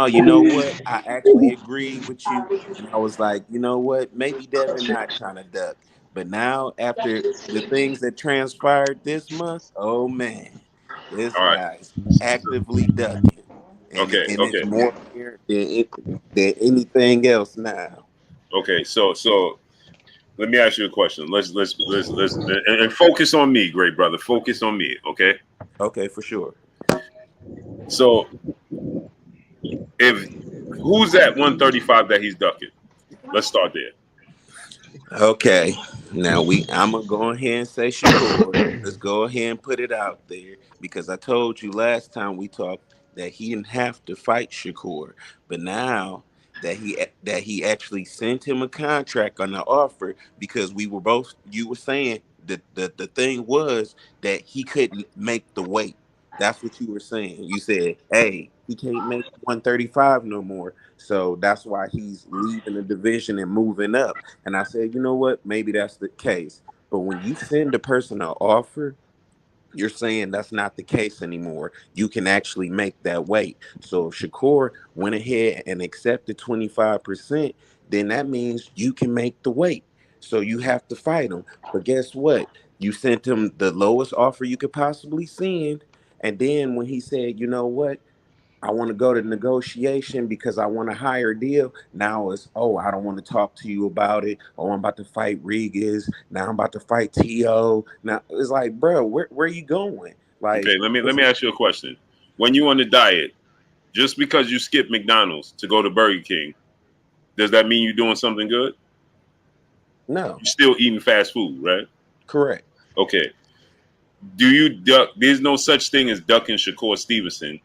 You know what? I actually agreed with you, and I was like, you know what? Maybe Devin not trying to duck, but now after the things that transpired this month, oh man. This guy's actively ducking. And it's more here than anything else now. Okay, so let me ask you a question. Let's and focus on me, great brother. Focus on me, okay? Okay, for sure. So who's at 135 that he's ducking? Let's start there. Okay, now I'm gonna go ahead and say Shakur. Let's go ahead and put it out there because I told you last time we talked that he didn't have to fight Shakur, but now that he actually sent him a contract on the offer because you were saying that the thing was that he couldn't make the weight. That's what you were saying. You said, "Hey, he can't make 135 no more." So that's why he's leaving the division and moving up. And I said, you know what? Maybe that's the case. But when you send a person an offer, you're saying that's not the case anymore. You can actually make that weight. So if Shakur went ahead and accepted 25%, then that means you can make the weight. So you have to fight him. But guess what? You sent him the lowest offer you could possibly send. And then when he said, you know what? I want to go to negotiation because I want a higher deal. Now it's, oh, I don't want to talk to you about it. Oh, I'm about to fight Rigas. Now I'm about to fight T.O. Now it's like, bro, where are you going? Like, Okay, let me ask you a question. When you on the diet, just because you skip McDonald's to go to Burger King, does that mean you're doing something good? No. You're still eating fast food, right? Correct. Okay. Do you duck? There's no such thing as ducking Shakur Stevenson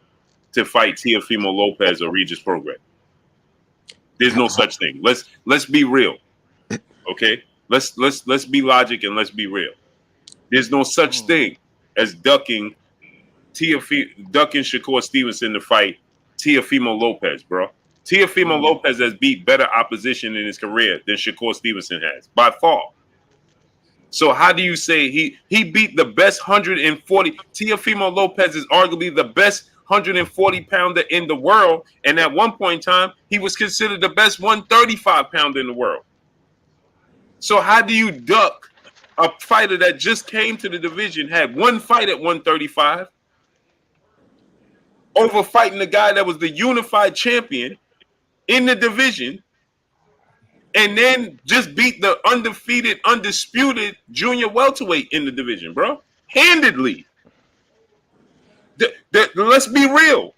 to fight Teofimo Lopez or Regis Prograis. There's no such thing. Let's be real. Okay? Let's be logic and let's be real. There's no such thing as ducking Shakur Stevenson to fight Teofimo Lopez, bro. Teofimo Lopez has beat better opposition in his career than Shakur Stevenson has, by far. So how do you say he beat the best 140? Teofimo Lopez is arguably the best 140-pounder in the world, and at one point in time, he was considered the best 135-pounder in the world. So how do you duck a fighter that just came to the division, had one fight at 135, over fighting the guy that was the unified champion in the division, and then just beat the undefeated, undisputed junior welterweight in the division, bro? Handedly. Let's be real.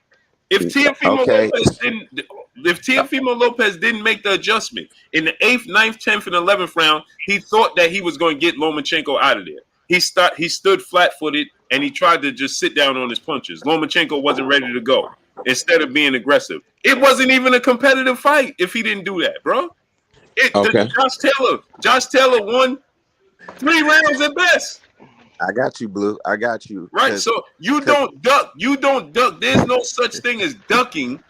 If Teofimo Lopez didn't make the adjustment in the 8th, 9th, 10th, and 11th round, he thought that he was going to get Lomachenko out of there. He stood flat-footed, and he tried to just sit down on his punches. Lomachenko wasn't ready to go. Instead of being aggressive, it wasn't even a competitive fight if he didn't do that, bro. Josh Taylor won 3 rounds at best. I got you, Blue. I got you. Right. So you don't duck. There's no such thing as ducking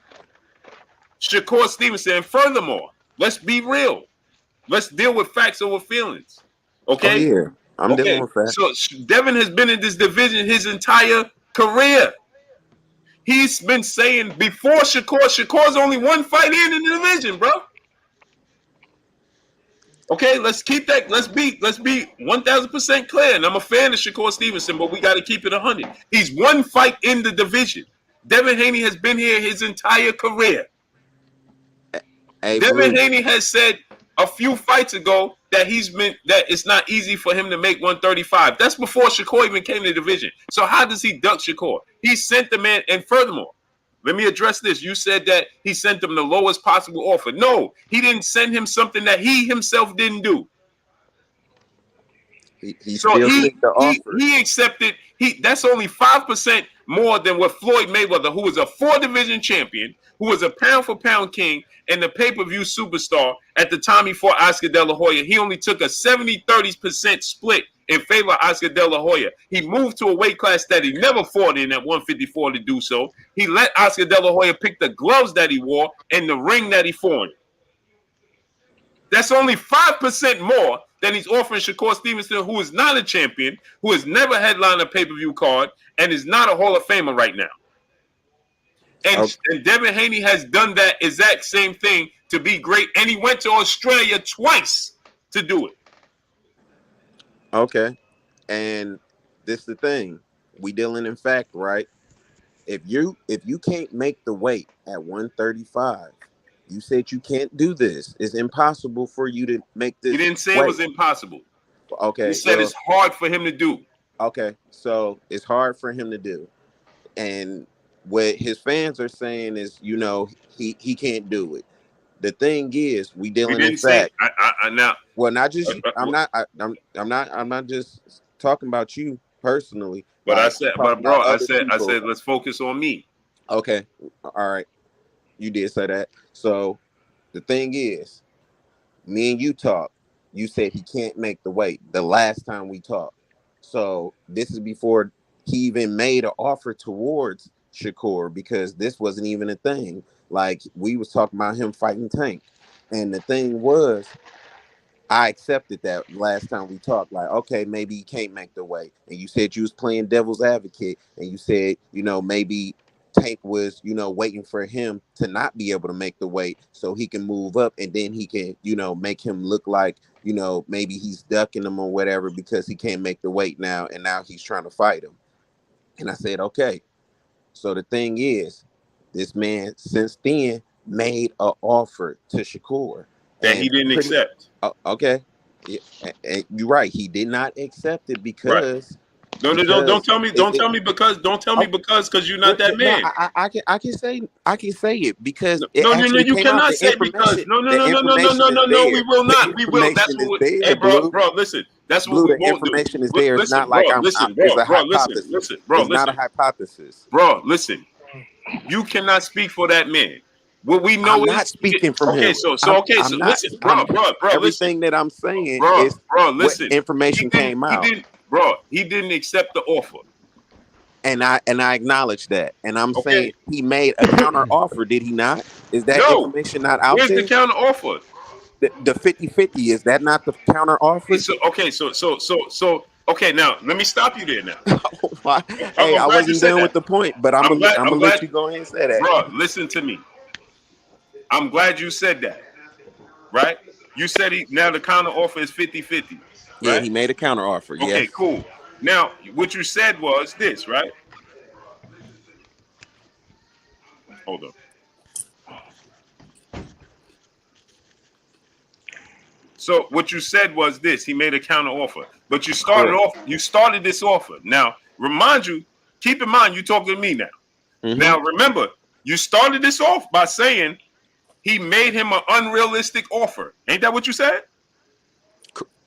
Shakur Stevenson. And furthermore, let's be real. Let's deal with facts over feelings. Okay. Oh, yeah. I'm dealing with facts. So Devin has been in this division his entire career. He's been saying before Shakur's only one fight in the division, bro. Okay, let's keep that. Let's be 1,000% clear. And I'm a fan of Shakur Stevenson, but we got to keep it 100. He's one fight in the division. Devin Haney has been here his entire career. Devin Haney has said a few fights ago that it's not easy for him to make 135. That's before Shakur even came to the division. So how does he duck Shakur? He sent the man, and furthermore, let me address this. You said that he sent him the lowest possible offer. No, he didn't send him something that he himself didn't do. He accepted. That's only 5% more than what Floyd Mayweather, who was a 4-division champion, who was a pound-for-pound king, and the pay-per-view superstar at the time he fought Oscar De La Hoya. He only took a 70-30% split in favor of Oscar De La Hoya. He moved to a weight class that he never fought in at 154 to do so. He let Oscar De La Hoya pick the gloves that he wore and the ring that he fought in. That's only 5% more than he's offering Shakur Stevenson, who is not a champion, who has never headlined a pay-per-view card, and is not a Hall of Famer right now. And Devin Haney has done that exact same thing to be great, and he went to Australia twice to do it. Okay, and this is the thing. We dealing in fact, right? If you can't make the weight at 135, you said you can't do this. It's impossible for you to make this. He didn't say it was impossible. Okay. He said it's hard for him to do. Okay, so it's hard for him to do. And what his fans are saying is, he can't do it. The thing is, we We dealing in didn't say. fact. I now. Well, not just you. But I'm not just talking about you personally. I Like I'm said, talking bro, about other I people. said, let's focus on me. Okay, all right, you did say that. So the thing is, me and you talked. You said he can't make the weight the last time we talked. So this is before he even made an offer towards Shakur, because this wasn't even a thing. Like we was talking about him fighting Tank, and the thing was, I accepted that last time we talked. Like, okay, maybe he can't make the weight. And you said you was playing devil's advocate, and you said, maybe Tank was, waiting for him to not be able to make the weight so he can move up, and then he can, make him look like, maybe he's ducking him or whatever because he can't make the weight now, and now he's trying to fight him. And I said, okay. So the thing is, this man since then made an offer to Shakur. That he didn't accept. Okay. Yeah, and you're right. He did not accept it because. No, don't tell me. Don't tell me because you're not that man. No, I can say it because No, you cannot say because. No. We will not. We will. That's what. Hey, bro, listen. That's what we the won't do. information is there. It's not bro, like listen, it's a bro, hypothesis. listen, bro, it's not a hypothesis. Bro, listen. You cannot speak for that man. What we know I'm not speaking from him. So listen, bro, everything that I'm saying is listen. What information came out. He didn't accept the offer. And I acknowledge that. And I'm saying he made a counter offer, did he not? Is that information not out there? Where's the counter offer? The 50-50, is that not the counter offer? Okay, now let me stop you there now. Hey, I wasn't done with the point, but I'm gonna let you go ahead and say that. Bro, listen to me. I'm glad you said that. Right? You said now the counter offer is 50-50. Right? Yeah, he made a counter offer. Okay, yes. Cool. Now, what you said was this, right? Hold on. So what you said was this: he made a counter offer, but you started this offer. Now, keep in mind, you're talking to me now. Mm-hmm. Now, remember, you started this off by saying he made him an unrealistic offer. Ain't that what you said?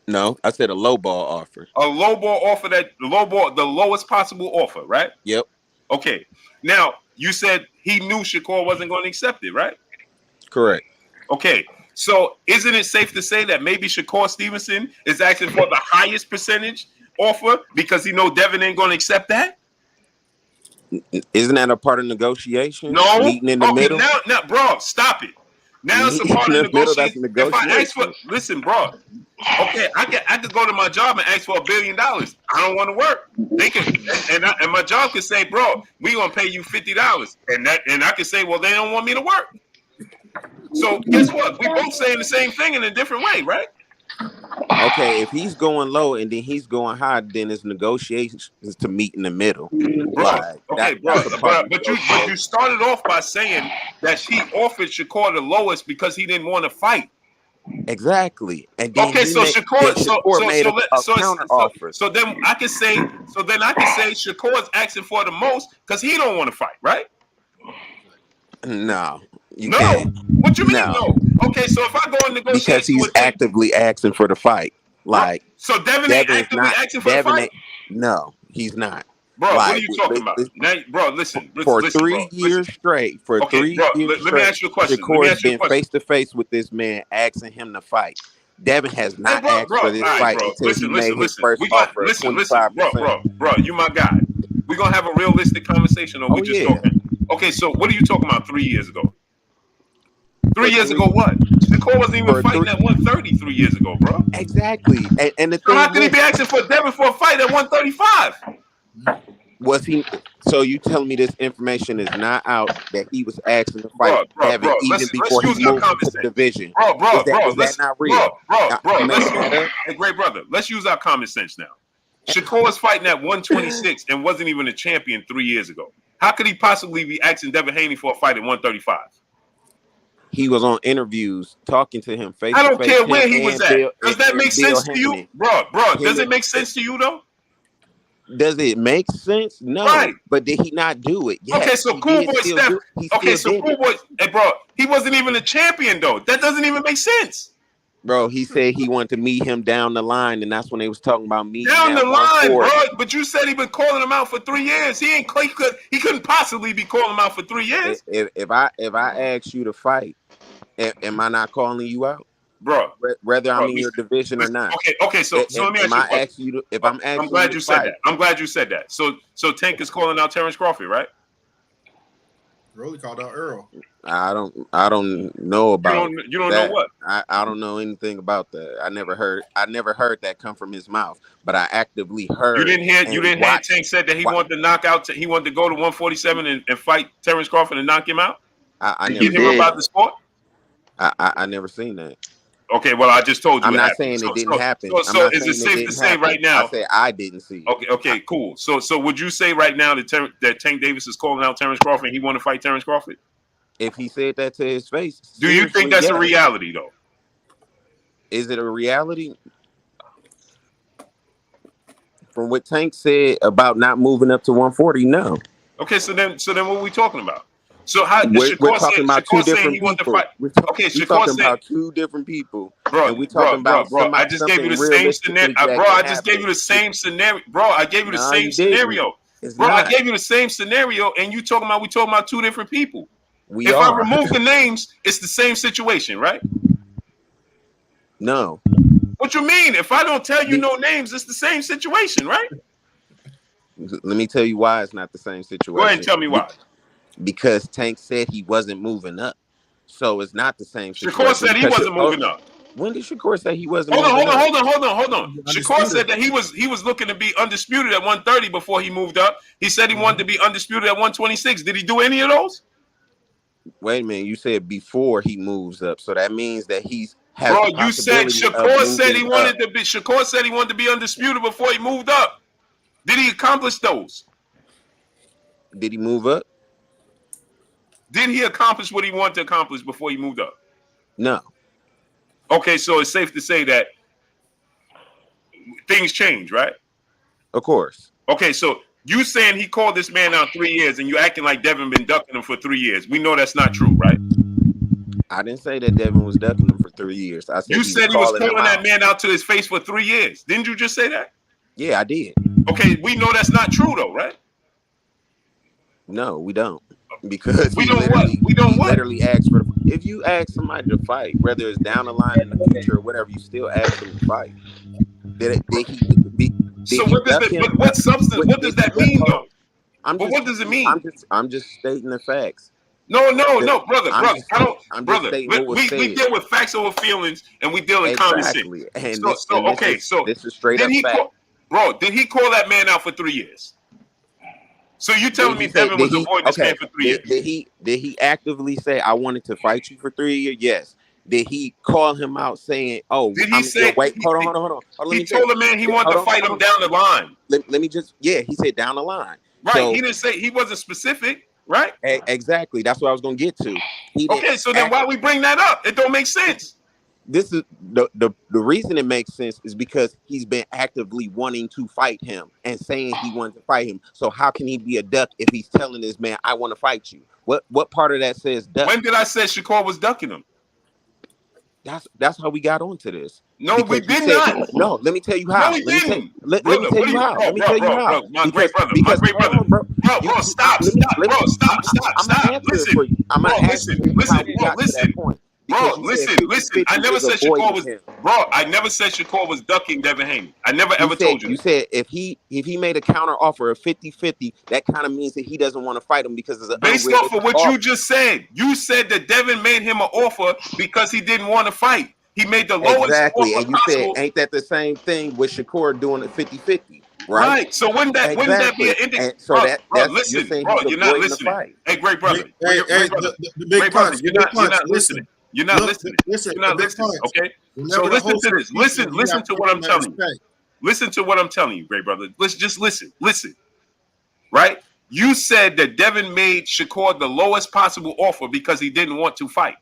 No, I said a low ball offer. A low ball offer, the lowest possible offer, right? Yep. Okay. Now, you said he knew Shakur wasn't going to accept it, right? Correct. Okay. So, isn't it safe to say that maybe Shakur Stevenson is asking for the highest percentage offer because he know Devin ain't going to accept that? Isn't that a part of negotiation? No. Meeting in the middle? Now, bro, stop it. Now it's a part of negotiation. If I ask listen, bro. Okay, I could go to my job and ask for $1 billion. I don't want to work. They can, and my job could say, bro, we gonna pay you $50, and I could say, well, they don't want me to work. So guess what? We both saying the same thing in a different way, right? Okay, if he's going low and then he's going high, then it's negotiations to meet in the middle. But you started off by saying that he offered Shakur the lowest because he didn't want to fight. Exactly. And then Shakur made a counter offer. So then I can say Shakur's asking for the most because he don't want to fight, right? No. You can't. What you mean no? Okay, so if I go and negotiate because he's actively asking for the fight. Like so Devin ain't actively asking for the fight? No, he's not. Bro, what are you talking about? Now, bro, listen. For 3 years straight. Let me ask you a question. Shakur's been face to face with this man, asking him to fight. Devin has not asked for this fight until he made his first offer of 25%. Bro, you my guy. We're gonna have a realistic conversation, or we just talking. Okay, so what are you talking about 3 years ago? 3 years ago, what? Shakur wasn't even fighting at 130 3 years ago, bro. Exactly. And the so how could he be asking for Devin for a fight at 135? Was he? So you telling me this information is not out that he was asking to fight Devin even before he moved to the division? Is that not real? Hey, great brother, let's use our common sense now. Shakur was fighting at 126 and wasn't even a champion 3 years ago. How could he possibly be asking Devin Haney for a fight at 135? He was on interviews talking to him face to face. I don't care where he was at. Does that make sense to you? Bro, does it make sense to you though? Does it make sense? No. Right. But did he not do it? Yes. Okay, so Cool Boy Steph. Okay, so Cool Boy, hey, bro, he wasn't even a champion though. That doesn't even make sense. Bro, he said he wanted to meet him down the line, and that's when they was talking about meeting down the line, bro. But you said he been calling him out for 3 years. He couldn't possibly be calling him out for 3 years. If I ask you to fight, am I not calling you out, bro? Whether I'm in your division or not. Okay. So let me ask you. I'm glad you said that. I'm glad you said that. So Tank is calling out Terrence Crawford, right? Really called out Earl. I don't know about. You don't know what? I don't know anything about that. I never heard that come from his mouth. But I actively heard. You didn't hear Tank said that he wanted to knock out. He wanted to go to 147 and fight Terrence Crawford and knock him out. I never get him about the sport. I never seen that. Okay, well I just told you. I'm not saying it didn't happen. So is it safe to say right now? I said I didn't see it. Okay, cool. So would you say right now that Tank Davis is calling out Terrence Crawford and he want to fight Terrence Crawford? If he said that to his face, do you think that's a reality though? Is it a reality? From what Tank said about not moving up to 140, no. Okay, so then what are we talking about? So how we're talking about two different people. We're talking about two different people, bro. And we talking about bro. I just gave you the same scenario, bro. I just gave you the same scenario, bro. I gave you the same scenario, bro. I gave you the same scenario, and we talking about two different people. If I remove the names, it's the same situation, right? No. What you mean? If I don't tell you no names, it's the same situation, right? Let me tell you why it's not the same situation. Go ahead and tell me why. Because Tank said he wasn't moving up. So it's not the same situation. Shakur said he wasn't moving up. When did Shakur say he wasn't moving up? Hold on. Shakur said that he was looking to be undisputed at 130 before he moved up. He said he wanted to be undisputed at 126. Did he do any of those? Wait a minute. You said before he moves up. So that means that he's bro, you said Shakur said he wanted to be Shakur said he wanted to be undisputed before he moved up. Did he accomplish those? Did he move up? Did he accomplish what he wanted to accomplish before he moved up? No. Okay, so it's safe to say that things change, right? Of course. Okay, so you saying he called this man out 3 years and you acting like Devin been ducking him for 3 years. We know that's not true, right? I didn't say that Devin was ducking him for 3 years. I said you said he was calling that man out to his face for 3 years. Didn't you just say that? Yeah, I did. Okay, we know that's not true though, right? No, we don't. Because we don't literally ask for. If you ask somebody to fight, whether it's down the line in the future or whatever, you still ask them to fight. What substance? What does that mean, though? What does it mean? I'm just stating the facts. No, brother. We deal with facts over feelings, and we deal in common sense. So this is straight up fact. Did he call that man out for 3 years? So you telling me Devin was avoiding this man for 3 years? Did he actively say I wanted to fight you for 3 years? Yes. Did he call him out saying, "Oh"? Did he say? Wait, hold on. He told the man he wanted to fight him down the line. Let me just. Yeah, he said down the line. Right. So, he didn't say he wasn't specific. Right. Exactly. That's what I was gonna get to. Okay. So then why we bring that up? It don't make sense. This is the reason it makes sense is because he's been actively wanting to fight him and saying he wanted to fight him. So how can he be a duck if he's telling this man, "I want to fight you"? What part of that says duck? When did I say Shakur was ducking him? That's how we got onto this. No, we did not. No, let me tell you how. No, we didn't. Let me tell you how. Let me tell you how. My great brother. Bro, stop. Listen. I'm gonna answer listen. Bro, listen. I never said Shakur was. Bro, I never said Shakur was ducking Devin Haney. I never ever told you. You said if he made a counter offer of 50-50, that kind of means that he doesn't want to fight him because it's based off of what you just said. You said that Devin made him an offer because he didn't want to fight. He made the lowest exactly, offer and you possible. said, ain't that the same thing with Shakur doing it 50-50? Right. So wouldn't that be an indication? So listen, bro, you're not listening. Hey, great brother. The big brother, you're not listening. You're not listening. You're not listening. Okay. So listen to this. Listen to what I'm telling you. Listen to what I'm telling you, great brother. Let's just listen. Listen. Right? You said that Devin made Shakur the lowest possible offer because he didn't want to fight.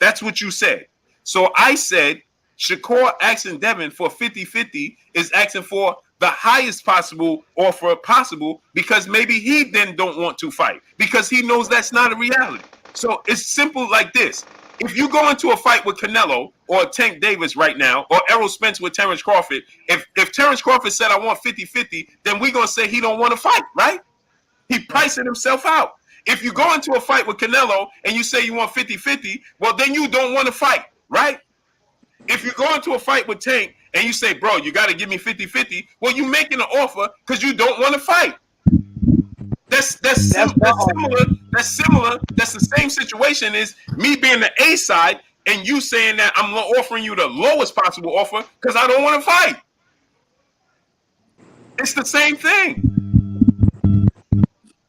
That's what you said. So I said Shakur asking Devin for 50-50 is asking for the highest possible offer possible because maybe he then don't want to fight because he knows that's not a reality. So it's simple like this. If you go into a fight with Canelo or Tank Davis right now, or Errol Spence with Terrence Crawford, if Terrence Crawford said I want 50-50, then we're going to say he don't want to fight, right? He pricing himself out. If you go into a fight with Canelo and you say you want 50-50, well, then you don't want to fight, right? If you go into a fight with Tank and you say, bro, you got to give me 50-50, well, you're making an offer because you don't want to fight. That's similar. That's similar. That's the same situation as me being the A side and you saying that I'm offering you the lowest possible offer because I don't want to fight. It's the same thing.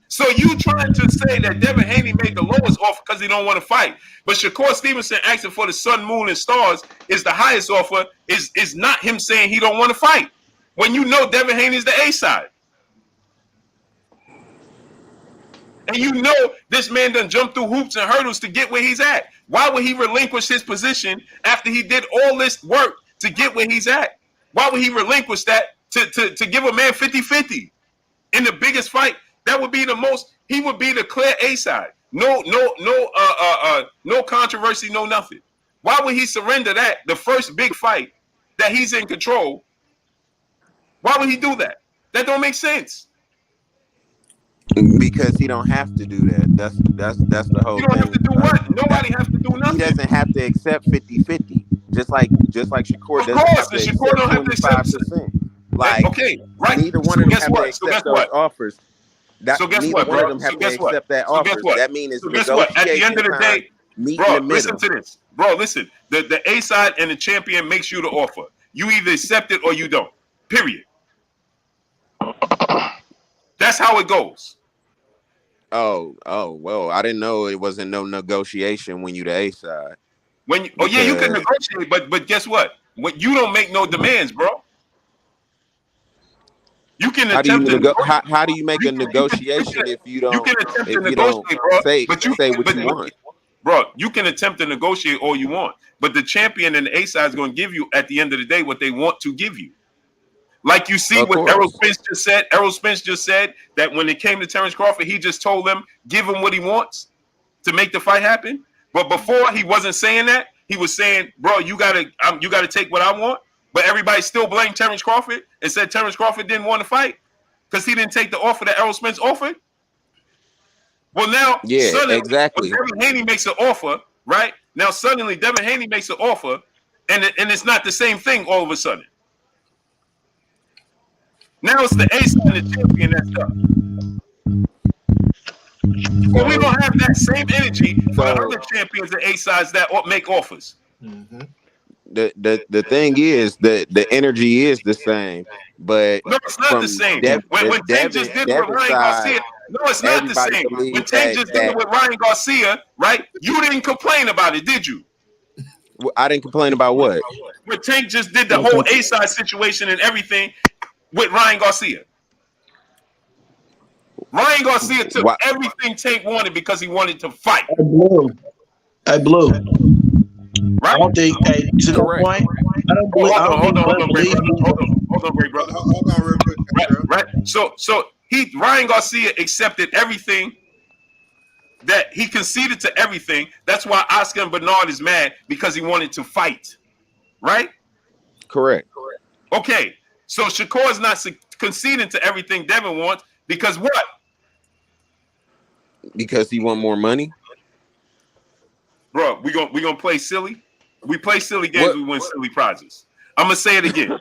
So you trying to say that Devin Haney made the lowest offer because he don't want to fight, but Shakur Stevenson asking for the sun, moon, and stars is the highest offer is not him saying he don't want to fight when you know Devin Haney is the A side. And you know this man done jumped through hoops and hurdles to get where he's at. Why would he relinquish his position after he did all this work to get where he's at? Why would he relinquish that to give a man 50-50 in the biggest fight? That would be the most. He would be the clear A side. No controversy, no nothing. Why would he surrender that the first big fight that he's in control? Why would he do that? That don't make sense. Because he don't have to do that. That's the whole thing. You don't have to do what? Nobody has to do nothing. He doesn't have to accept 50-50. Just like Shakur doesn't have to accept 25%. Like, okay, right. Neither one of them have to accept those offers. So guess what, bro? Neither one of them have to accept that offer. That means it's negotiation. At the end of the day, bro, listen to this. Bro, listen. The A side and the champion makes you the offer. You either accept it or you don't. Period. That's how it goes. Oh, well, I didn't know it wasn't no negotiation when you the A side. You can negotiate, but guess what? When you don't make no demands, bro. You can how do you make a negotiation if you don't? You can attempt to negotiate, bro. Say what you want, bro. You can attempt to negotiate all you want, but the champion and the A side is going to give you at the end of the day what they want to give you. Like you see what Errol Spence just said. Errol Spence just said that when it came to Terrence Crawford, he just told them, give him what he wants to make the fight happen. But before he wasn't saying that. He was saying, bro, you gotta take what I want. But everybody still blamed Terrence Crawford and said Terrence Crawford didn't want to fight because he didn't take the offer that Errol Spence offered. Well, now, suddenly, exactly. When Devin Haney makes an offer, right? Now, suddenly, Devin Haney makes an offer, and it's not the same thing all of a sudden. Now it's the ace and the champion that's up. But we don't have that same energy for the other champions and A-sides that make offers. Mm-hmm. The thing is that the energy is the same, but no, it's not the same. When Tank just did it with Ryan Garcia, no, it's not the same. When Tank just did it with Ryan Garcia, right? You didn't complain about it, did you? I didn't complain about what? When Tank just did the whole A-side situation and everything with Ryan Garcia. Ryan Garcia took everything Tank wanted because he wanted to fight. I blew. Right? I don't think, to the point, I don't believe. Hold on, great brother. Hold on, real quick. Right. So Ryan Garcia accepted everything that he conceded to everything. That's why Oscar and Bernard is mad because he wanted to fight. Right? Correct. Okay. So Shakur is not conceding to everything Devin wants because what? Because he want more money. Bro, we gonna play silly. We play silly games. We win silly prizes. I'm gonna say it again.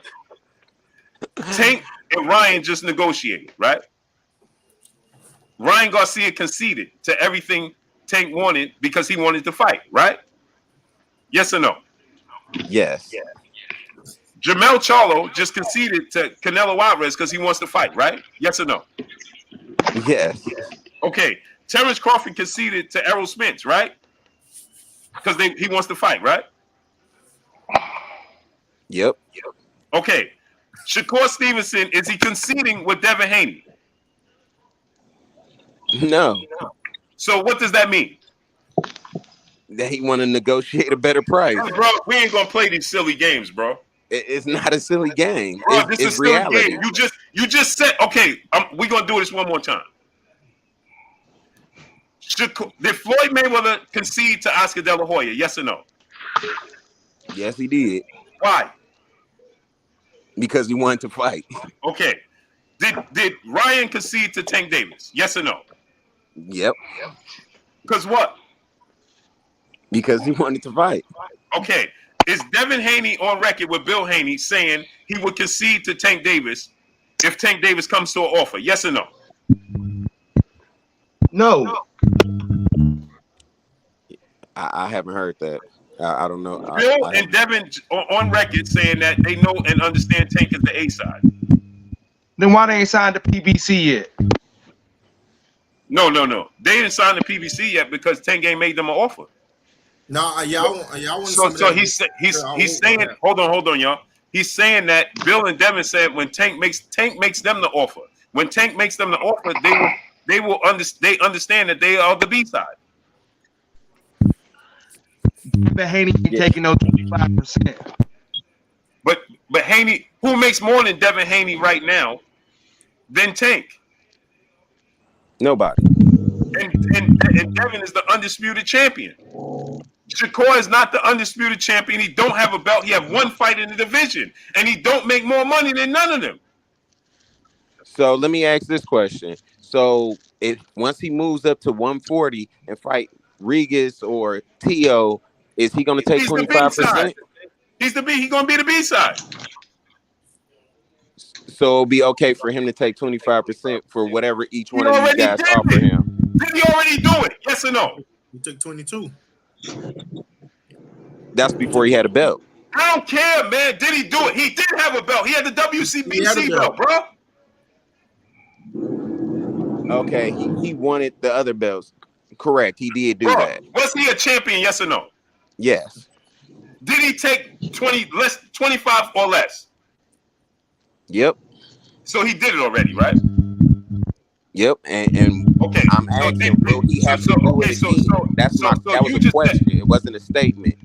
Tank and Ryan just negotiated, right? Ryan Garcia conceded to everything Tank wanted because he wanted to fight, right? Yes or no? Yes. Jermell Charlo just conceded to Canelo Alvarez because he wants to fight, right? Yes or no? Yes. Okay. Terrence Crawford conceded to Errol Spence, right? Because he wants to fight, right? Yep. Okay. Shakur Stevenson, is he conceding with Devin Haney? No. So what does that mean? That he want to negotiate a better price. Bro, we ain't gonna play these silly games, bro. It's not a silly game. Bro, this is It's a silly reality. game. You just said, okay, we're going to do this one more time. Did Floyd Mayweather concede to Oscar De La Hoya? Yes or no? Yes, he did. Why? Because he wanted to fight. Okay. Did Ryan concede to Tank Davis? Yes or no? Yep. Because what? Because he wanted to fight. Okay. Is Devin Haney on record with Bill Haney saying he would concede to Tank Davis if Tank Davis comes to an offer? Yes or no? No. I haven't heard that. I don't know. Bill and Devin on record saying that they know and understand Tank is the A side. Then why they ain't signed the PBC yet? No. They didn't sign the PBC yet because Tank ain't made them an offer. No, y'all want So he's saying, hold on, y'all. He's saying that Bill and Devin said when Tank makes them the offer. When Tank makes them the offer, they understand that they are the B side. But Haney ain't taking no 25%. But Haney, who makes more than Devin Haney right now than Tank? Nobody. And Devin is the undisputed champion. Shakur is not the undisputed champion. He don't have a belt. He have one fight in the division, and he don't make more money than none of them. So let me ask this question. So once he moves up to 140 and fight Regis or Tio, is he going to take 25%? He's the B. He's going to be the B side. So it'll be okay for him to take 25% for whatever each one of these guys offer him. Did he already do it? Yes or no? He took 22. That's before he had a belt. I don't care, man. Did he do it? He did have a belt. He had the WCBC belt, bro. Okay, he wanted the other belts. Correct, he did do that. Was he a champion? Yes or no? Yes. Did he take 25 or less? Yep. So he did it already, right? Yep, and okay. I'm asking, will he have to do it again? That was a question. It wasn't a statement.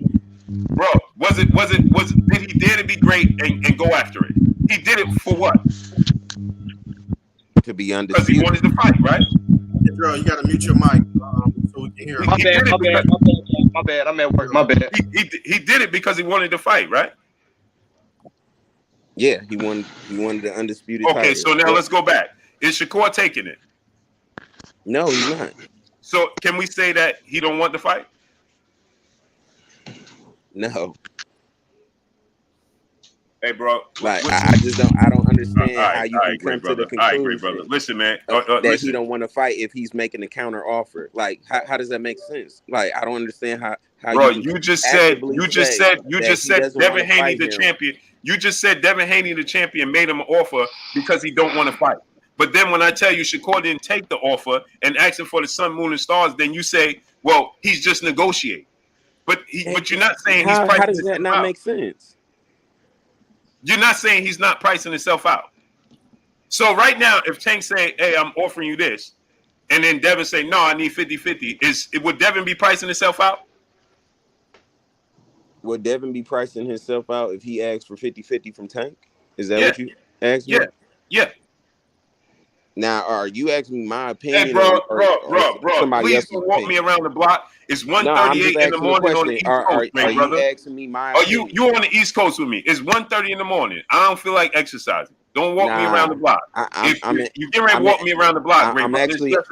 Bro, did he dare to be great and go after it? He did it for what? To be undisputed. Because he wanted to fight, right? Yeah, girl, you gotta mute your mic so we can hear him. My bad. I'm at work. My bad. He did it because he wanted to fight, right? Yeah, he wanted the undisputed title. Okay, so now let's go back. Is Shakur taking it? No, he's not. So can we say that he don't want to fight? No. Hey, bro. Like I don't understand how you can come to the conclusion. I agree, brother. Listen, man. That he don't want to fight if he's making a counter offer. Like, how does that make sense? Like, I don't understand how. Bro, you just said Devin Haney the champion. You just said Devin Haney the champion made him an offer because he don't want to fight. But then when I tell you Shakur didn't take the offer and ask him for the sun, moon, and stars, then you say, well, he's just negotiating. But you're not saying he's pricing. How does that not make sense? You're not saying he's not pricing himself out. So right now, if Tank say, hey, I'm offering you this, and then Devin say, no, I need 50-50, would Devin be pricing himself out? Would Devin be pricing himself out if he asked for 50-50 from Tank? Is that what you asked me? Yeah. Now, are you asking me my opinion? Hey, bro, somebody please don't walk me around the block. It's 1:38 in the morning on the East Coast, are brother. you asking me my opinion? You on the East Coast with me. It's 1:30 in the morning. I don't feel like exercising. Don't walk me around the block. You get ready to walk me around the block, I'm actually. If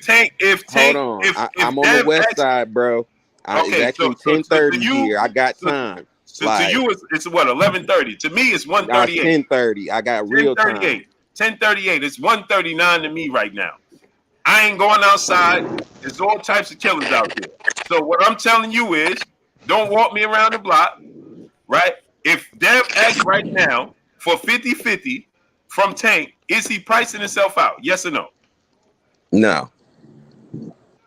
Tank, I'm on the west side, bro. It's actually 10:30 here. I got time. So to you, it's what 11:30. To me, it's 1:38. 10:30. I got real time. 10:38. It's 1:39 to me right now. I ain't going outside. There's all types of killers out there. So what I'm telling you is, don't walk me around the block, right? If Dev asks right now for 50-50 from Tank, is he pricing himself out? Yes or no? No.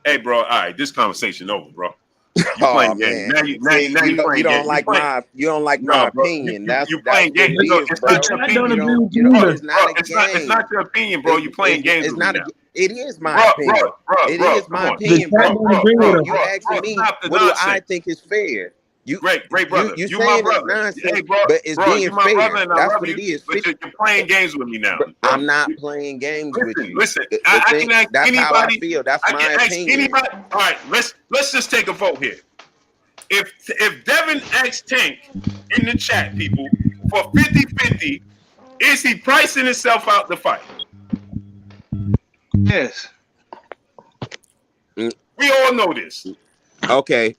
Hey, bro. All right, this conversation over, bro. You playing games. Now you playing games. You don't like my opinion. You playing games. It's not your opinion. It's not your opinion, bro. You playing games. It's not. It is my opinion. It is my opinion, bro. You asking me what do I think is fair? Great brother. You You my saying it's brother. nonsense, Hey, bro, but it's bro, being you my fair. brother, and I That's love what you. it is. But you're playing games with me now, bro. I'm not playing games with you. Listen. The I thing, can ask that's anybody. how I feel. That's I my can ask opinion. anybody. All right, let's just take a vote here. If Devin asks Tank in the chat, people, for 50-50, is he pricing himself out the fight? Yes. We all know this. Okay.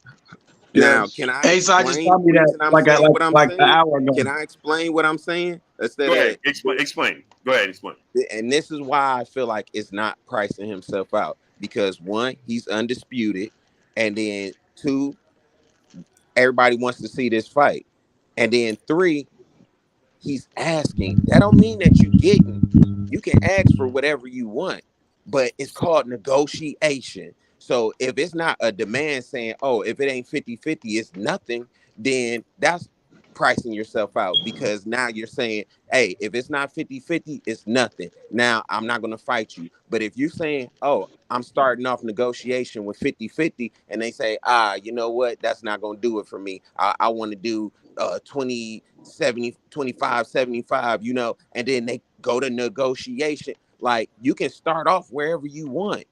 Now, Yes. can I Hey, so I just explain told me the that reason I'm saying what I'm like an saying? hour ago. Can I explain what I'm saying? Go ahead. Explain. Go ahead. Explain. And this is why I feel like it's not pricing himself out, because one, he's undisputed, and then two, everybody wants to see this fight, and then three, he's asking. That don't mean that you getting. You can ask for whatever you want, but it's called negotiation. So if it's not a demand saying, oh, if it ain't 50-50, it's nothing, then that's pricing yourself out, because now you're saying, hey, if it's not 50-50, it's nothing. Now I'm not going to fight you. But if you're saying, oh, I'm starting off negotiation with 50-50, and they say, you know what, that's not going to do it for me. I want to do 20, 70, 25, 75, and then they go to negotiation. Like, you can start off wherever you want.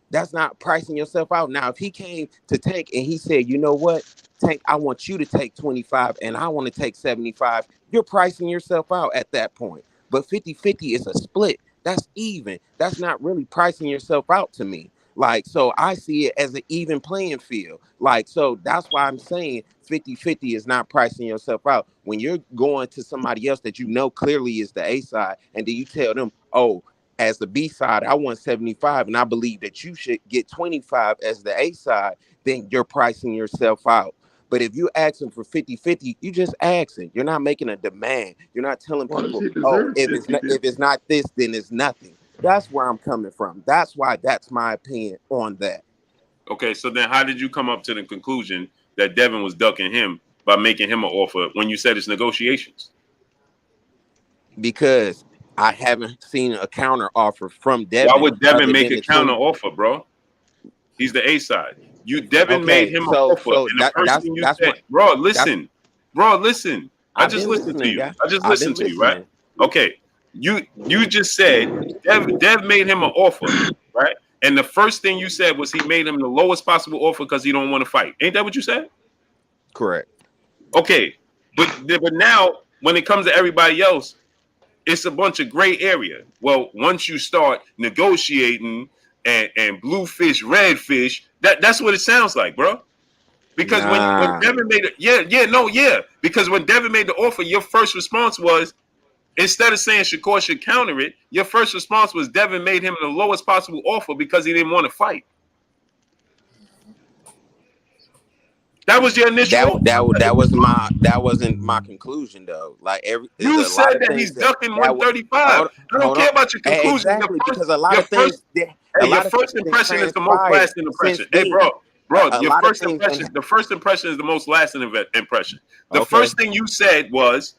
That's not pricing yourself out. Now, if he came to Tank and he said, you know what, Tank, I want you to take 25 and I want to take 75, you're pricing yourself out at that point. But 50-50 is a split. That's even. That's not really pricing yourself out to me. Like, so I see it as an even playing field. Like, so that's why I'm saying 50-50 is not pricing yourself out. When you're going to somebody else that you know clearly is the A side, and then you tell them, oh, as the B side, I want 75, and I believe that you should get 25 as the A side, then you're pricing yourself out. But if you asking for 50-50, you just asking. You're not making a demand. You're not telling people, oh, if it's not this, then it's nothing. That's where I'm coming from. That's why that's my opinion on that. Okay, so then how did you come up to the conclusion that Devin was ducking him by making him an offer when you said it's negotiations? Because I haven't seen a counter offer from Devin. Why would Devin make a counter offer, bro? He's the A side. Devin made him an offer. So and the first thing you said, bro, listen. I just listened to you. I just listened to you, right? Okay. You just said Dev made him an offer, right? And the first thing you said was he made him the lowest possible offer because he don't want to fight. Ain't that what you said? Correct. Okay. But now when it comes to everybody else, it's a bunch of gray area. Well, once you start negotiating and bluefish, redfish, that's what it sounds like, bro. Because when Devin made it, because when Devin made the offer, your first response was, instead of saying Shakur should counter it, your first response was Devin made him the lowest possible offer because he didn't want to fight. That was your initial. That wasn't my conclusion though. Like you said that he's ducking 135. I don't care about your conclusion. Exactly, because a lot of things. Your first impression is the most lasting impression. Hey, bro, your first impression. The first impression is the most lasting impression. The first thing you said was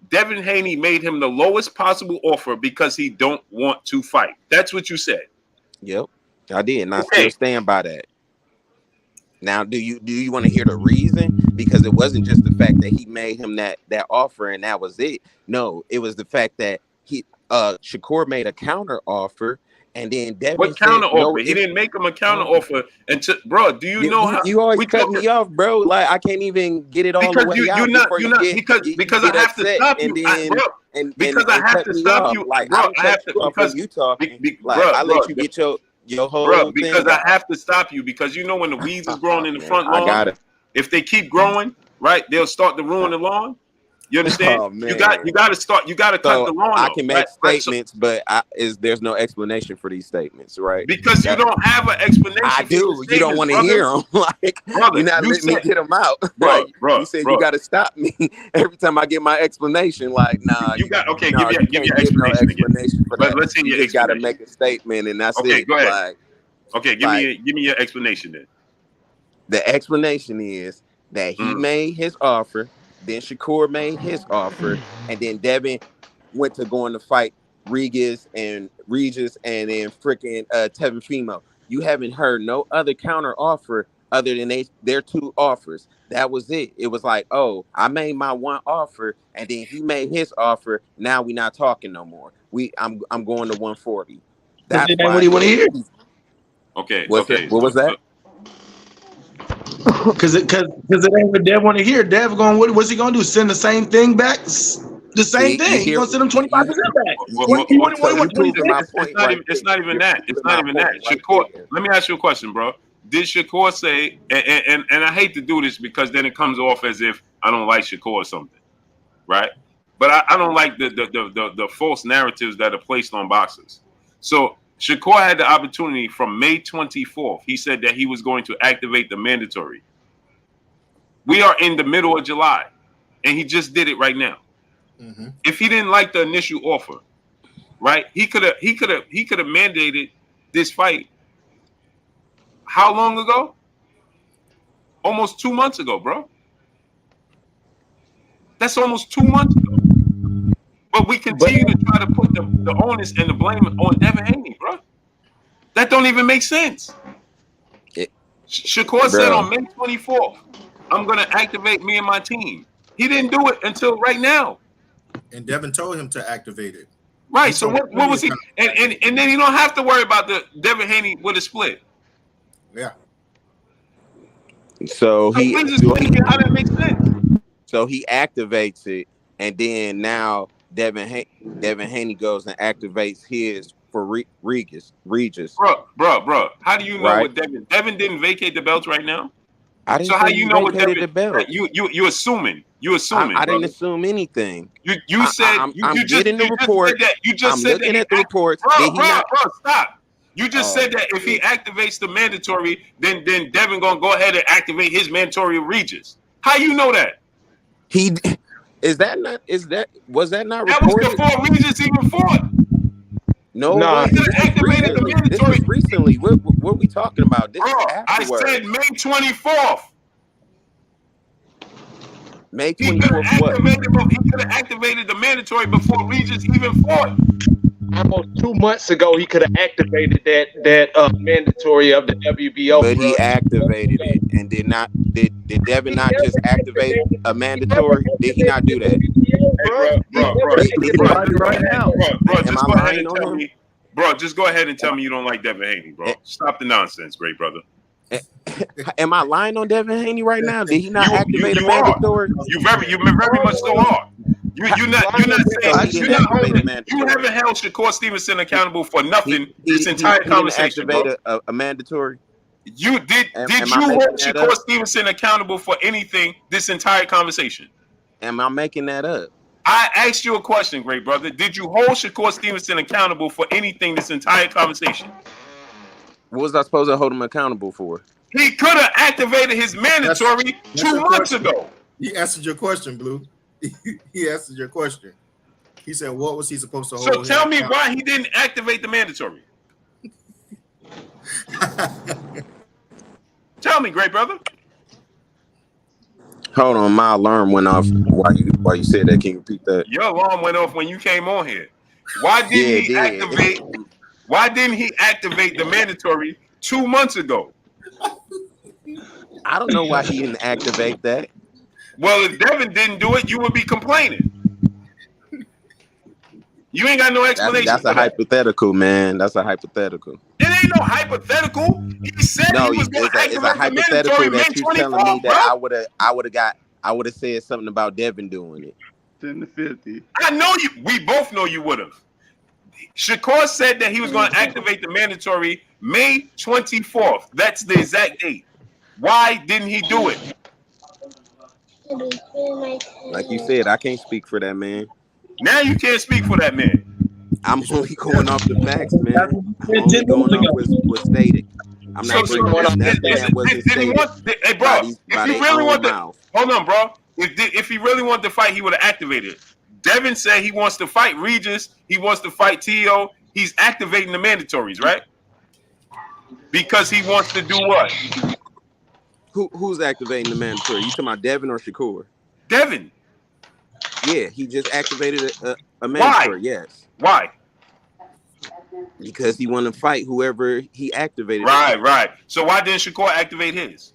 Devin Haney made him the lowest possible offer because he don't want to fight. That's what you said. Yep, I did, and I still stand by that. Now, do you want to hear the reason? Because it wasn't just the fact that he made him that offer and that was it. No, it was the fact that Shakur made a counter offer, and then Devin what counter offer? He didn't make him a counter offer. And bro, do you know how you always cut me off, bro? Like I can't even get it all the way out. Because I have to stop you, because I have to stop you. Like bro, I have to when you talking. I let you get your whole bro, because I have to stop you, because you know when the weeds is growing in the front lawn, I got it. If they keep growing, right, they'll start to ruin the lawn. You understand? Oh, you got to cut the lawn. I can make statements, but there's no explanation for these statements, right? Because you don't have an explanation. I do. You don't want to hear them. Like, you're not letting me get them out. Bro, you said you got to stop me every time I get my explanation. Like, nah. Give your explanation for that. Let's hear your explanation. You just got to make a statement, and that's it. Okay, go ahead. Give me your explanation then. The explanation is that he made his offer. Then Shakur made his offer, and then Devin went to going to fight Regis and then freaking Teofimo. You haven't heard no other counter offer other than their 2 offers. That was it. It was like, oh, I made my 1 offer, and then he made his offer. Now we not talking no more. I'm going to 140. That's That ain't why. what he want to hear. Okay. What was that? Because it ain't what Dev want to hear. Dev what's he gonna do? Send the same thing back? The same thing. He's gonna send him 25% back. You proving my point. It's not even that. It's not even that. Shakur, let me ask you a question, bro. Did Shakur say, and I hate to do this because then it comes off as if I don't like Shakur or something, right? But I don't like the false narratives that are placed on boxers. So Shakur had the opportunity from May 24th. He said that he was going to activate the mandatory. We are in the middle of July, and he just did it right now. Mm-hmm. If he didn't like the initial offer, right, he could have mandated this fight. How long ago? Almost 2 months ago, bro. That's almost 2 months ago. But we continue to try to put the onus and the blame on Devin Haney, bro. That don't even make sense. Shakur said on May 24th, I'm going to activate me and my team. He didn't do it until right now. And Devin told him to activate it. Right. So what was he? And then you don't have to worry about the Devin Haney with a split. Yeah. So he how that makes sense. So he activates it, and then now Devin Haney goes and activates his for Regis. Bro. How do you know what Devin? Devin didn't vacate the belts right now. I didn't. So how you know what Devin? The belt? You assuming? You assuming? I didn't assume anything. You said I'm you getting the report. You just said looking at the reports. Bro, stop. You just said that if he activates the mandatory, then Devin gonna go ahead and activate his mandatory Regis. How you know that? Was that not reported? That was before Regis even fought. No, he could have activated the mandatory. This was recently. What are we talking about? This bro, is afterwards. I said May 24th. May 24th. What? He could have activated the mandatory before Regis even fought. Almost 2 months ago, he could have activated that mandatory of the WBO. But he activated it and did not. Did Devin not just activate a mandatory? Did he not do that? Bro, just go ahead and tell me you don't like Devin Haney, bro. Stop the nonsense, great brother. Am I lying on Devin Haney right now? Did he not activate a mandatory? You very much so are. You're not saying you haven't held Shakur Stevenson accountable for nothing this entire conversation. He didn't activate a mandatory. You did you hold Shakur Stevenson accountable for anything this entire conversation? Am I making that up? I asked you a question, great brother. Did you hold Shakur Stevenson accountable for anything this entire conversation? What was I supposed to hold him accountable for? He could have activated his mandatory 2 months ago. He answered your question, Blue. He answered your question. He said, what was he supposed to hold? So tell me why he didn't activate the mandatory. Tell me, great brother. Hold on, my alarm went off while you said that. Can you repeat that? Your alarm went off when you came on here. Why didn't he activate? Why didn't he activate the mandatory 2 months ago? I don't know why he didn't activate that. Well, if Devin didn't do it, you would be complaining. You ain't got no explanation. That's a hypothetical, man. That's a hypothetical. It ain't no hypothetical. He said he was going to activate the mandatory May 24th, telling me that I would have said something about Devin doing it. 10 to 50. I know you. We both know you would have. Shakur said that he was going to activate the mandatory May 24th. That's the exact date. Why didn't he do it? Like you said, I can't speak for that man. Now you can't speak for that man. I'm only going off the facts, man. I'm only going off what's stated. I'm not bringing up nothing that wasn't stated. Hey, bro, if you really want to, hold on, bro. If he really wanted to fight, he would have activated it. Devin said he wants to fight Regis. He wants to fight Tio. He's activating the mandatories, right? Because he wants to do what? Who's activating the mandatory? You talking about Devin or Shakur? Devin. Yeah, he just activated a mandatory. Why? Yes. Why? Because he wanted to fight whoever he activated. Right. So why didn't Shakur activate his?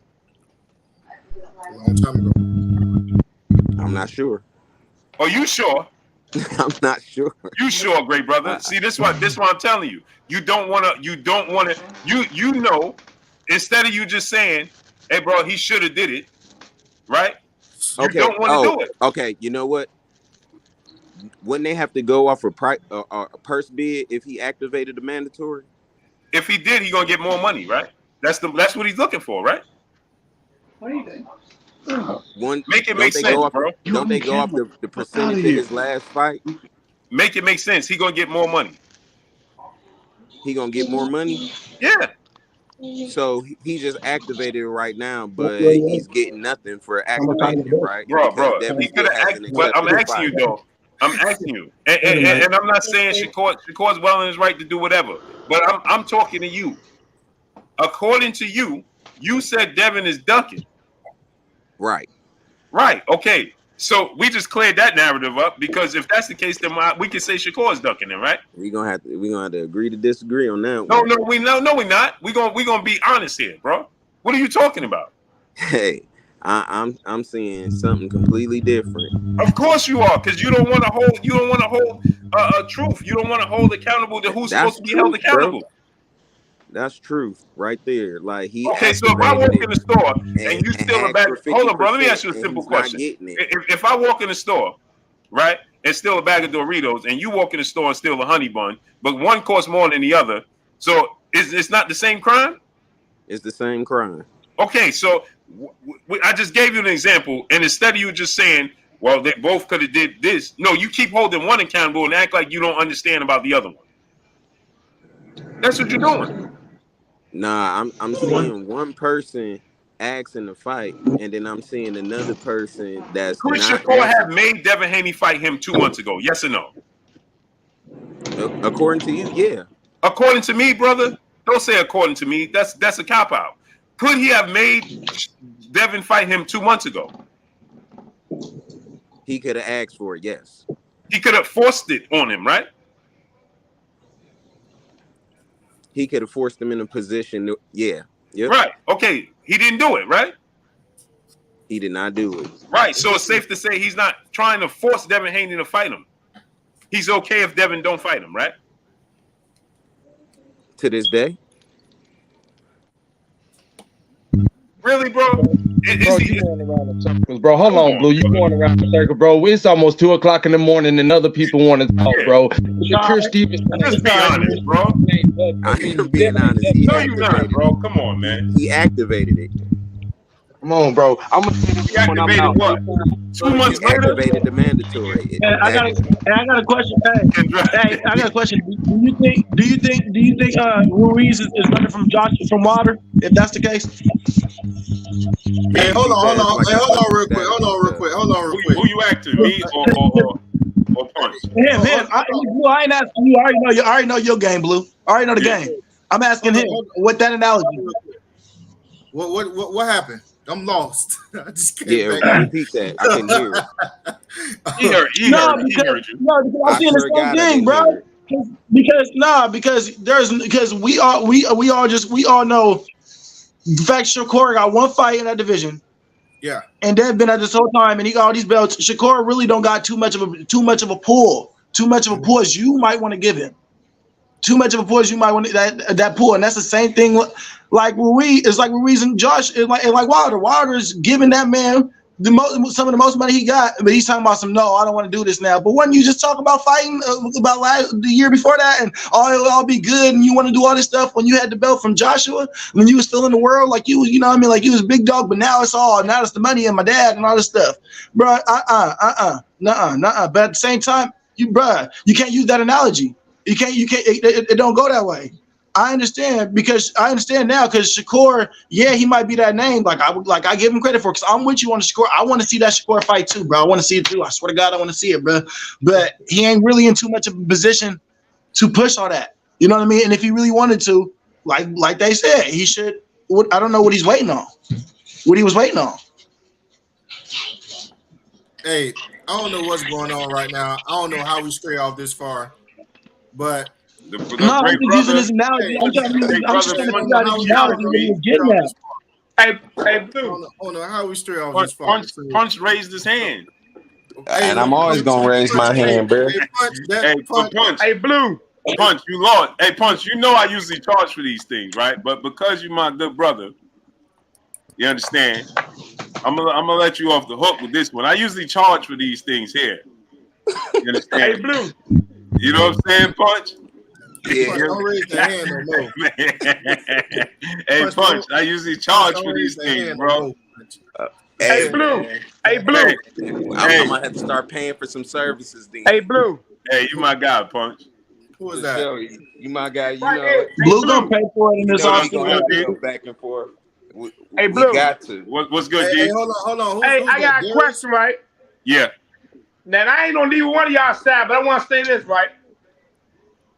A long time ago. I'm not sure. Are you sure? I'm not sure. You sure, great brother? See, this what I'm telling you. You don't want to. You know. Instead of you just saying, "Hey, bro, he should have did it," right? You don't want to do it. Okay. You know what? Wouldn't they have to go off a purse bid if he activated the mandatory? If he did, he gonna get more money, right? That's what he's looking for, right? Make it make sense, bro. Don't they go off the percentage of his last fight? Make it make sense. He gonna get more money. He gonna get more money? Yeah. So he just activated it right now, but he's getting nothing for activating it, right? Bro. He still hasn't But I'm accepted the asking you fight. though. I'm asking you, and I'm not saying Shakur's well in his right to do whatever, but I'm talking to you. According to you, you said Devin is ducking. Right. Right. Okay. So we just cleared that narrative up because if that's the case, then we can say Shakur is ducking him, right? We're gonna have to agree to disagree on that No, one. we're not. We're gonna be honest here, bro. What are you talking about? Hey, I'm seeing something completely different. Of course you are, because you don't want to hold truth. You don't want to hold accountable to who's supposed to be held accountable. Bro. That's truth right there. Like he. Okay, so if I walk in the store and you steal a bag, hold on, bro. Let me ask you a simple question. If I walk in the store, right, and steal a bag of Doritos, and you walk in the store and steal a honey bun, but one costs more than the other, so it's not the same crime? It's the same crime. Okay, so I just gave you an example, and instead of you just saying, well, they both could have did this, no, you keep holding one accountable and act like you don't understand about the other one. That's what you're doing. Nah, I'm seeing one person asking to fight, and then I'm seeing another person that's Could Shakur have made Devin Haney fight him 2 months ago? Yes or no? According to you, yeah. According to me, brother, don't say according to me. That's a cop out. Could he have made Devin fight him 2 months ago? He could have asked for it, yes. He could have forced it on him, right? He could have forced him in a position. Yeah. Yep. Right. Okay. He didn't do it, right? He did not do it. Right. So it's safe to say he's not trying to force Devin Haney to fight him. He's okay if Devin don't fight him, right? To this day. Really, bro? Bro, you going around in circles, bro. Hold on, Blue. You going around in circles, bro. It's almost 2:00 in the morning and other people want to talk, bro. Just be honest, bro. I'm being honest. No, you're not, bro. Come on, man. He activated it. Come on, bro. He activated what? 2 months later? Activated the mandatory. I got a question. Hey, I got a question. Do you think Ruiz is running from Wilder? If that's the case. Hey, hold on, real quick. Who you acting? Me or Punch? Him. I ain't asking you. I already know your game, Blue. I already know the game. I'm asking him with that analogy. What happened? I'm lost. I just came back. Repeat that. I can hear it. He heard you. No, because I'm seeing the same thing, bro. Because we all know the fact Shakur got one fight in that division. Yeah. And Devin been at this whole time and he got all these belts. Shakur really don't got too much of a pull. Too much of a pull as you might want to give him. Too much of a pull as you might want that pull. And that's the same thing like Ruiz. It's like Ruiz and Josh and like Wilder. Wilder's giving that man some of the most money he got, but he's talking about no, I don't want to do this now. But when you just talk about fighting about the year before that and it'll all be good and you want to do all this stuff when you had the belt from Joshua, when you was still in the world, like you know what I mean? Like you was big dog, but now it's the money and my dad and all this stuff. Bro, nuh-uh. But at the same time, you can't use that analogy. You can't, it don't go that way. I understand now because Shakur, yeah, he might be that name. I give him credit for it because I'm with you on the Shakur. I want to see that Shakur fight too, bro. I want to see it too. I swear to God, I want to see it, bro. But he ain't really in too much of a position to push all that. You know what I mean? And if he really wanted to, like they said, he should. I don't know what he's waiting on. What he was waiting on. Hey, I don't know what's going on right now. I don't know how we stray off this far, but. I'm just using this analogy. I'm just trying to figure out the analogy that he was getting at. Hey, Blue. On the highway straight off this far. Punch raised his hand. And I'm always gonna raise my hand, bro. Punch. Hey, Blue. Punch, you lost. Hey, Punch, you know I usually charge for these things, right? But because you're my good brother, you understand? I'm gonna let you off the hook with this one. I usually charge for these things here. You understand? Hey, Blue. You know what I'm saying, Punch? Yeah. Don't raise the hand no more. Hey, Punch, I usually charge for these things, bro. Hey, Blue. Hey, Blue. I'm gonna have to start paying for some services then. Hey, Blue. Hey, you my guy, Punch. Who is that? You my guy. You know. Blue gonna pay for it in this Gonna offseason. go back and forth. Hey, Blue. We got to. What's good, Hey, G? hold on. Hey, I got a question, right? Yeah. Now, I ain't on neither one of y'all side, but I want to say this, right?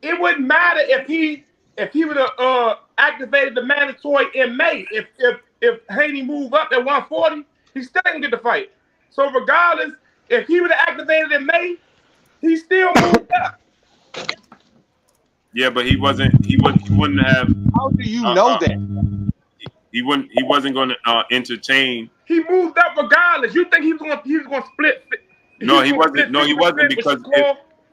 It wouldn't matter if he would have activated the mandatory in May. If Haney moved up at 140, he still didn't get the fight. So regardless, if he would have activated in May, he still moved up. Yeah, but he wouldn't have. How do you know that? He wasn't going to entertain. He moved up regardless. You think he was going to split? No, he wasn't. No, he wasn't because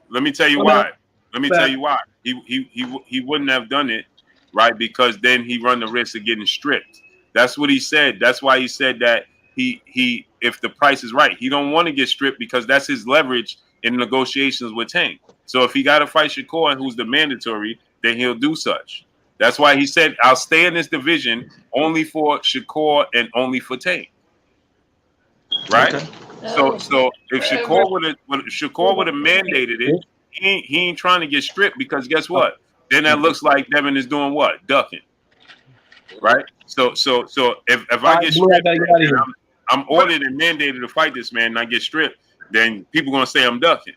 let me tell you why. Let me tell you why. He wouldn't have done it, right? Because then he run the risk of getting stripped. That's what he said. That's why he said that he if the price is right, he don't want to get stripped because that's his leverage in negotiations with Tank. So if he got to fight Shakur, who's the mandatory, then he'll do such. That's why he said, I'll stay in this division only for Shakur and only for Tank. Right? Okay. So if Shakur would have mandated it, he ain't trying to get stripped because guess what? Then that looks like Devin is doing what? Ducking. Right? So if I get stripped, I'm ordered and mandated to fight this man and I get stripped, then people gonna say I'm ducking.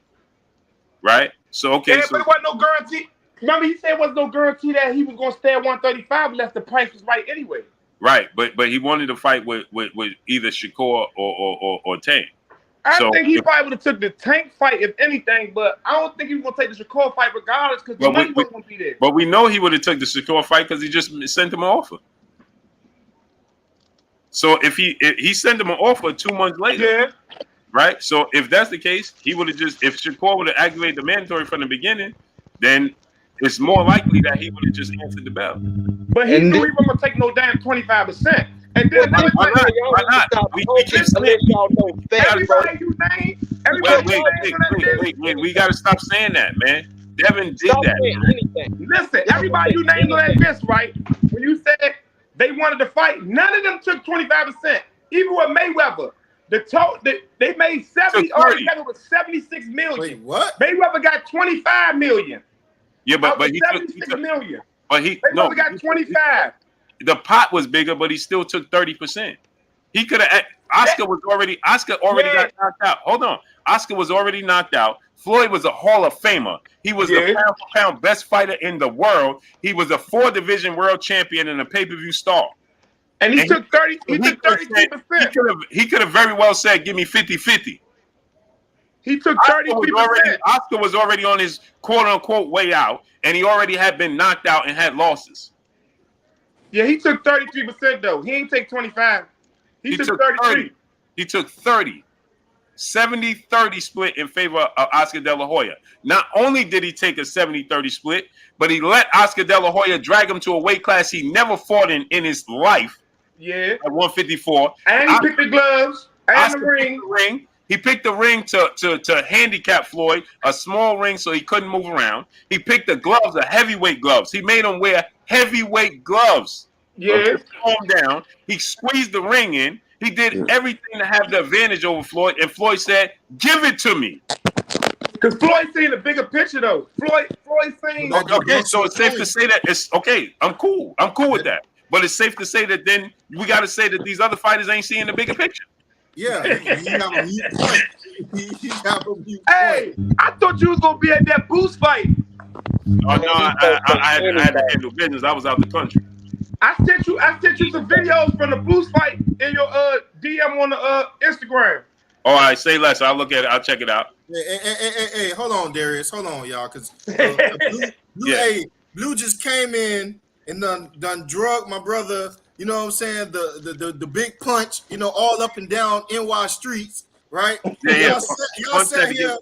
Right? So okay. Yeah, but it wasn't no guarantee. Remember, he said there was no guarantee that he was gonna stay at 135 unless the price was right anyway. Right, but he wanted to fight with either Shakur or Tank. I think he probably would have took the Tank fight if anything, but I don't think he was gonna take the Shakur fight regardless because the money wasn't gonna be there. But we know he would have took the Shakur fight because he just sent him an offer. So if he sent him an offer 2 months later, yeah. Right? So if that's the case, he would have if Shakur would have activated the mandatory from the beginning, then it's more likely that he would have just answered the bell. But he knew he wasn't gonna take no damn 25%. And then why not? We keep saying everybody you name. Wait. We gotta stop saying that, man. Devin did that. Listen, everybody you named on that list, right? When you said they wanted to fight, none of them took 25%. Even with Mayweather. They made 70 altogether with 76 million. Wait, what? Mayweather got 25 million. Yeah, but he took 76 million. But he got 25. The pot was bigger, but he still took 30%. He could have. Oscar already got knocked out. Hold on, Oscar was already knocked out. Floyd was a Hall of Famer. He was the pound-for-pound best fighter in the world. He was a 4-division world champion and a pay-per-view star. And he took 30. He took 33%. He could have very well said, "Give me 50-50." He took 33%. Oscar was already on his quote-unquote way out, and he already had been knocked out and had losses. Yeah, he took 33% though. He ain't take 25. He took 33. He took 30. 70-30 split in favor of Oscar De La Hoya. Not only did he take a 70-30 split, but he let Oscar De La Hoya drag him to a weight class he never fought in his life. Yeah. At 154. And he picked the gloves and the ring. He picked the ring to handicap Floyd, a small ring so he couldn't move around. He picked the gloves, the heavyweight gloves. He made him wear heavyweight gloves. Yeah. Calm down. He squeezed the ring in. He did everything to have the advantage over Floyd, and Floyd said, "Give it to me." Because Floyd seen the bigger picture, though. Floyd seen. Okay, so it's safe to say that it's okay. I'm cool with that. But it's safe to say that then we got to say that these other fighters ain't seeing the bigger picture. Yeah, Hey, I thought you was gonna be at that Boost fight. Oh no, I had to handle business. I was out the country. I sent you some videos from the Boost fight in your DM on the Instagram. All right, say less. I'll look at it. I'll check it out. Hey, hold on, Darius. Hold on, y'all, because Blue just came in and done drug my brother you know what I'm saying, the big punch, you know, all up and down NY streets, right? Yeah, Y'all sat here.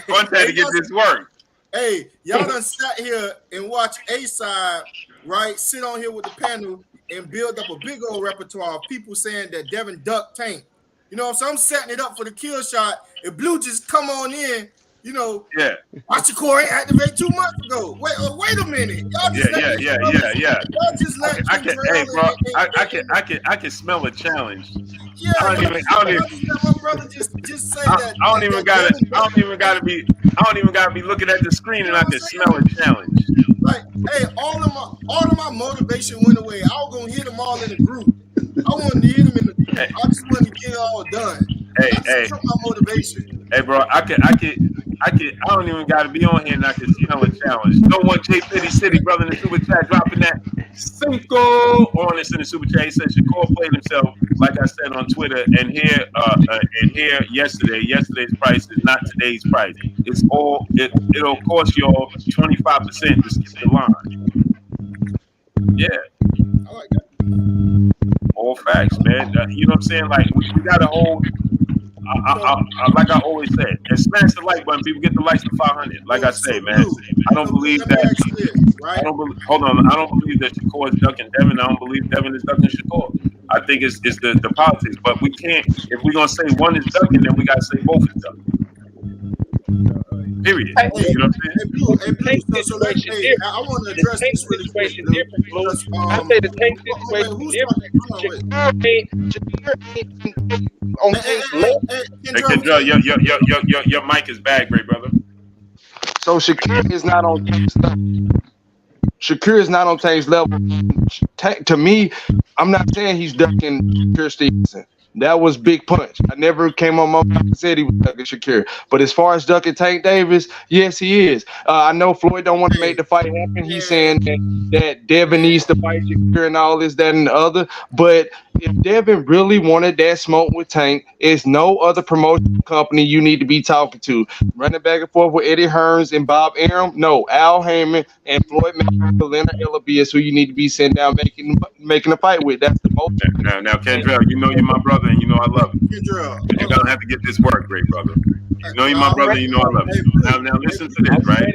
Punch had to get this work. Hey, y'all done sat here and watch A-Side, right? Sit on here with the panel and build up a big old repertoire of people saying that Devin ducked Tank. You know, so I'm setting it up for the kill shot. If Blue just come on in, you know, Shakur ain't activate 2 months ago. Wait a minute. Y'all just Y'all just let I can smell a challenge. Yeah, I don't even my brother just say that. I don't even gotta be looking at the screen and I can smell a challenge. Like, hey, all of my motivation went away. I was gonna hit them all in the group. I wanted to hit them in the group. I just wanted to get it all done. That's my motivation. Hey, bro, I don't even gotta be on here and I can smell a challenge. No one J Fitty City, brother, in the super chat dropping that Cinco on us in the super chat. He said Shakur played himself, like I said on Twitter, and here yesterday's price is not today's price. It's all it'll cost y'all 25% to skip the line. Yeah. I like that. All facts, man. You know what I'm saying? Like we gotta hold. Like I always said, and smash the like button. People get the likes to 500. Like I say, man, I don't believe that. I don't believe that Shakur is ducking Devin. I don't believe Devin is ducking Shakur. I think it's the politics. But we can't. If we're gonna say one is ducking, then we gotta say both is ducking. Period. Hey, you know what I'm saying? Tank situation different. I want to address the this really quick. Different, Blue. I say the Tank situation different. On your mic is bad, great brother. So Shakur is not on Tank's level. Shakur is not on Tank's level. To me, I'm not saying he's ducking Shakur Stevenson. That was big punch. I never came on my mouth and said he was ducking Shakur. But as far as ducking Tank Davis, yes, he is. I know Floyd don't want to make the fight happen. He's saying that Devin needs to fight Shakur and all this, that, and the other. But if Devin really wanted that smoke with Tank, it's no other promotion company you need to be talking to. Running back and forth with Eddie Hearns and Bob Arum? No, Al Heyman and Floyd Mayweather, Leonard Ellaby is who you need to be sitting down making a fight with. That's the most. Now, Kendrell, you know you're my brother and you know I love you. But you're gonna have to get this work, great brother. You know you're my brother and you know I love you. Now listen to this, right?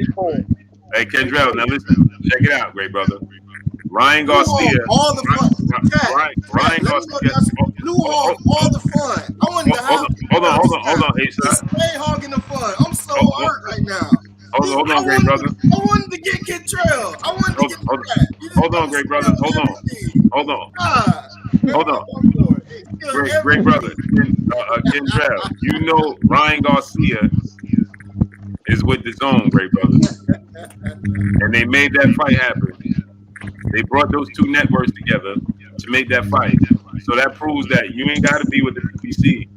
Hey, Kendrell, now listen. Check it out, great brother. Ryan Garcia. All the fun. Ryan Garcia. All the fun. I wanted to have. Hold on. Hey, stay hogging the fun. I'm so hurt right now. Hold on, great brother. I wanted to get Kentrell. I wanted to get that. Hold on, great brother. Hold on. Great brother. Kentrell, you know Ryan Garcia is with the zone, great brother. And they made that fight happen. They brought those two networks together to make that fight. So that proves that you ain't got to be with the BBC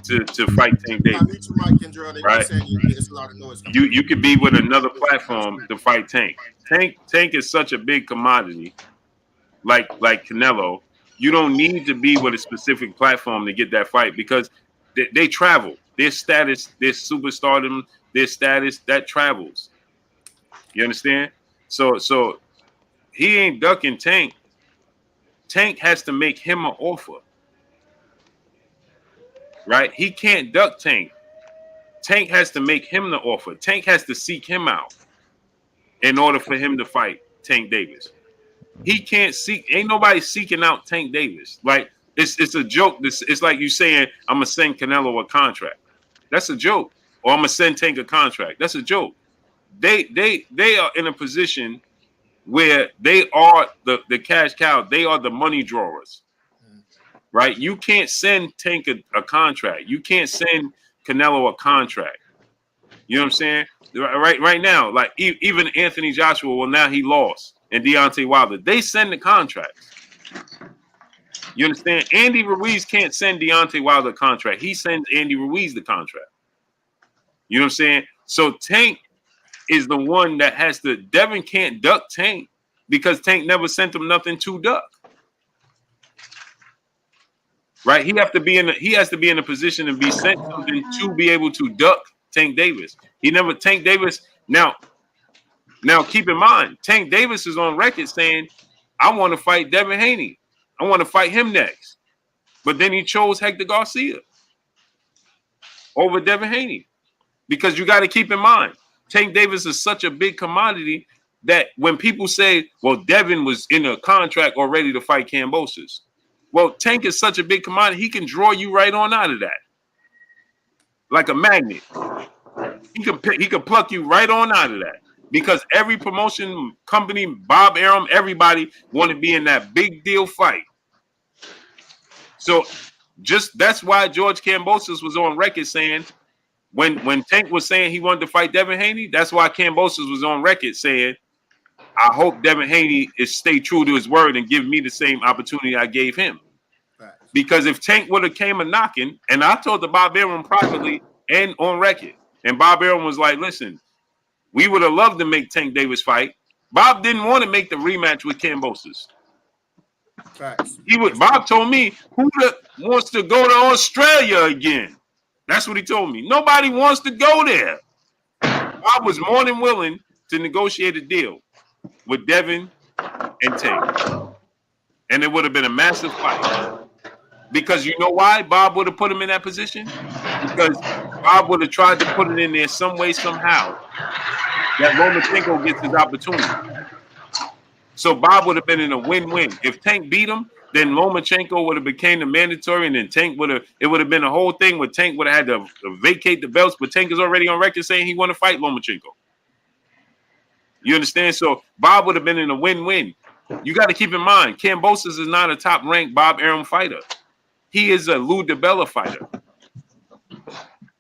to fight Tank Davis. Right? You could be with another platform to fight Tank. Tank is such a big commodity, like Canelo. You don't need to be with a specific platform to get that fight because they travel. Their status, their superstardom, their status, that travels. You understand? So he ain't ducking Tank. Tank has to make him an offer. Right? He can't duck Tank. Tank has to make him the offer. Tank has to seek him out in order for him to fight Tank Davis. He can't ain't nobody seeking out Tank Davis. Like it's a joke. It's like you saying, I'm gonna send Canelo a contract. That's a joke. Or I'm gonna send Tank a contract. That's a joke. They are in a position where they are the cash cow. They are the money drawers. Right? You can't send Tank a contract. You can't send Canelo a contract. You know what I'm saying? Right now, like even Anthony Joshua, well, now he lost. And Deontay Wilder, they send the contracts. You understand? Andy Ruiz can't send Deontay Wilder a contract. He sends Andy Ruiz the contract. You know what I'm saying? So Tank is the one that has to. Devin can't duck Tank because Tank never sent him nothing to duck. Right? He has to be in a position to be sent something to be able to duck Tank Davis. Tank Davis. Now keep in mind, Tank Davis is on record saying I want to fight Devin Haney. I want to fight him next. But then he chose Hector Garcia over Devin Haney. Because you got to keep in mind, Tank Davis is such a big commodity that when people say, well, Devin was in a contract already to fight Kambosos. Well, Tank is such a big commodity, he can draw you right on out of that. Like a magnet. He can pluck you right on out of that. Because every promotion company, Bob Arum, everybody want to be in that big deal fight. So just that's why George Kambosos was on record saying, when Tank was saying he wanted to fight Devin Haney, that's why Kambosos was on record saying, I hope Devin Haney is stay true to his word and give me the same opportunity I gave him. Right. Because if Tank would have came a knocking, and I told the Bob Arum privately and on record, and Bob Arum was like, listen, we would have loved to make Tank Davis fight. Bob didn't want to make the rematch with Kambosos. Right. Bob told me, who wants to go to Australia again? That's what he told me. Nobody wants to go there. I was more than willing to negotiate a deal with Devin and Tank. And it would have been a massive fight. Because you know why Bob would have put him in that position? Because Bob would have tried to put it in there some way, somehow, that Lomachenko gets his opportunity. So Bob would have been in a win-win. If Tank beat him, then Lomachenko would have became the mandatory, and then Tank would have been a whole thing where Tank would have had to vacate the belts, but Tank is already on record saying he want to fight Lomachenko. You understand? So Bob would have been in a win-win. You got to keep in mind, Kambosos is not a top-ranked Bob Arum fighter. He is a Lou DiBella fighter.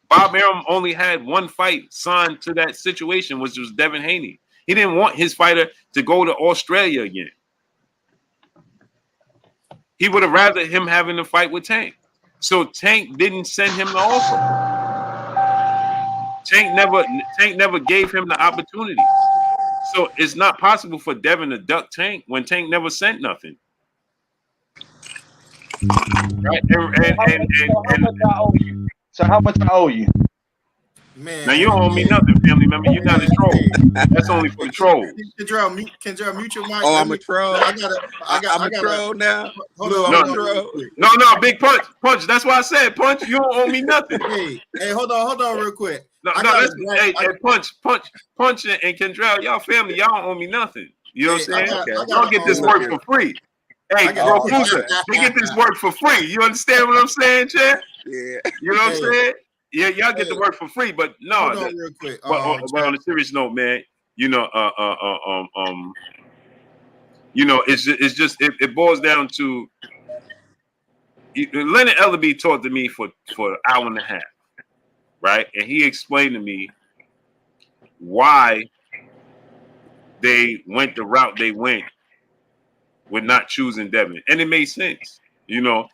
Bob Arum only had one fight signed to that situation, which was Devin Haney. He didn't want his fighter to go to Australia again. He would have rather him having to fight with Tank. So Tank didn't send him the offer. Tank never gave him the opportunity. So it's not possible for Devin to duck Tank when Tank never sent nothing. Right? So how much I owe you? Man, now you don't owe me nothing, family member. You're not a troll. That's only for the trolls. Kendra, mute your mic. Oh, I'm a troll. I'm a troll now. Hold on. No, big punch. That's why I said punch. You don't owe me nothing. Hey, hold on, real quick. Hey, punch, and Kendra, y'all family. Y'all don't owe me nothing. You know what I'm saying? Y'all get this work for free. Hey, bro, they get this work for free. You understand what I'm saying, Chad? Yeah. You know what I'm saying? Yeah, y'all get the work for free, but no. Hold on real quick. But on a serious note, man, you know, it boils down to Leonard Ellerby talked to me for an hour and a half, right? And he explained to me why they went the route they went with not choosing Devin, and it made sense, you know.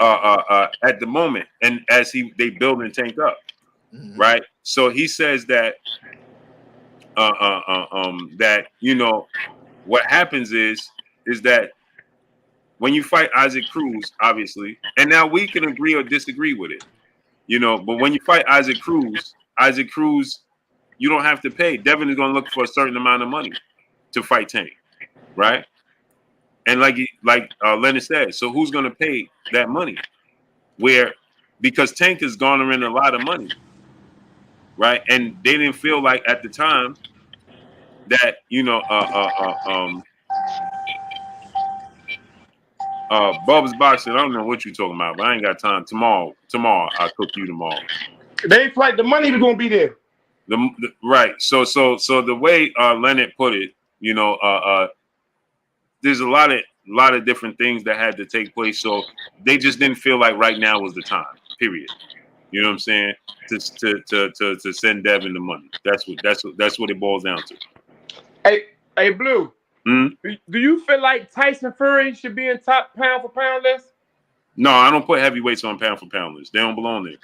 At the moment, and as they build and tank up, right? So he says that that you know what happens is that when you fight Isaac Cruz, obviously, and now we can agree or disagree with it, you know, but when you fight Isaac Cruz, you don't have to pay. Devin is going to look for a certain amount of money to fight Tank, right? And like Leonard said, so who's going to pay that money? Because Tank is garnering a lot of money, right? And they didn't feel like at the time that, you know, Bubba's Boxing, I don't know what you're talking about, but I ain't got time. Tomorrow, I'll cook you tomorrow. They ain't like the money was going to be there. Right. So the way Leonard put it, you know, there's a lot of different things that had to take place. So they just didn't feel like right now was the time, period. You know what I'm saying? To send Devin the money. That's what it boils down to. Hey, Blue. Do you feel like Tyson Fury should be in top pound for pound list? No, I don't put heavyweights on pound for pound list. They don't belong there.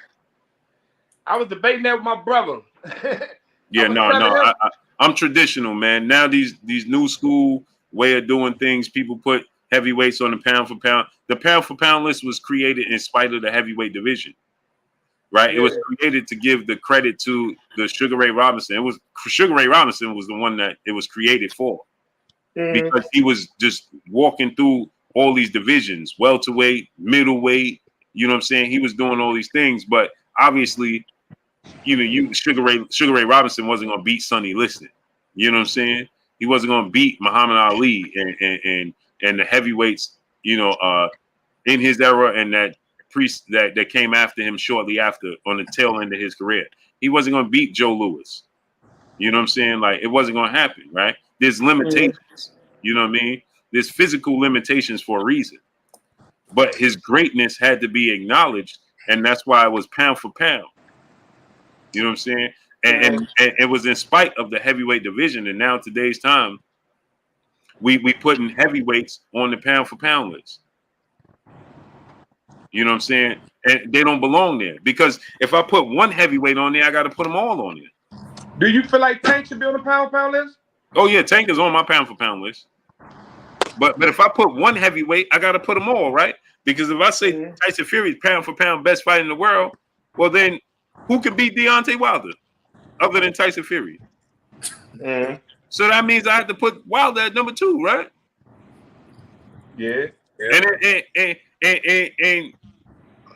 I was debating that with my brother. Yeah, no. I'm traditional, man. Now these new school way of doing things, people put heavyweights on the pound for pound. The pound for pound list was created in spite of the heavyweight division, right? Yeah. It was created to give the credit to the Sugar Ray Robinson. Sugar Ray Robinson was the one that it was created for. because he was just walking through all these divisions, welterweight, middleweight. You know what I'm saying? He was doing all these things, but obviously, Sugar Ray Robinson wasn't gonna beat Sonny Liston. You know what I'm saying? He wasn't gonna beat Muhammad Ali and the heavyweights. In his era and that came after him shortly after on the tail end of his career. He wasn't going to beat Joe Louis. You know what I'm saying? Like, it wasn't going to happen, right? There's limitations. You know what I mean? There's physical limitations for a reason. But his greatness had to be acknowledged, and that's why it was pound for pound. You know what I'm saying? And it was in spite of the heavyweight division, and now today's time, we putting heavyweights on the pound for pound list. You know what I'm saying? And they don't belong there, because if I put one heavyweight on there, I got to put them all on there. Do you feel like Tank should be on the pound for pound list? Oh yeah, Tank is on my pound for pound list. But if I put one heavyweight, I got to put them all, right? Because if I say Tyson Fury is pound for pound best fighter in the world, well then who could beat Deontay Wilder other than Tyson Fury? So that means I have to put Wilder at number 2, right? Yeah. And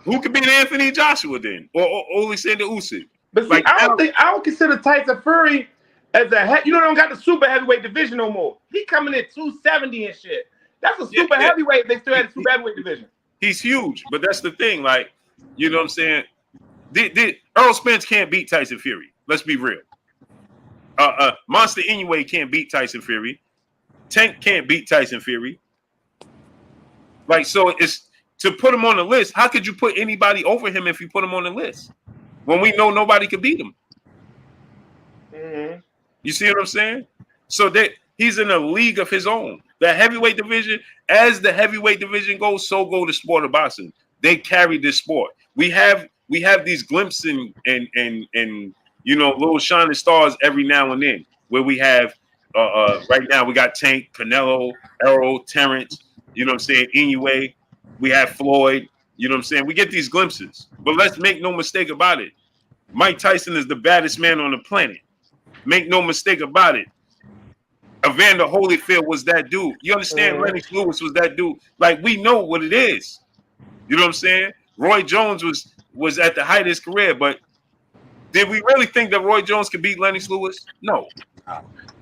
who could beat Anthony Joshua then, or Alexander Usyk? But see, I don't consider Tyson Fury as they don't got the super heavyweight division no more. He coming in 270 and shit. That's a super heavyweight. They still had a super heavyweight division. He's huge, but that's the thing. Like, you know what I'm saying? Earl Spence can't beat Tyson Fury. Let's be real. Monster Inoue can't beat Tyson Fury. Tank can't beat Tyson Fury. Like, so it's to put him on the list. How could you put anybody over him if you put him on the list when we know nobody could beat him? You see what I'm saying? So that he's in a league of his own. The heavyweight division, as the heavyweight division goes, so go the sport of boxing. They carry this sport. We have these glimpses and little shining stars every now and then, where we have right now we got Tank, Canelo, Errol, Terrence. You know what I'm saying? Inoue. We have Floyd. You know what I'm saying? We get these glimpses. But let's make no mistake about it. Mike Tyson is the baddest man on the planet. Make no mistake about it. Evander Holyfield was that dude. You understand? Lennox Lewis was that dude. Like, we know what it is. You know what I'm saying? Roy Jones was at the height of his career, but did we really think that Roy Jones could beat Lennox Lewis? No.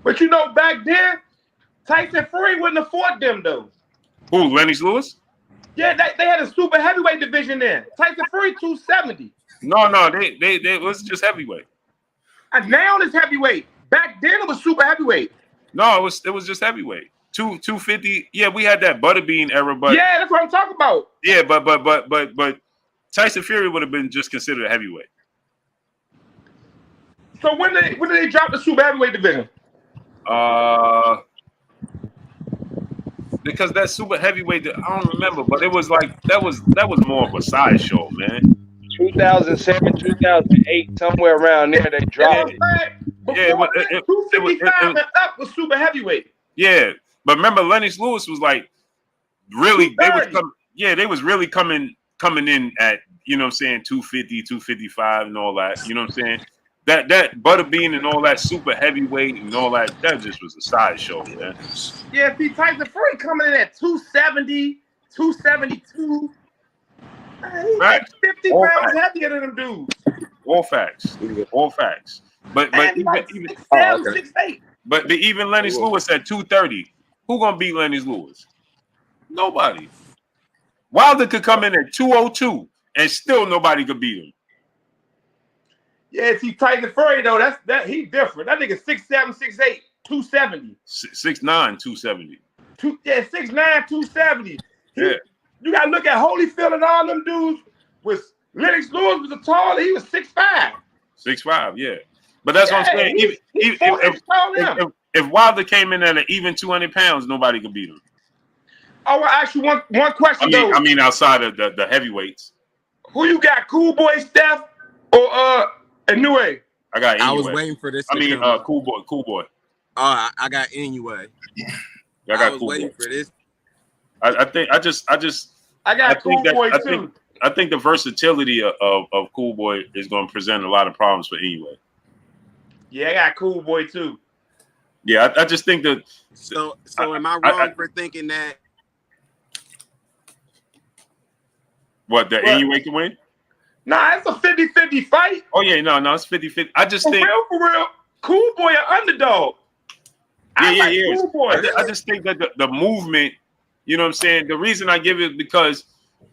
But back then, Tyson Fury wouldn't have fought them though. Who, Lennox Lewis? Yeah, they had a super heavyweight division then. Tyson Fury 270. No, they was just heavyweight. And now it's heavyweight. Back then it was super heavyweight. No, it was just heavyweight. 250. Yeah, we had that Butterbean era, but yeah, that's what I'm talking about. Yeah, but Tyson Fury would have been just considered a heavyweight. So when did they drop the super heavyweight division? Because that super heavyweight, I don't remember, but it was like that was more of a sideshow, man. 2007, 2008, somewhere around there, they dropped it. Yeah, 255 and up was super heavyweight. Yeah, but remember, Lennox Lewis was like really they was really coming in at, you know what I'm saying, 250, 255 and all that. You know what I'm saying? That Butterbean and all that super heavyweight and all that just was a sideshow, man. Yeah, see, Tyson Fury coming in at 270, 272. He's like 50 all pounds facts. heavier than them dudes. All facts. But even like 6'7", 6'8". But even Lennox Lewis at 230, who gonna beat Lennox Lewis? Nobody. Wilder could come in at 202 and still nobody could beat him. Yeah, see, Tyson Fury though, that he different. That nigga 6'7", 6'8", 270. 6'9", 270. 6'9", 270. Yeah. You gotta look at Holyfield and all them dudes. Lennox Lewis was a taller. He was 6'5". 6'5", yeah. But that's what I'm saying. If Wilder came in at an even 200 pounds, nobody could beat him. I will ask you one question though. I mean, outside of the heavyweights. Who you got, Cool Boy Steph or Inoue? I got Inoue. I was waiting for this. Cool Boy. I got Inoue. I was waiting for this. I got Cool Boy too. I think the versatility of Cool Boy is going to present a lot of problems for Inoue. Yeah, I got Cool Boy too. Yeah, I just think that. So am I wrong for thinking that? What, the Inoue can win? Nah, it's a 50-50 fight. Oh yeah, no, it's 50-50. I just think for real, Cool Boy an underdog. Yeah. Cool Boy. I just think that the movement, you know what I'm saying? The reason I give it because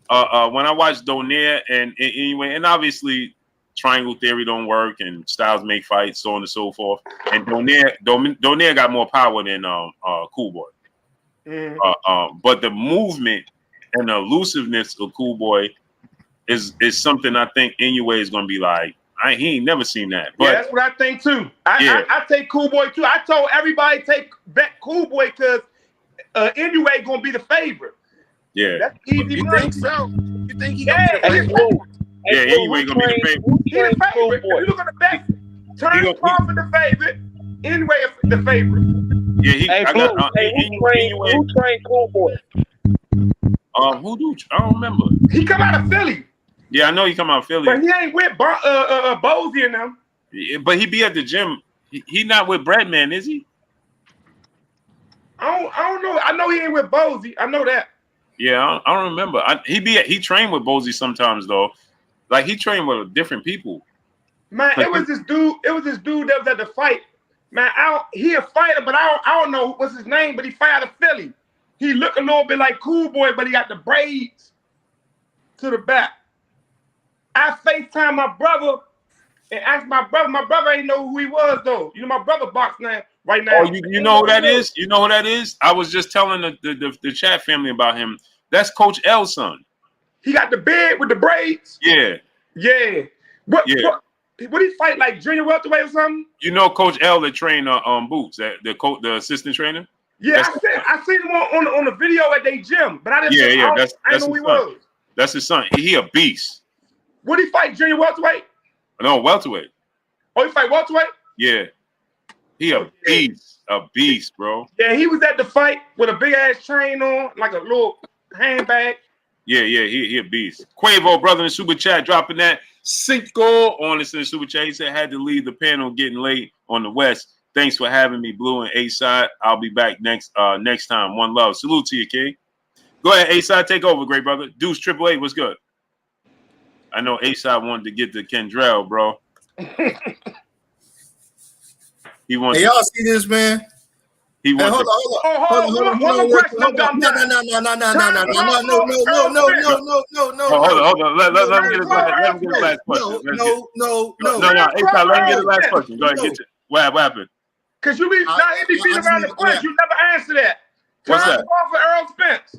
when I watch Donaire and Inoue, and obviously triangle theory don't work and styles make fights, so on and so forth. And Donaire got more power than Cool Boy. But the movement and the elusiveness of Cool Boy is something I think Inoue is gonna be like. He ain't never seen that. But that's what I think too. I take Cool Boy too. I told everybody bet Cool Boy because Inoue gonna be the favorite. Yeah, that's easy. You think so? You think he gonna be the favorite? Inoue gonna be the favorite. He the favorite. If you look at the bet, Terrence Crawford the favorite. Inoue is the favorite. Yeah, who trained Cool Boy? Who do? I don't remember. He come out of Philly. Yeah, I know he come out of Philly. But he ain't with Bozy and them. Yeah, but he be at the gym. He not with Breadman, is he? I don't know. I know he ain't with Bozy. I know that. Yeah, I don't remember. He trained with Bozy sometimes though. Like he trained with different people. Man, it was this dude that was at the fight. Man, he a fighter, but I don't know what's his name, but he fight out of Philly. He look a little bit like Cool Boy, but he got the braids to the back. I FaceTime my brother and asked my brother. My brother ain't know who he was though. You know my brother box now right now. Oh, you know who that is? You know who that is? I was just telling the chat family about him. That's Coach L's son. He got the beard with the braids. Yeah. What he fight like junior welterweight or something? You know Coach L that trained Boots, the assistant trainer. Yeah, I seen him on the video at their gym, but I didn't. That's know who his he son. was. That's his son. He a beast. Would he fight junior welterweight? No, welterweight. Oh, he fight welterweight? Yeah. He a beast, bro. Yeah, he was at the fight with a big ass chain on, like a little handbag. Yeah, he a beast. Quavo, brother, in the super chat, dropping that Cinco on us in the super chat. He said, had to leave the panel getting late on the West. Thanks for having me, Blue and A-Side. I'll be back next time. One love. Salute to you, King. Go ahead, A-Side, take over, great brother. Deuce 888, what's good? I know A-Side wanted to get to Kendrell, bro. He wants. Hey, y'all see this, man? He wants. Hold on. No. Hold on. Let him get his last question. No. A-Side, let him get his last question. Go ahead, get it. What happened? Because you be around the question. You never answer that. What's that? For Earl Spence.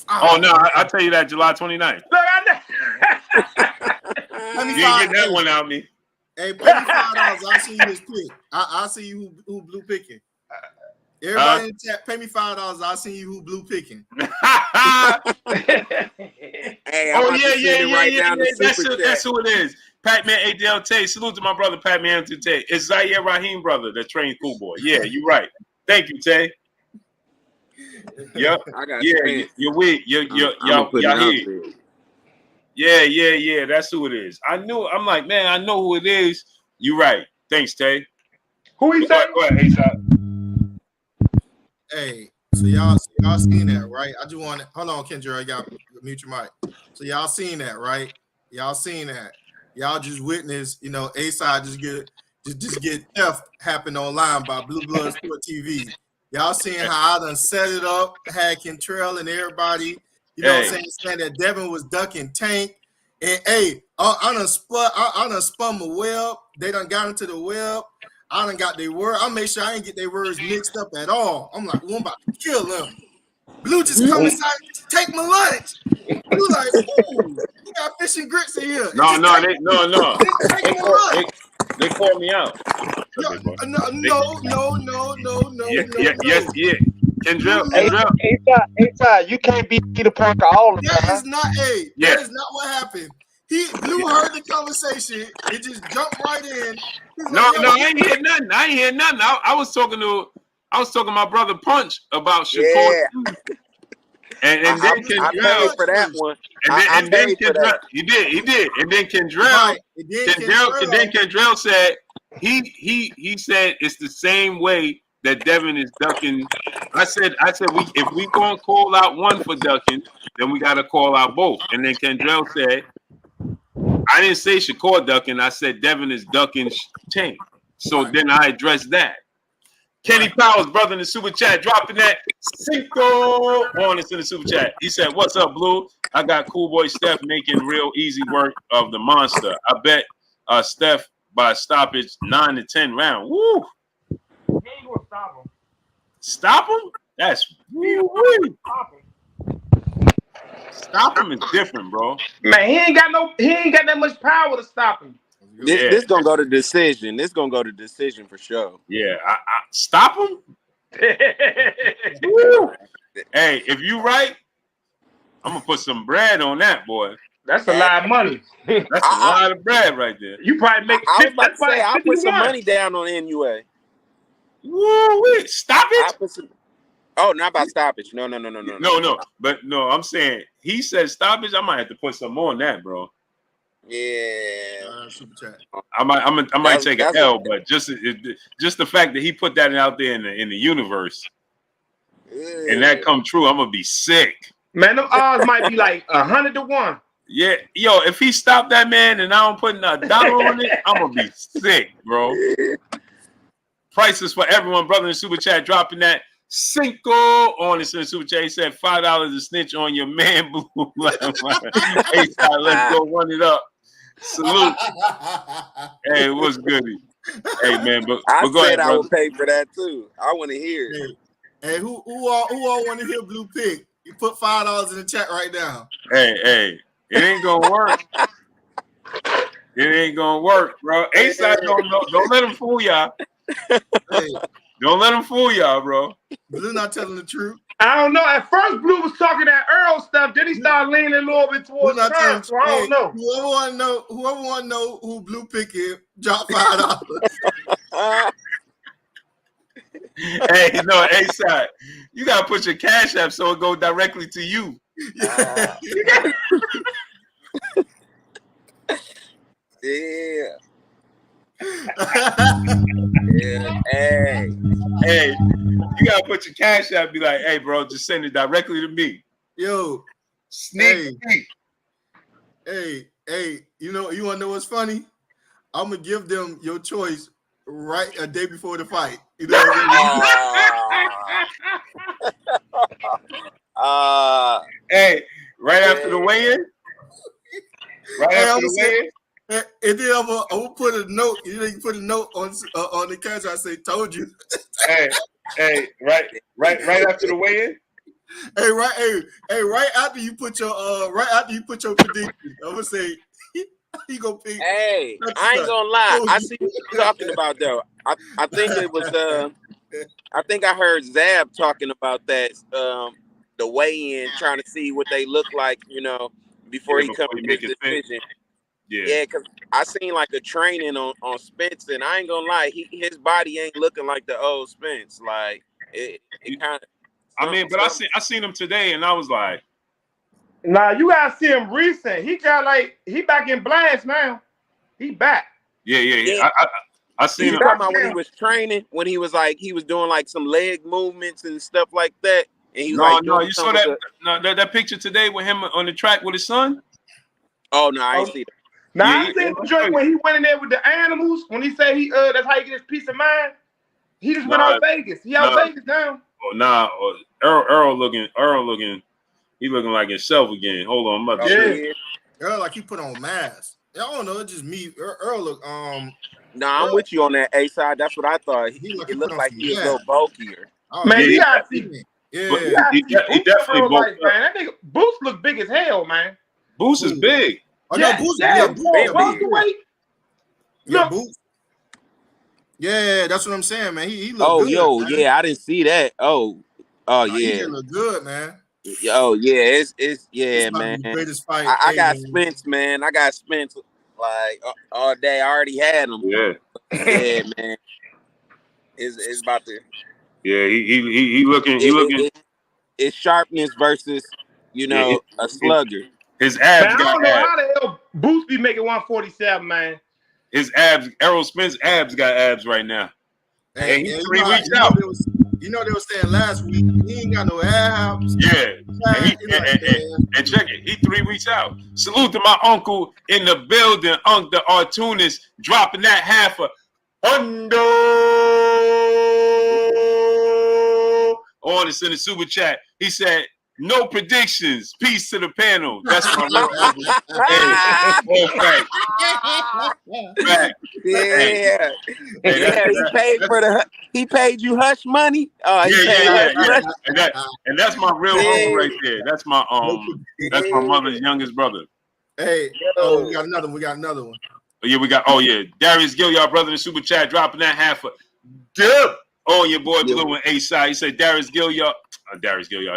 Oh no, I'll tell you that July 29th. Look, You ain't getting that one out of me. Hey, pay me $5. I'll see you this pick. I'll see you who blue picking. Everybody in the chat, pay me $5. I'll see you who blue picking. Hey, yeah. That's who it is. Pac-Man ADL Tate. Salute to my brother Pac-Man Tate. It's Zaire Raheem brother that trained Cool Boy. Yeah, you're right. Thank you, Tay. Yep. You're weak. Y'all here. Yeah. That's who it is. I'm like, man, I know who it is. You're right. Thanks, Tay. Who he say? Go ahead, A-Shot. Hey, so y'all seen that, right? I just want to hold on, Kendra. I got mute your mic. So y'all seen that, right? Y'all seen that. Y'all just witnessed, A-Side just get theft happen online by Blue Blood Sport TV. Y'all seeing how I done set it up, had Kentrell and everybody, what I'm saying that Devin was ducking Tank. And hey, I done spun my web. They done got into the web. I done got their word. I make sure I ain't get their words mixed up at all. I'm like, I'm about to kill them. Blue just come inside, take my lunch. Blue like, ooh, you got fish and grits in here. No. They called me out. No. Yeah. Kendrell. A-Side, you can't be Peter Parker all the time. That is not what happened. Blue heard the conversation. It just jumped right in. I ain't hear nothing. I was talking to my brother Punch about Shakur. And then I paid for that one. And then Kendrell, he did. And then Kendrell said he said it's the same way that Devin is ducking. I said if we gonna call out one for ducking, then we gotta call out both. And then Kendrell said, I didn't say Shakur ducking. I said Devin is ducking Tank. So then I addressed that. Kenny Powers, brother in the super chat, dropping that Cinco on us in the super chat. He said, "What's up, Blue? I got Cool Boy Steph making real easy work of the monster. I bet Steph by stoppage 9 to 10 round. Woo! He ain't gonna stop him. Stop him? That's woo-wee. Stop him is different, bro. Man, he ain't got that much power to stop him. This gonna go to decision. This gonna go to decision for sure. Yeah, I stop him. Woo. Hey, if you right, I'm gonna put some bread on that, boy. That's a lot of money. That's a lot of bread right there. You probably make. I was about to say I'll put some money down on NUA. Woo, stop it. Oh, not about stoppage. No. No. But no, I'm saying he said stoppage. I might have to put some more on that, bro. Yeah. I might take an L, but just the fact that he put that out there in the universe, and that come true, I'm gonna be sick. Man, them odds might be like 100 to 1. Yeah, yo, if he stopped that man and I don't put a dollar on it, I'm gonna be sick, bro. Prices for everyone, brother in the super chat, dropping that Cinco on us in the super chat. He said $5 a snitch on your man, Blue. Let's go run it up. Salute. Hey, what's good? Hey, man, but I go said ahead, I would pay for that too. I want to hear it. Hey, who all want to hear Blue Pick? You put $5 in the chat right now. Hey, it ain't gonna work. It ain't gonna work, bro. A-side don't let him fool y'all. Hey, don't let him fool y'all, bro. Blue not telling the truth. I don't know. At first, Blue was talking that Earl stuff. Then he started leaning a little bit towards Trump. So I don't know. Whoever want to know who Blue Pick is, drop $5. Hey, no, A-side. You gotta put your cash app so it go directly to you. Yeah. Hey, you gotta put your cash app. Be like, hey, bro, just send it directly to me. Yo, sneak. Hey, you want to know what's funny? I'm gonna give them your choice right a day before the fight. You know what I mean? Hey, right after the weigh-in. Right after the weigh-in. And then I'm gonna put a note. You know, you put a note on the cash. I say, "Told you." hey, right after the weigh-in. Hey, right after you put your prediction, I'm gonna say, "He gonna pick." Hey, I ain't gonna lie. I see what you're talking about, though. I think it was. I think I heard Zab talking about that. The weigh-in, trying to see what they look like, before he comes to his decision. Yeah, because I seen like a training on Spence, and I ain't gonna lie, his body ain't looking like the old Spence. Like it kind of. But I seen him today, and I was like, "Nah, you gotta see him recent. He back in blast now. He back." Yeah. I seen him. Talking about when he was training, when he was doing like some leg movements and stuff like that, and he was you saw that that picture today with him on the track with his son. Oh no, I ain't see that. Now I seen the joint when he went in there with the animals. When he said that's how he get his peace of mind. He just went out Vegas. He out Vegas now. Earl looking. He looking like himself again. Hold on, I'm about to show you. Earl like he put on mask. I don't know. It's just me. Earl look. Nah, I'm with you on that A side. That's what I thought. It looked like he was a little bulkier. Man, he got to see. Yeah, he definitely bulked up. Man, that nigga Boost look big as hell, man. Boost is big. Oh no, Boost. Yeah, Boost. Yeah, that's what I'm saying, man. He look good. Man. Yeah, I didn't see that. Oh yeah. He look good, man. It's man. The greatest fight. I got Spence, man. I got Spence like all day. I already had him. Yeah. Yeah, man. It's about to. Yeah, he looking. It's sharpness versus a slugger. His abs man, I don't got know abs. how the hell Boost be making 147, man. His abs, Errol Spence abs got abs right now. Hey, and he's and 3 weeks out. They were saying last week he ain't got no abs. Yeah, and check it. He 3 weeks out. Salute to my uncle in the building, Unc the Artunis, dropping that half a hundo on us in the super chat. He said, "No predictions. Peace to the panel." That's my real uncle. Fact. Yeah. Hey, he paid you hush money. Yeah. And that's my real uncle right there. That's my mother's youngest brother. Hey, we got another one. Darius Gill, y'all brother in the super chat, dropping that half a dip on your boy Blue and A side. He said Darius Gill, y'all.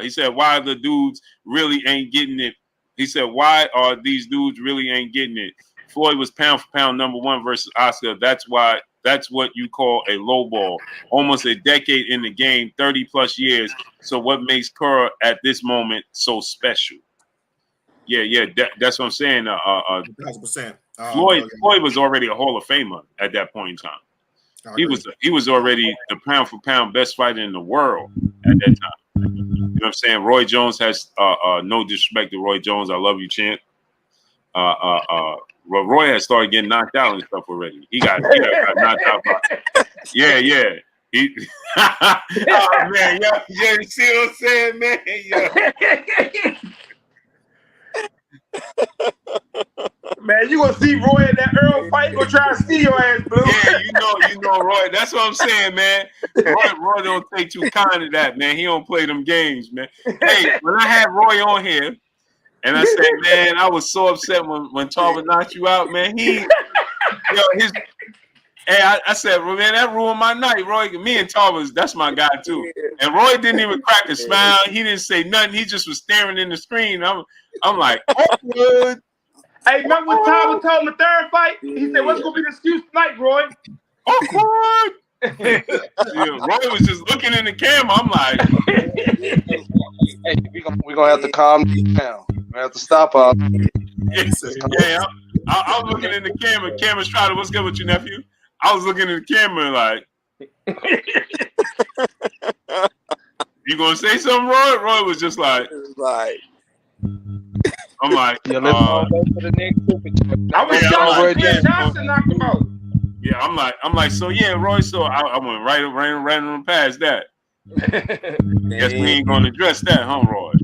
He said, why the dudes really ain't getting it? He said, why are these dudes really ain't getting it? Floyd was pound for pound #1 versus Oscar. That's why. That's what you call a low ball. Almost a decade in the game, 30 plus years. So what makes Kerr at this moment so special? Yeah, that's what I'm saying. 1,000%. Floyd was already a Hall of Famer at that point in time. He was already the pound for pound best fighter in the world at that time. You know what I'm saying? Roy Jones has no disrespect to Roy Jones. I love you, champ. Roy had started getting knocked out and stuff already. He got knocked out by. Yeah. He. Oh man, you see what I'm saying, man? Man, you gonna see Roy in that Earl fight? Gonna try to see your ass, Blue. Yeah, you know, Roy. That's what I'm saying, man. Roy don't take too kind to that, man. He don't play them games, man. Hey, when I had Roy on here, and I said, man, I was so upset when Tarver knocked you out, man. I said, well, man, that ruined my night, Roy. Me and Tarver, that's my guy too. And Roy didn't even crack a smile. He didn't say nothing. He just was staring in the screen. I'm like, awkward. Hey, remember when Tarver told him the third fight? He said, what's gonna be the excuse tonight, Roy? Awkward. Roy was just looking in the camera. I'm like, hey, we're gonna have to calm down. We have to stop her. Yeah, I was looking in the camera. Camera Strider, what's good with you, nephew? I was looking in the camera like, you gonna say something, Roy? Roy was just like, I'm like, let's go to the next super chat. I was shocked Chris Johnson knocked him out. Yeah, I'm like, so yeah, Roy. So I went right past that. Guess we ain't gonna address that, huh, Roy?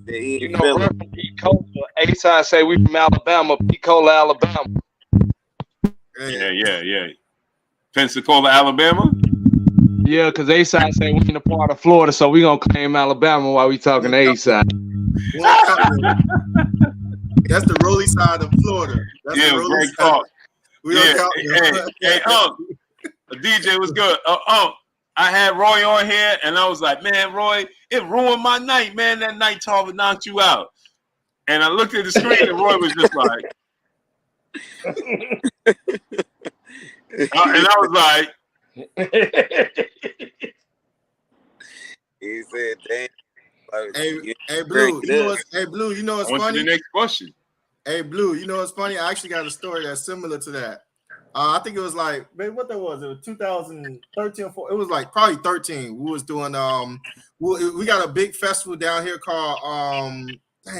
You know, we're from Pensacola. A-side say we from Alabama, Pensacola, Alabama. Yeah. Pensacola, Alabama? Yeah, because A-side say we in a part of Florida, so we gonna claim Alabama while we talking A-side. That's the rolly side of Florida. That's the rolly great side. talk. Hey, DJ was good. I had Roy on here, and I was like, man, Roy, it ruined my night, man. That night Tarver knocked you out. And I looked at the screen, and Roy was just like, and I was like, he said, damn. Hey, Blue, you know what's funny? The next question. Hey, Blue, you know what's funny? I actually got a story that's similar to that. I think it was like, man, what that was? It was 2013 or 14. It was like probably 13. We was doing we got a big festival down here called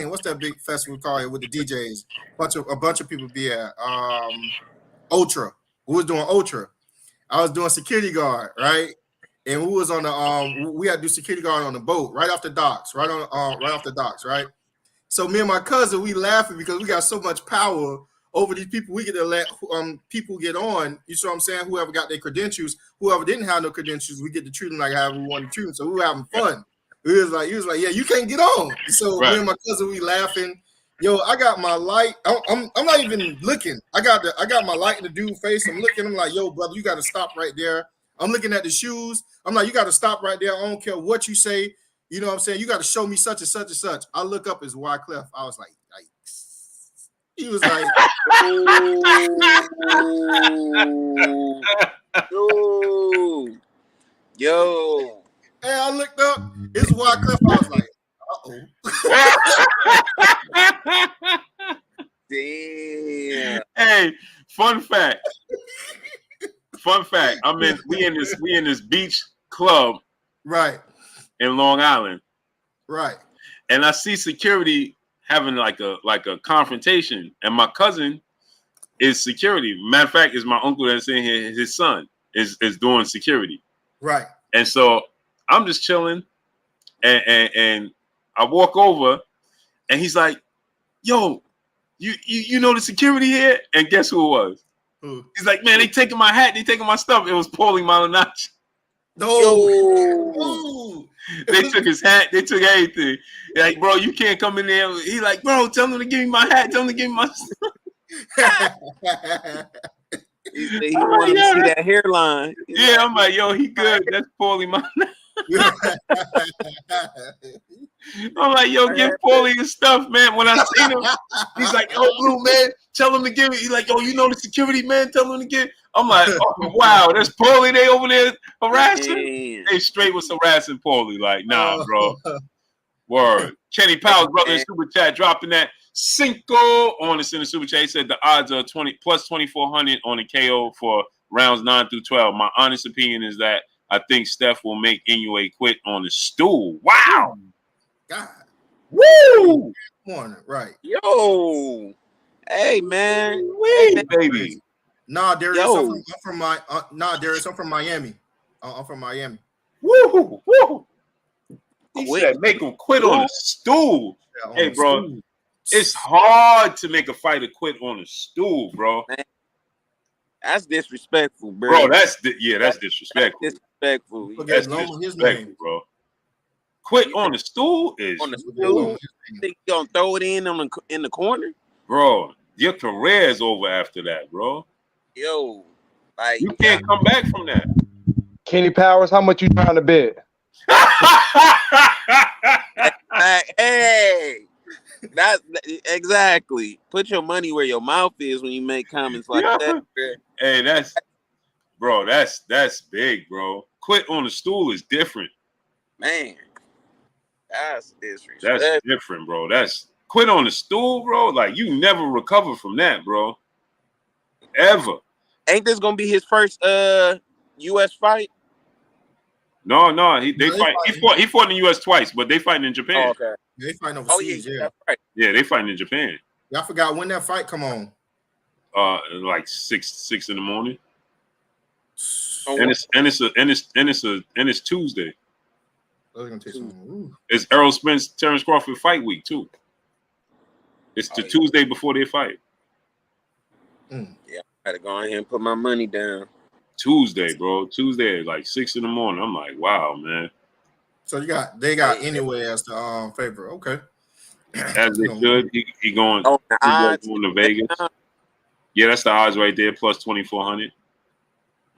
what's that big festival called with the DJs? A bunch of people be at Ultra. We was doing Ultra. I was doing security guard, right? And we was on the we had to do security guard on the boat right off the docks, right off the docks, right? So me and my cousin, we laughing because we got so much power over these people. We get to let people get on. You see what I'm saying? Whoever got their credentials, whoever didn't have no credentials, we get to treat them like however we want to treat them. So we were having fun. He was like, yeah, you can't get on. So me and my cousin, we laughing. Yo, I got my light. I'm not even looking. I got my light in the dude's face. I'm looking. I'm like, yo, brother, you got to stop right there. I'm looking at the shoes. I'm like, you got to stop right there. I don't care what you say. You know what I'm saying? You got to show me such and such and such. I look up as Wyclef. I was like, yikes. He was like, yo. And I looked up. It's Wyclef. I was like, damn. Hey, fun fact. fun fact. We in this beach club, right, in Long Island, right, and I see security having like a confrontation, and my cousin is security. Matter of fact, is my uncle that's in here. His son is doing security. right. And so I'm just chilling, and I walk over, and he's like, "Yo, you know the security here?" And guess who it was? Who? He's like, "Man, they taking my hat, they taking my stuff." It was Paulie Malignaggi. No. They took his hat, they took everything. Like, bro, you can't come in there. He like, bro, tell them to give me my hat, tell them to give me my stuff. He wanted to see that hairline. Yeah, I'm like, yo, he good. That's Paulie Malignaggi. I'm like, yo, give Paulie his stuff, man. When I seen him, he's like, yo, Blue, man, tell him to give it. He's like, yo, you know the security, man, tell him to give. I'm like, oh, wow, that's Paulie. They over there harassing. Man. They straight was harassing Paulie. Like, nah, bro. Word. Kenny Powell's brother in super chat dropping that Cinco on the center super chat. He said the odds are 20 plus 2,400 on the KO for rounds 9 through 12. My honest opinion is that I think Steph will make Inoue quit on the stool. Wow. God. Woo! Morning, right. Yo. Hey, man. Wait, baby. Nah, Darius, I'm from Miami. I'm from Miami. Woo! Woo! He Quit. said make him quit on the stool. Yeah, on Hey, the bro, stool. it's hard to make a fighter quit on the stool, bro. Man, that's disrespectful, bro. Bro, that's disrespectful. That's disrespectful. That's disrespectful, bro. Quit on the stool is On the stool. Think you gonna throw it in the corner? bro. Your career is over after that, bro. Yo, like You can't come back from that. Kenny Powers, how much you trying to bet? hey, that's exactly. Put your money where your mouth is when you make comments like that. Hey, that's big, bro. Quit on the stool is different. Man, that's disrespectful. That's different, bro. That's quit on the stool, bro. Like you never recover from that, bro. Ever. Ain't this gonna be his first U.S. fight? No, he fought in the U.S. twice, but they fighting in Japan. Oh, okay. They fighting overseas, yeah. That's right. Yeah, they fighting in Japan. Y'all forgot when that fight come on. Like 6 in the morning. Oh, And it's Tuesday. I was gonna take some. It's Errol Spence, Terrence Crawford fight week too. It's the Tuesday before they fight. Yeah, I gotta go in here and put my money down. Tuesday, bro. Tuesday at like 6 in the morning. I'm like, wow, man. So they got Inoue as the favorite. Okay. As they should. He going Oh, the odds. going to Vegas. Yeah, that's the odds right there, plus 2,400.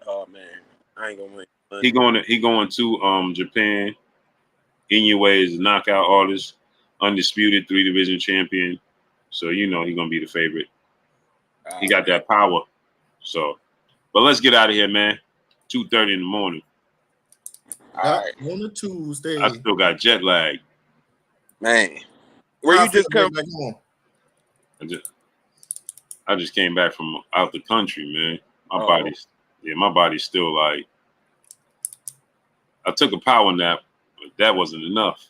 Oh man, I ain't gonna make money. He going to Japan. Inoue is a knockout artist, undisputed 3-division champion. So you know he's gonna be the favorite. He got that power. So, but let's get out of here, man. 2:30 in the morning. All right. On a Tuesday. I still got jet lag. Man, where you just come? back home? I just came back from out the country, man. My body's still like. I took a power nap, but that wasn't enough.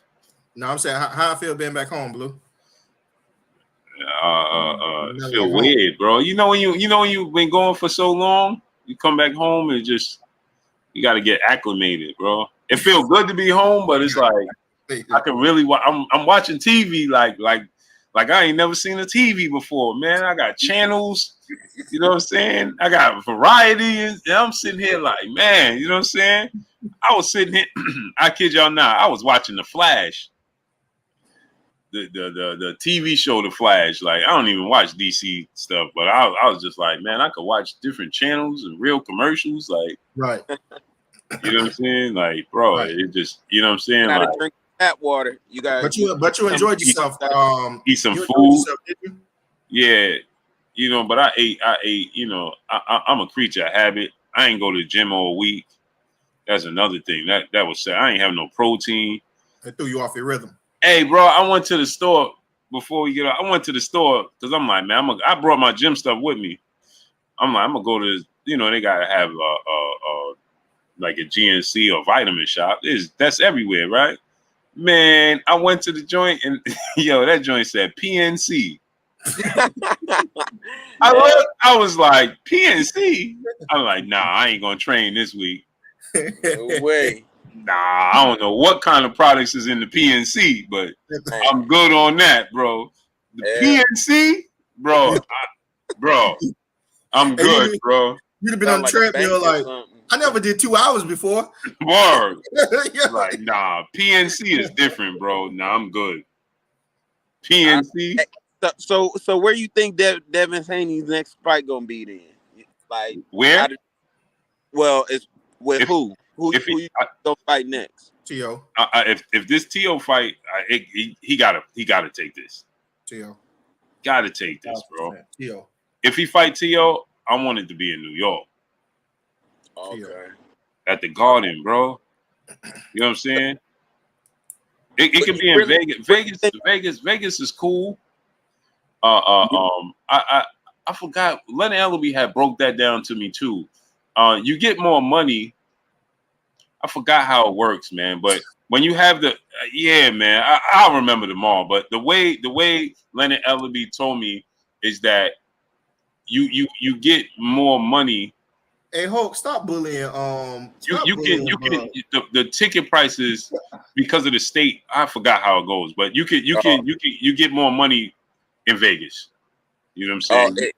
No, I'm saying how I feel being back home, Blue. Feel weird, bro. You know when you've been going for so long, you come back home and just you got to get acclimated, bro. It feels good to be home, but it's like I can really. I'm watching TV like I ain't never seen a TV before, man. I got channels, you know what I'm saying? I got variety, and I'm sitting here like, man, you know what I'm saying? I was sitting here, I kid y'all not, I was watching The Flash, the TV show The Flash. Like, I don't even watch DC stuff, but I was just like, man, I could watch different channels and real commercials, like, right. You know what I'm saying? Like, bro, right. It just, you know what I'm saying? You gotta like, drink tap water. You got, but you enjoyed yourself. Eat some food. Yourself, did you? Yeah, you know. But I ate. You know, I'm a creature of habit. I ain't go to the gym all week. That's another thing. That was sad. I ain't have no protein. It threw you off your rhythm. Hey, bro, I went to the store before we get out. I went to the store because I'm like, man, I brought my gym stuff with me. I'm like, I'm gonna go to they gotta have like a GNC or vitamin shop. That's everywhere, right? Man, I went to the joint and that joint said PNC. I was like, PNC? I'm like, nah, I ain't gonna train this week. No way. Nah, I don't know what kind of products is in the PNC, but I'm good on that, bro. The PNC, bro, I'm good, bro. You'd have been on the treadmill like, I never did 2 hours before. Word. Like, nah, PNC is different, bro. Nah, I'm good. PNC. So where you think Devin Haney's next fight gonna be then? Like where? It's with who? Who you gonna fight next? Tio. If this Tio fight, he gotta take this. Tio. Gotta take this, bro. Tio. If he fight Tio, I want it to be in New York. Okay. At the Garden, bro. You know what I'm saying? It could be in Vegas. Vegas is cool. I forgot. Lenny Ellaby had broke that down to me too. You get more money. I forgot how it works, man. But when you have man, I'll remember them all. But the way Lenny Ellaby told me is that you get more money. Hey Hulk, stop bullying. The ticket prices because of the state. I forgot how it goes, but you get more money in Vegas. You know what I'm saying?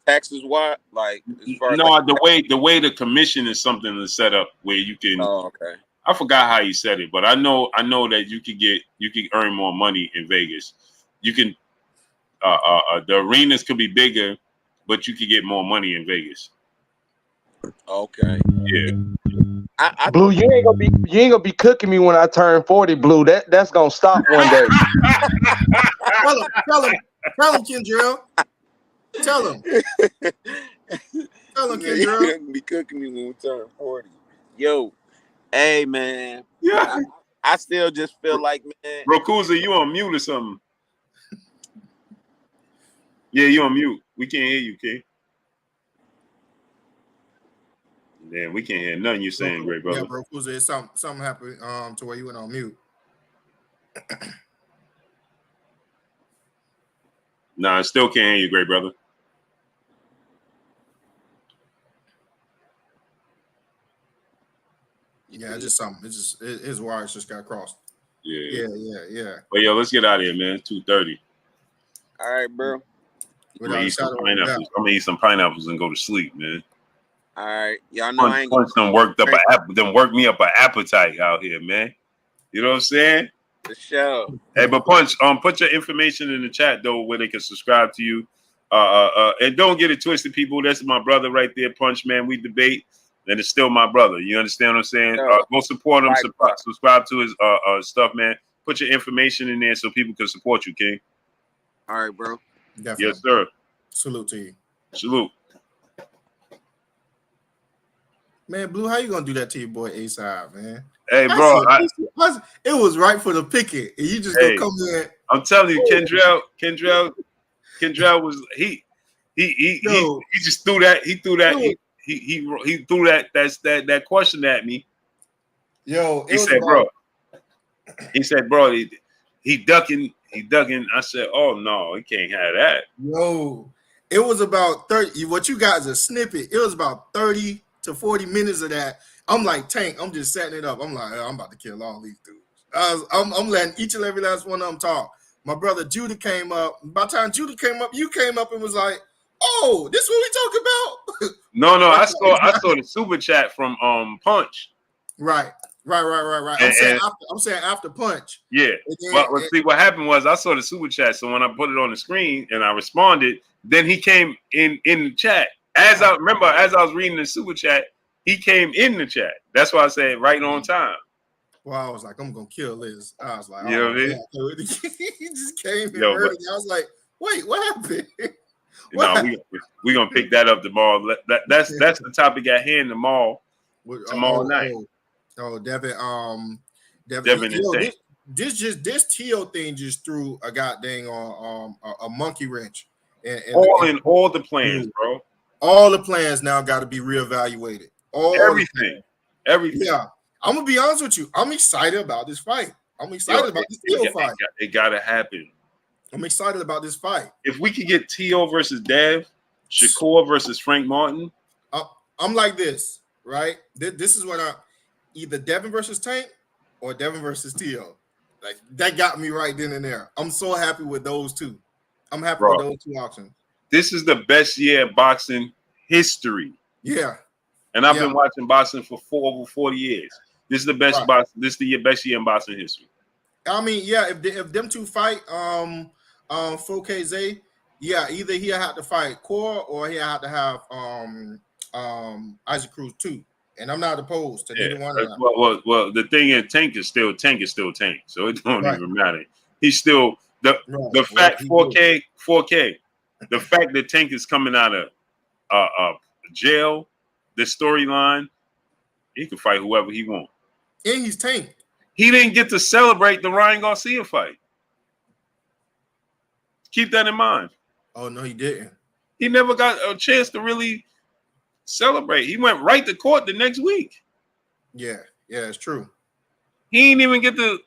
Taxes what? Like as far as the way the commission is something to set up where you can. Oh, okay. I forgot how he said it, but I know that you could earn more money in Vegas. You can the arenas could be bigger, but you could get more money in Vegas. Okay. Yeah. Blue, you ain't gonna be cooking me when I turn 40, Blue. That's gonna stop one day. Tell him, Kendrell. Tell him, Kendrell. Be cooking me when we turn 40. Yo, hey man. Yeah. I still just feel like, man. Rokuza, you on mute or something? Yeah, you on mute. We can't hear you, King. Man, we can't hear nothing you saying, great brother. Yeah, bro, Kuza, something happened to where you went on mute. Nah, I still can't hear you, great brother. Yeah, it's just something. It's just his wires just got crossed. Yeah. But yo, let's get out of here, man. 2:30. All right, bro. I'm gonna eat some pineapples and go to sleep, man. All right, y'all know I ain't gonna work me up an appetite out here, man. You know what I'm saying? For sure. Hey, but Punch, put your information in the chat though, where they can subscribe to you. And don't get it twisted, people. That's my brother right there, Punch, man. We debate, and it's still my brother. You understand what I'm saying? Go support him. Subscribe to his stuff, man. Put your information in there so people can support you, King. All right, bro. Definitely. Yes, sir. Salute to you. Salute. Man, Blue, how you gonna do that to your boy A-Side, man? Hey, bro, it was right for the picket, and you just gonna come in. I'm telling you, Kendrell was he just threw that. He threw that. He threw that question at me. Yo, he said, bro, he ducking. I said, oh no, he can't have that. Yo, it was about 30. What you got is a snippet. It was about 30 to 40 minutes of that. I'm like, Tank, I'm just setting it up. I'm like, I'm about to kill all these dudes. I'm letting each and every last one of them talk. My brother Judah came up. By the time Judah came up, you came up and was like, oh, this is what we talk about? No, I saw the super chat from Punch. Right. I'm saying after Punch. Yeah. Well, see, what happened was I saw the super chat. So when I put it on the screen and I responded, then he came in the chat. As I was reading the super chat, he came in the chat. That's why I said right on time. Well, I was like, I'm gonna kill Liz. I was like, you know what I mean? He just came in early. I was like, wait, what happened? We're gonna pick that up tomorrow. That's the topic at hand tomorrow night. Devin. Devin This Tio thing just threw a goddamn a monkey wrench. In all the plans, bro. All the plans now got to be reevaluated. Everything. Yeah, I'm gonna be honest with you. I'm excited about this fight. I'm excited about this Tio fight. It gotta happen. I'm excited about this fight. If we could get Tio versus Dev, Shakur versus Frank Martin, I'm like this, right? This is what either Devin versus Tank or Devin versus Tio. Like that got me right then and there. I'm so happy with those two. I'm happy with those two options. This is the best year in boxing history. Yeah. And I've been watching boxing for over 40 years. This is the best boxing. This is the best year in boxing history. I mean, yeah, if them two fight 4KZ, yeah, either he'll have to fight Core or he'll have to have Isaac Cruz too. And I'm not opposed to either one of them. Well, the thing is Tank is still Tank. So it don't even matter. He's still the fact 4K. The fact that Tank is coming out of jail, the storyline, he can fight whoever he wants. And he's Tank. He didn't get to celebrate the Ryan Garcia fight. Keep that in mind. Oh, no, he didn't. He never got a chance to really celebrate. He went right to court the next week. Yeah, it's true. He didn't even get to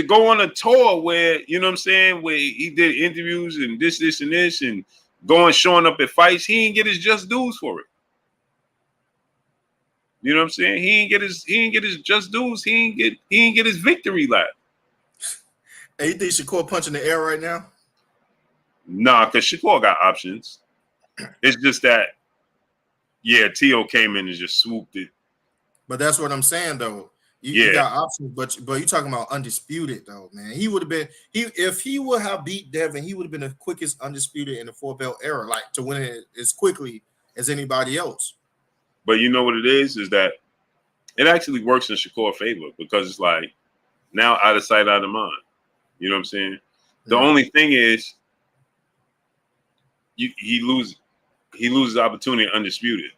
go on a tour where, you know what I'm saying, where he did interviews and this, and this, and showing up at fights. He didn't get his just dues for it. You know what I'm saying? He didn't get his just dues. He didn't get his victory lap. Hey, you think Shakur punching the air right now? Nah, because Shakur got options. It's just that, Tio came in and just swooped it. But that's what I'm saying, though. You got options, but you talking about undisputed, though, man. He would have been if he would have beat Devin, he would have been the quickest undisputed in the 4-belt era, like to win it as quickly as anybody else. But you know what it is that it actually works in Shakur's favor because it's like now out of sight, out of mind. You know what I'm saying? The only thing is he loses the opportunity undisputed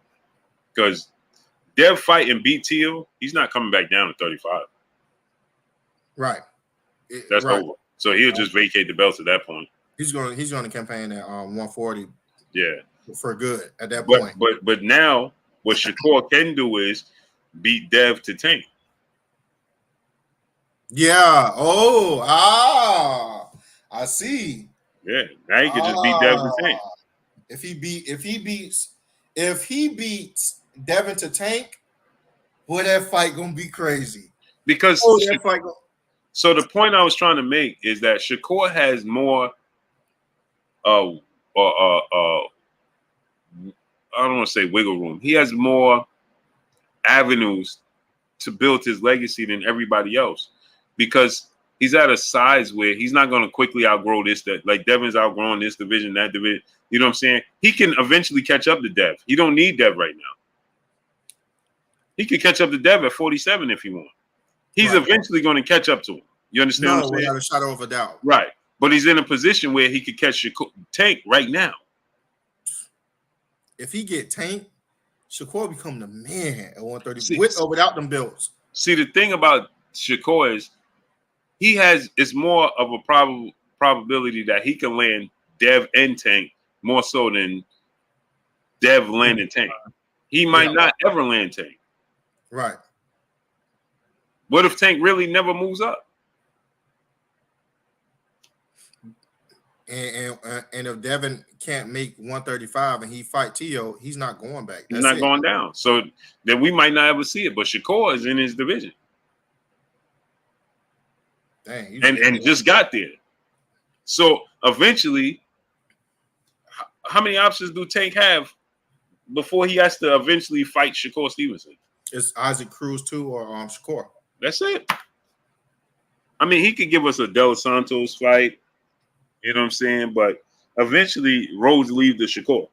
because Dev fight and beat Tio, he's not coming back down to 35. Right. That's over. So he'll just vacate the belts at that point. He's going to campaign at 140. Yeah. For good at that point. But now what Shakur can do is beat Dev to Tank. Yeah. I see. Yeah. Now he can just beat Dev to Tank. If he beats Devin to Tank, boy, that fight gonna be crazy. Because so the point I was trying to make is that Shakur has more I don't want to say wiggle room. He has more avenues to build his legacy than everybody else because he's at a size where he's not going to quickly outgrow this. That like Devin's outgrowing this division, that division. You know what I'm saying? He can eventually catch up to Dev. He don't need Dev right now. He could catch up to Dev at 47 if he wants. He's eventually going to catch up to him. You understand what I'm saying? Without a shadow of a doubt. Right. But he's in a position where he could catch Tank right now. If he get Tank, Shakur become the man at 130 with or without them belts. See, the thing about Shakur is it's more of a probability that he can land Dev and Tank more so than Dev landing Tank. He might not ever land Tank. Right. What if Tank really never moves up? And if Devin can't make 135 and he fight Tio, he's not going back. He's not going down. So then we might not ever see it. But Shakur is in his division. Dang, and just got there. So eventually, how many options do Tank have before he has to eventually fight Shakur Stevenson? It's Isaac Cruz too or Shakur. That's it. I mean, he could give us a Del Santos fight. You know what I'm saying? But eventually, roads leave to Shakur.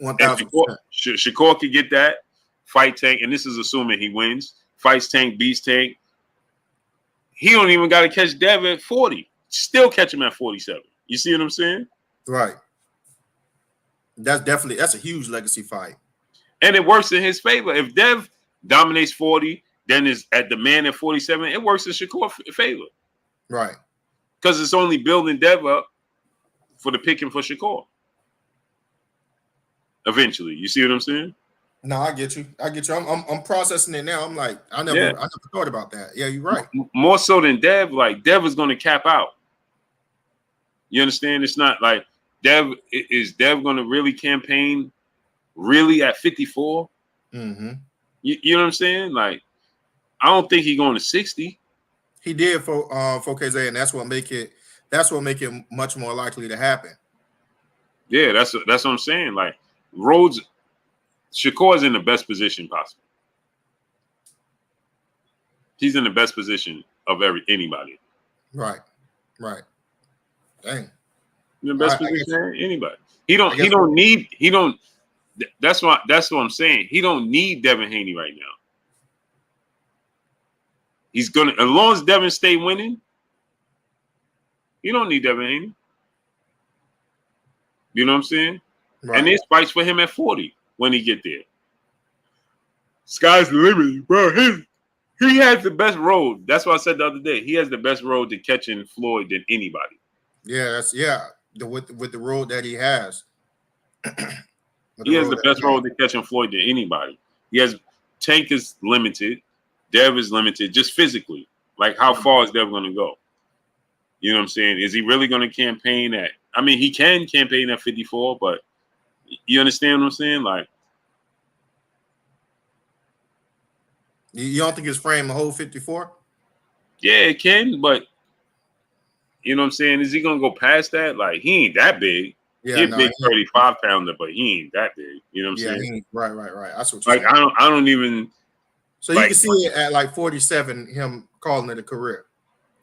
1,000%. Shakur could get that, fight Tank, and this is assuming he wins. Fights Tank, beats Tank. He don't even got to catch Dev at 40. Still catch him at 47. You see what I'm saying? Right. That's a huge legacy fight. And it works in his favor. If Dev dominates 40, then is at the man at 47, it works in Shakur's favor. Right. Because it's only building Dev up for the picking for Shakur. eventually. You see what I'm saying? No, I get you. I'm processing it now. I'm like, I never thought about that. Yeah, you're right. More so than Dev. Like Dev is going to cap out. You understand? It's not like Dev is Dev going to really campaign really at 54. Mm-hmm. You know what I'm saying? Like, I don't think he's going to 60. He did for KZ, and that's what make it much more likely to happen. Yeah, that's what I'm saying. Like Rhodes, Shakur's in the best position possible. He's in the best position of anybody. Right. Dang. In the best position of anybody. He don't need. That's what I'm saying. He don't need Devin Haney right now. He's gonna, as long as Devin stay winning, he don't need Devin Haney. You know what I'm saying? Right. And there's fights for him at 40 when he get there. Sky's the limit, bro. He has the best road. That's what I said the other day. He has the best road to catching Floyd than anybody. Yeah, with the road that he has. He has the best road to catching Floyd than anybody. He has Tank is limited, Dev is limited, just physically. Like, how far is Dev going to go? You know what I'm saying? Is he really going to campaign at? I mean, he can campaign at 54, but you understand what I'm saying? Like, you don't think his frame will hold 54? Yeah, it can, but you know what I'm saying? Is he going to go past that? Like, he ain't that big. Yeah, he's a big 35-pounder, but he ain't that big. You know what I'm saying? Right. That's what you're saying. I don't even. So you can see it at like 47, him calling it a career.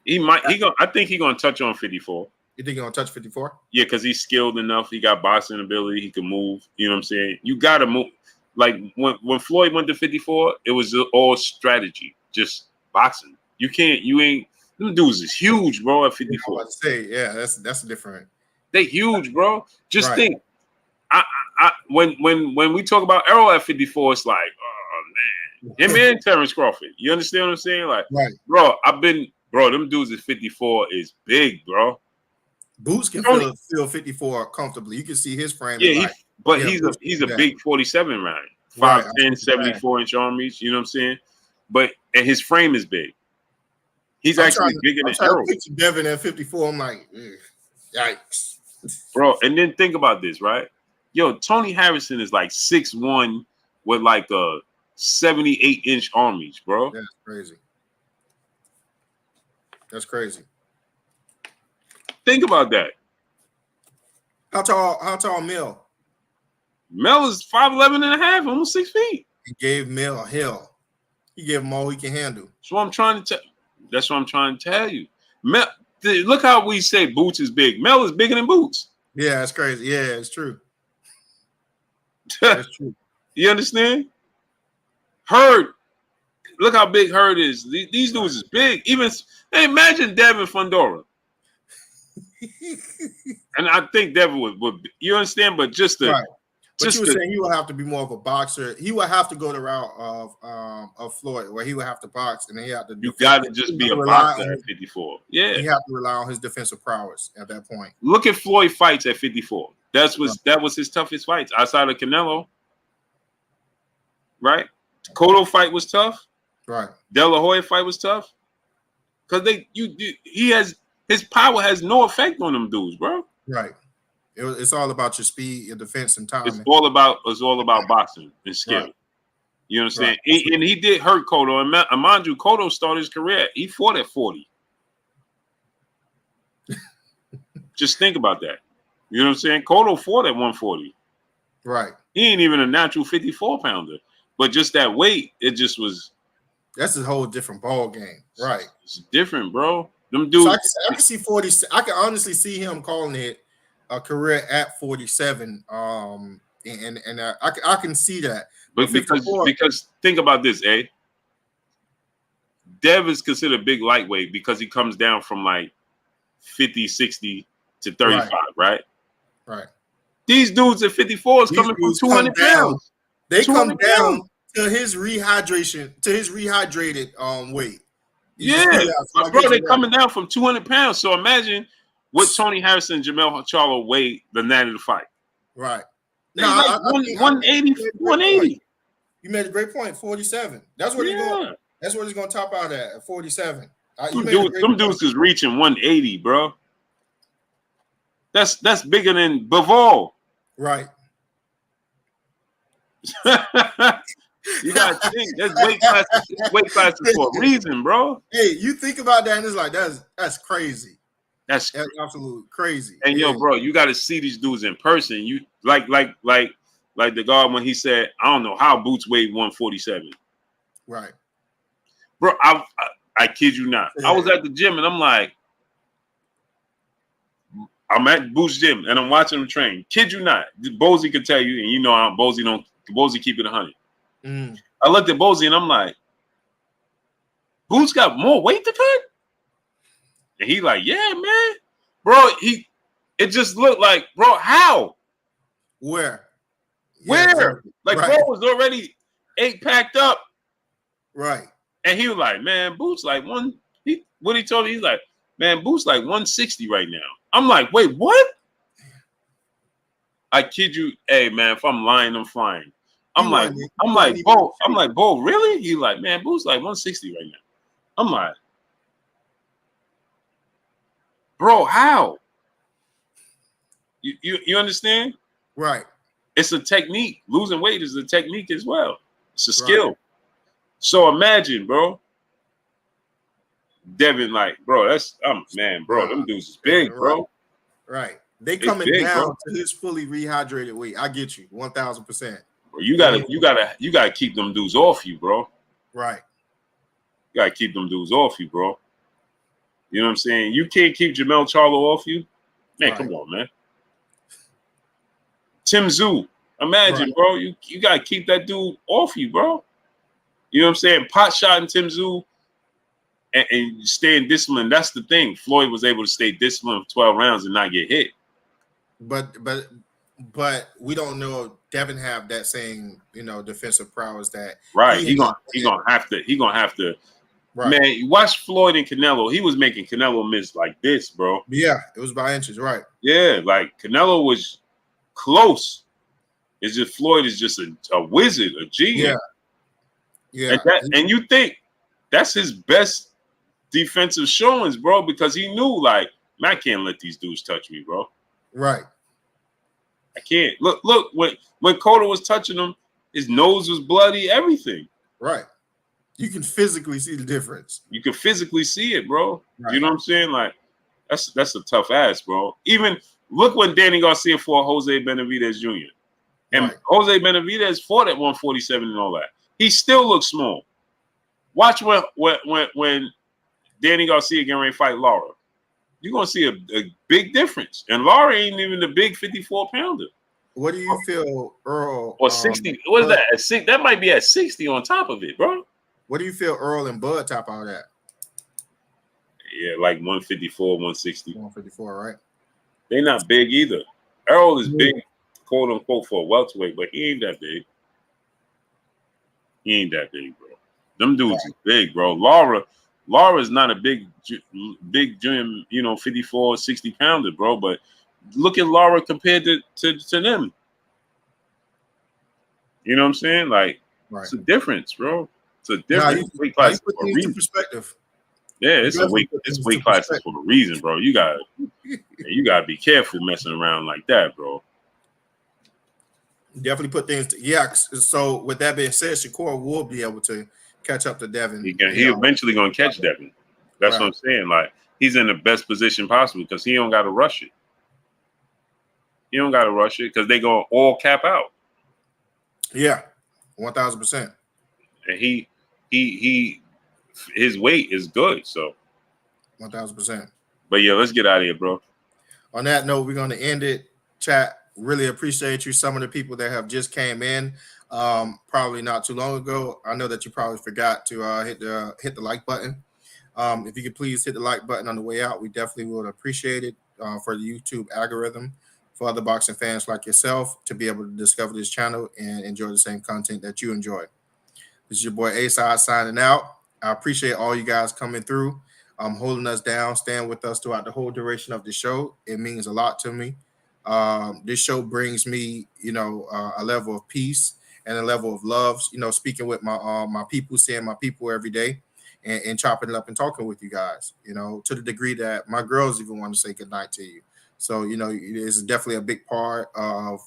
He might. I think he's gonna touch on 54. You think he's gonna touch 54? Yeah, because he's skilled enough. He got boxing ability. He can move. You know what I'm saying? You gotta move. Like when Floyd went to 54, it was all strategy, just boxing. You ain't. Them dudes is huge, bro. At 54. I was about to say, yeah, that's different. They huge, bro. Just think. When we talk about Errol at 54, it's like, oh man, him and Terrence Crawford. You understand what I'm saying? Like, bro, them dudes at 54 is big, bro. Boots can fill 54 comfortably. You can see his frame. Yeah, he's a big 47 round, 5'10", 74-inch arm reach. You know what I'm saying? And his frame is big. He's actually bigger than Errol. Devin at 54. I'm like, yikes. Bro, and then think about this, right? Yo, Tony Harrison is like 6'1" with like a 78-inch arm reach, bro. That's crazy. Think about that. How tall Mill? Mel is 5'11" and a half, almost 6 feet. He gave Mill hell. He gave him all he can handle. That's what I'm trying to tell you. Mel, look how we say Boots is big. Mel is bigger than Boots. Yeah, that's crazy. Yeah, it's true. That's true. You understand? Hurd, look how big Hurd is. These dudes is big. Even imagine Devin Fundora. And I think Devin would you understand? But just the But you were saying he would have to be more of a boxer. He would have to go the route of Floyd, where he would have to box, and then he had to. You got to just be a boxer at 54. Yeah, he have to rely on his defensive prowess at that point. Look at Floyd fights at 54. That was his toughest fights outside of Canelo. Right, Cotto fight was tough. Right, De La Hoya fight was tough. Because his power has no effect on them dudes, bro. Right. It's all about your speed, your defense, and timing. It's all about boxing and skill. Right. You know what I'm saying? Right. And he did hurt Cotto. And mind you, Cotto started his career. He fought at 40. Just think about that. You know what I'm saying? Cotto fought at 140. Right. He ain't even a natural 54-pounder. But just that weight, it just was. That's a whole different ball game. Right. It's different, bro. Them dudes. So I can see 40. I can honestly see him calling it a career at 47, and I can see that. But because think about this, Dev is considered big lightweight because he comes down from like 50, 60 to 35, right? Right. These dudes at 54 is coming from 200 pounds. They come down to his rehydration, to his rehydrated weight. Yeah, bro, they're coming down from 200 pounds. So imagine what Tony Harrison and Jamel Charlo weighed the night of the fight. Right. They like 180, 180. You made a great point. 47. That's what he's going. That's what he's going to top out at 47. Some dudes is reaching 180, bro. That's bigger than Bivol. Right. You gotta think that's weight classes for a reason, bro. Hey, you think about that, and it's like that's crazy. That's absolutely crazy. And yo, bro, you got to see these dudes in person. You like the guard when he said, "I don't know how Boots weighed 147." Right, bro. I kid you not. I was at the gym and I'm like, I'm at Boots gym and I'm watching him train. Kid you not. Bozy could tell you, and you know Bozy keep it 100. I looked at Bozy and I'm like, Boots got more weight to cut? And he like, yeah, man. Bro, it just looked like, bro, how? Where? Yeah, exactly. Like, right. Bro was already 8-packed up. Right. And he was like, man, Boots like what he told me, he's like, man, Boots like 160 right now. I'm like, wait, what? I kid you, hey man, if I'm lying, I'm flying. I'm like, Bo, really? He like, man, Boots like 160 right now. I'm like, bro, how? You understand? Right. It's a technique. Losing weight is a technique as well. It's a skill. Right. So imagine, bro. Devin, like, bro, bro, them dudes is big, bro. Right. They coming down to his fully rehydrated weight. I get you, 1,000%. You gotta keep them dudes off you, bro. Right. You gotta keep them dudes off you, bro. You know what I'm saying? You can't keep Jamel Charlo off you. Man, come on, man. Tim Tszyu, imagine, bro. You gotta keep that dude off you, bro. You know what I'm saying? Pot shot in Tim Tszyu and staying disciplined. That's the thing. Floyd was able to stay disciplined for 12 rounds and not get hit. But we don't know Devin have that same, defensive prowess that He gonna have to. Right. Man, you watch Floyd and Canelo. He was making Canelo miss like this, bro. Yeah, it was by inches, right? Yeah, like Canelo was close. It's just Floyd is just a wizard, a genius. Yeah. And you think that's his best defensive showings, bro, because he knew, like, man, I can't let these dudes touch me, bro. Right. I can't. Look, when Cotto was touching him, his nose was bloody, everything. Right. You can physically see the difference. You can physically see it, bro. Right. You know what I'm saying? Like, that's a tough ass, bro. Even look when Danny Garcia fought Jose Benavidez Jr. And Jose Benavidez fought at 147 and all that. He still looks small. Watch when Danny Garcia getting ready to fight Lara. You're gonna see a big difference. And Lara ain't even the big 54-pounder. What do you feel, Earl? Or 60? What is that? At 6, that might be at 60 on top of it, bro. What do you feel Earl and Bud top out at? Yeah, like 154, 160. 154, right? They're not big either. Earl is big, quote unquote, for a welterweight, but he ain't that big. He ain't that big, bro. Them dudes is big, bro. Lara is not a big junior, 54, 60-pounder, bro. But look at Lara compared to them. You know what I'm saying? Like, it's a difference, bro. It's a difference. Weight class for a reason. Perspective. Yeah, it's weight classes for a reason, bro. You gotta be careful messing around like that, bro. Definitely put things. So with that being said, Shakur will be able to catch up to Devin. He eventually gonna catch Devin. That's what I'm saying. Like, he's in the best position possible because he don't gotta rush it. He don't gotta rush it because they gonna all cap out. Yeah, 1,000%. And his weight is good, so 1,000%. But yeah, let's get out of here, bro. On that note, we're gonna end it. Chat. Really appreciate you. Some of the people that have just came in, probably not too long ago. I know that you probably forgot to hit the like button. If you could please hit the like button on the way out, we definitely would appreciate it for the YouTube algorithm, for other boxing fans like yourself to be able to discover this channel and enjoy the same content that you enjoy. This is your boy A-Side signing out. I appreciate all you guys coming through, holding us down, staying with us throughout the whole duration of the show. It means a lot to me. This show brings me, a level of peace and a level of love. Speaking with my people, seeing my people every day, and chopping it up and talking with you guys. To the degree that my girls even want to say goodnight to you. So it's definitely a big part of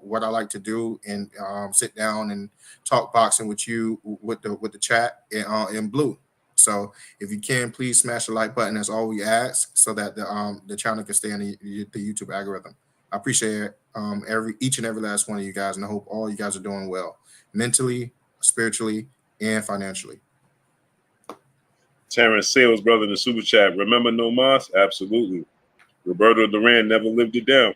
what I like to do, and sit down and talk boxing with you with the chat in blue. So if you can, please smash the like button. That's all we ask, so that the channel can stay in the YouTube algorithm. I appreciate each and every last one of you guys, and I hope all you guys are doing well, mentally, spiritually, and financially. Terrence Sales, brother, in the super chat. Remember No Mas? Absolutely. Roberto Duran never lived it down.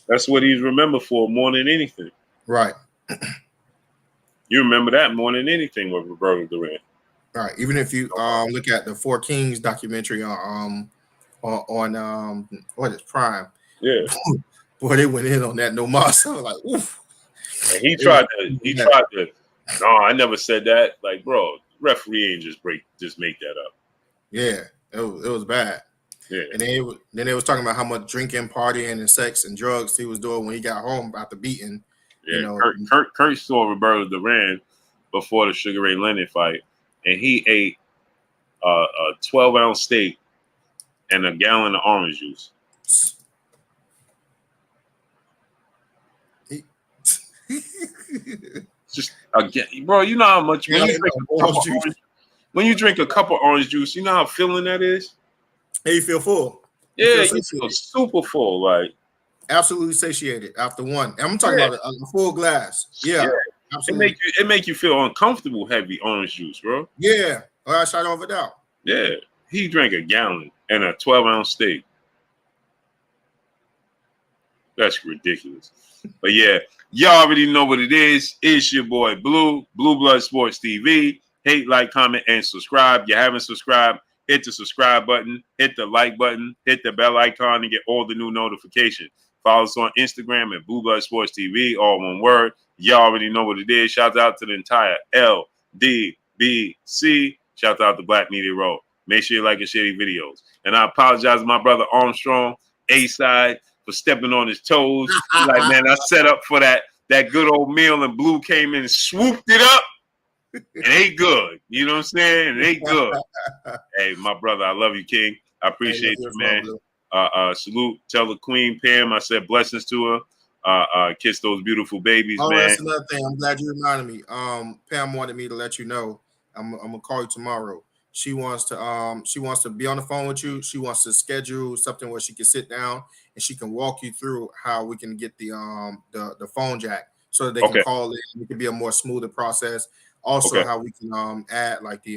That's what he's remembered for more than anything. Right. You remember that more than anything with Roberto Duran. Right. Even if you look at the Four Kings documentary on what is Prime? Yeah. Boy, they went in on that No Mas. I was like, oof. And he tried to. No, I never said that. Like, bro, referee ain't just make that up. Yeah, it was bad. Yeah. And then they was talking about how much drinking, partying, and sex and drugs he was doing when he got home after beating. Yeah, Kurt saw Roberto Duran before the Sugar Ray Leonard fight, and he ate a 12-ounce steak and a gallon of orange juice. Just again, bro, you know how much when you drink a cup of orange juice, you know how filling that is. Hey, you feel full. Yeah, you feel super full, like absolutely satiated after one. I'm talking about a full glass. Yeah. Absolutely. It make you feel uncomfortable heavy orange juice, bro. Yeah. I shot over that. Yeah. He drank a gallon and a 12-ounce steak. That's ridiculous. But yeah, y'all already know what it is. It's your boy Blue Blood Sports TV. Hate, like, comment, and subscribe. You haven't subscribed, hit the subscribe button, hit the like button, hit the bell icon to get all the new notifications. Follow us on Instagram at Blue Blood Sports TV, all one word. Y'all already know what it is. Shout out to the entire LDBC. Shout out to Black Media Row. Make sure you like and share these videos. And I apologize to my brother Armstrong, A-side, for stepping on his toes. Like, man, I set up for that good old meal, and Blue came in and swooped it up. It ain't good. You know what I'm saying? It ain't good. Hey, my brother, I love you, King. I appreciate you, man. Salute. Tell the Queen Pam I said blessings to her. Kiss those beautiful babies, man. That's another thing. I'm glad you reminded me. Pam wanted me to let you know. I'm gonna call you tomorrow. She wants to be on the phone with you. She wants to schedule something where she can sit down and she can walk you through how we can get the phone jack so that they can call it. It can be a more smoother process. Also, how we can add like the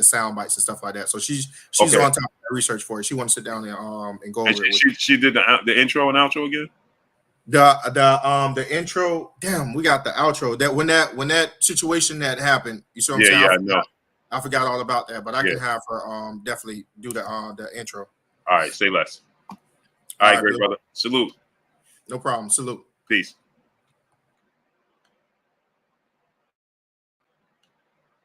sound bites and stuff like that. So she's on top of that research for it. She wants to sit down and go over it. She did the intro and outro again. The intro. Damn, we got the outro. That when that situation that happened, you see what I'm saying? Yeah, I know. I forgot all about that, but I can have her definitely do the intro. All right, say less. All right, great brother. Salute. No problem. Salute. Peace.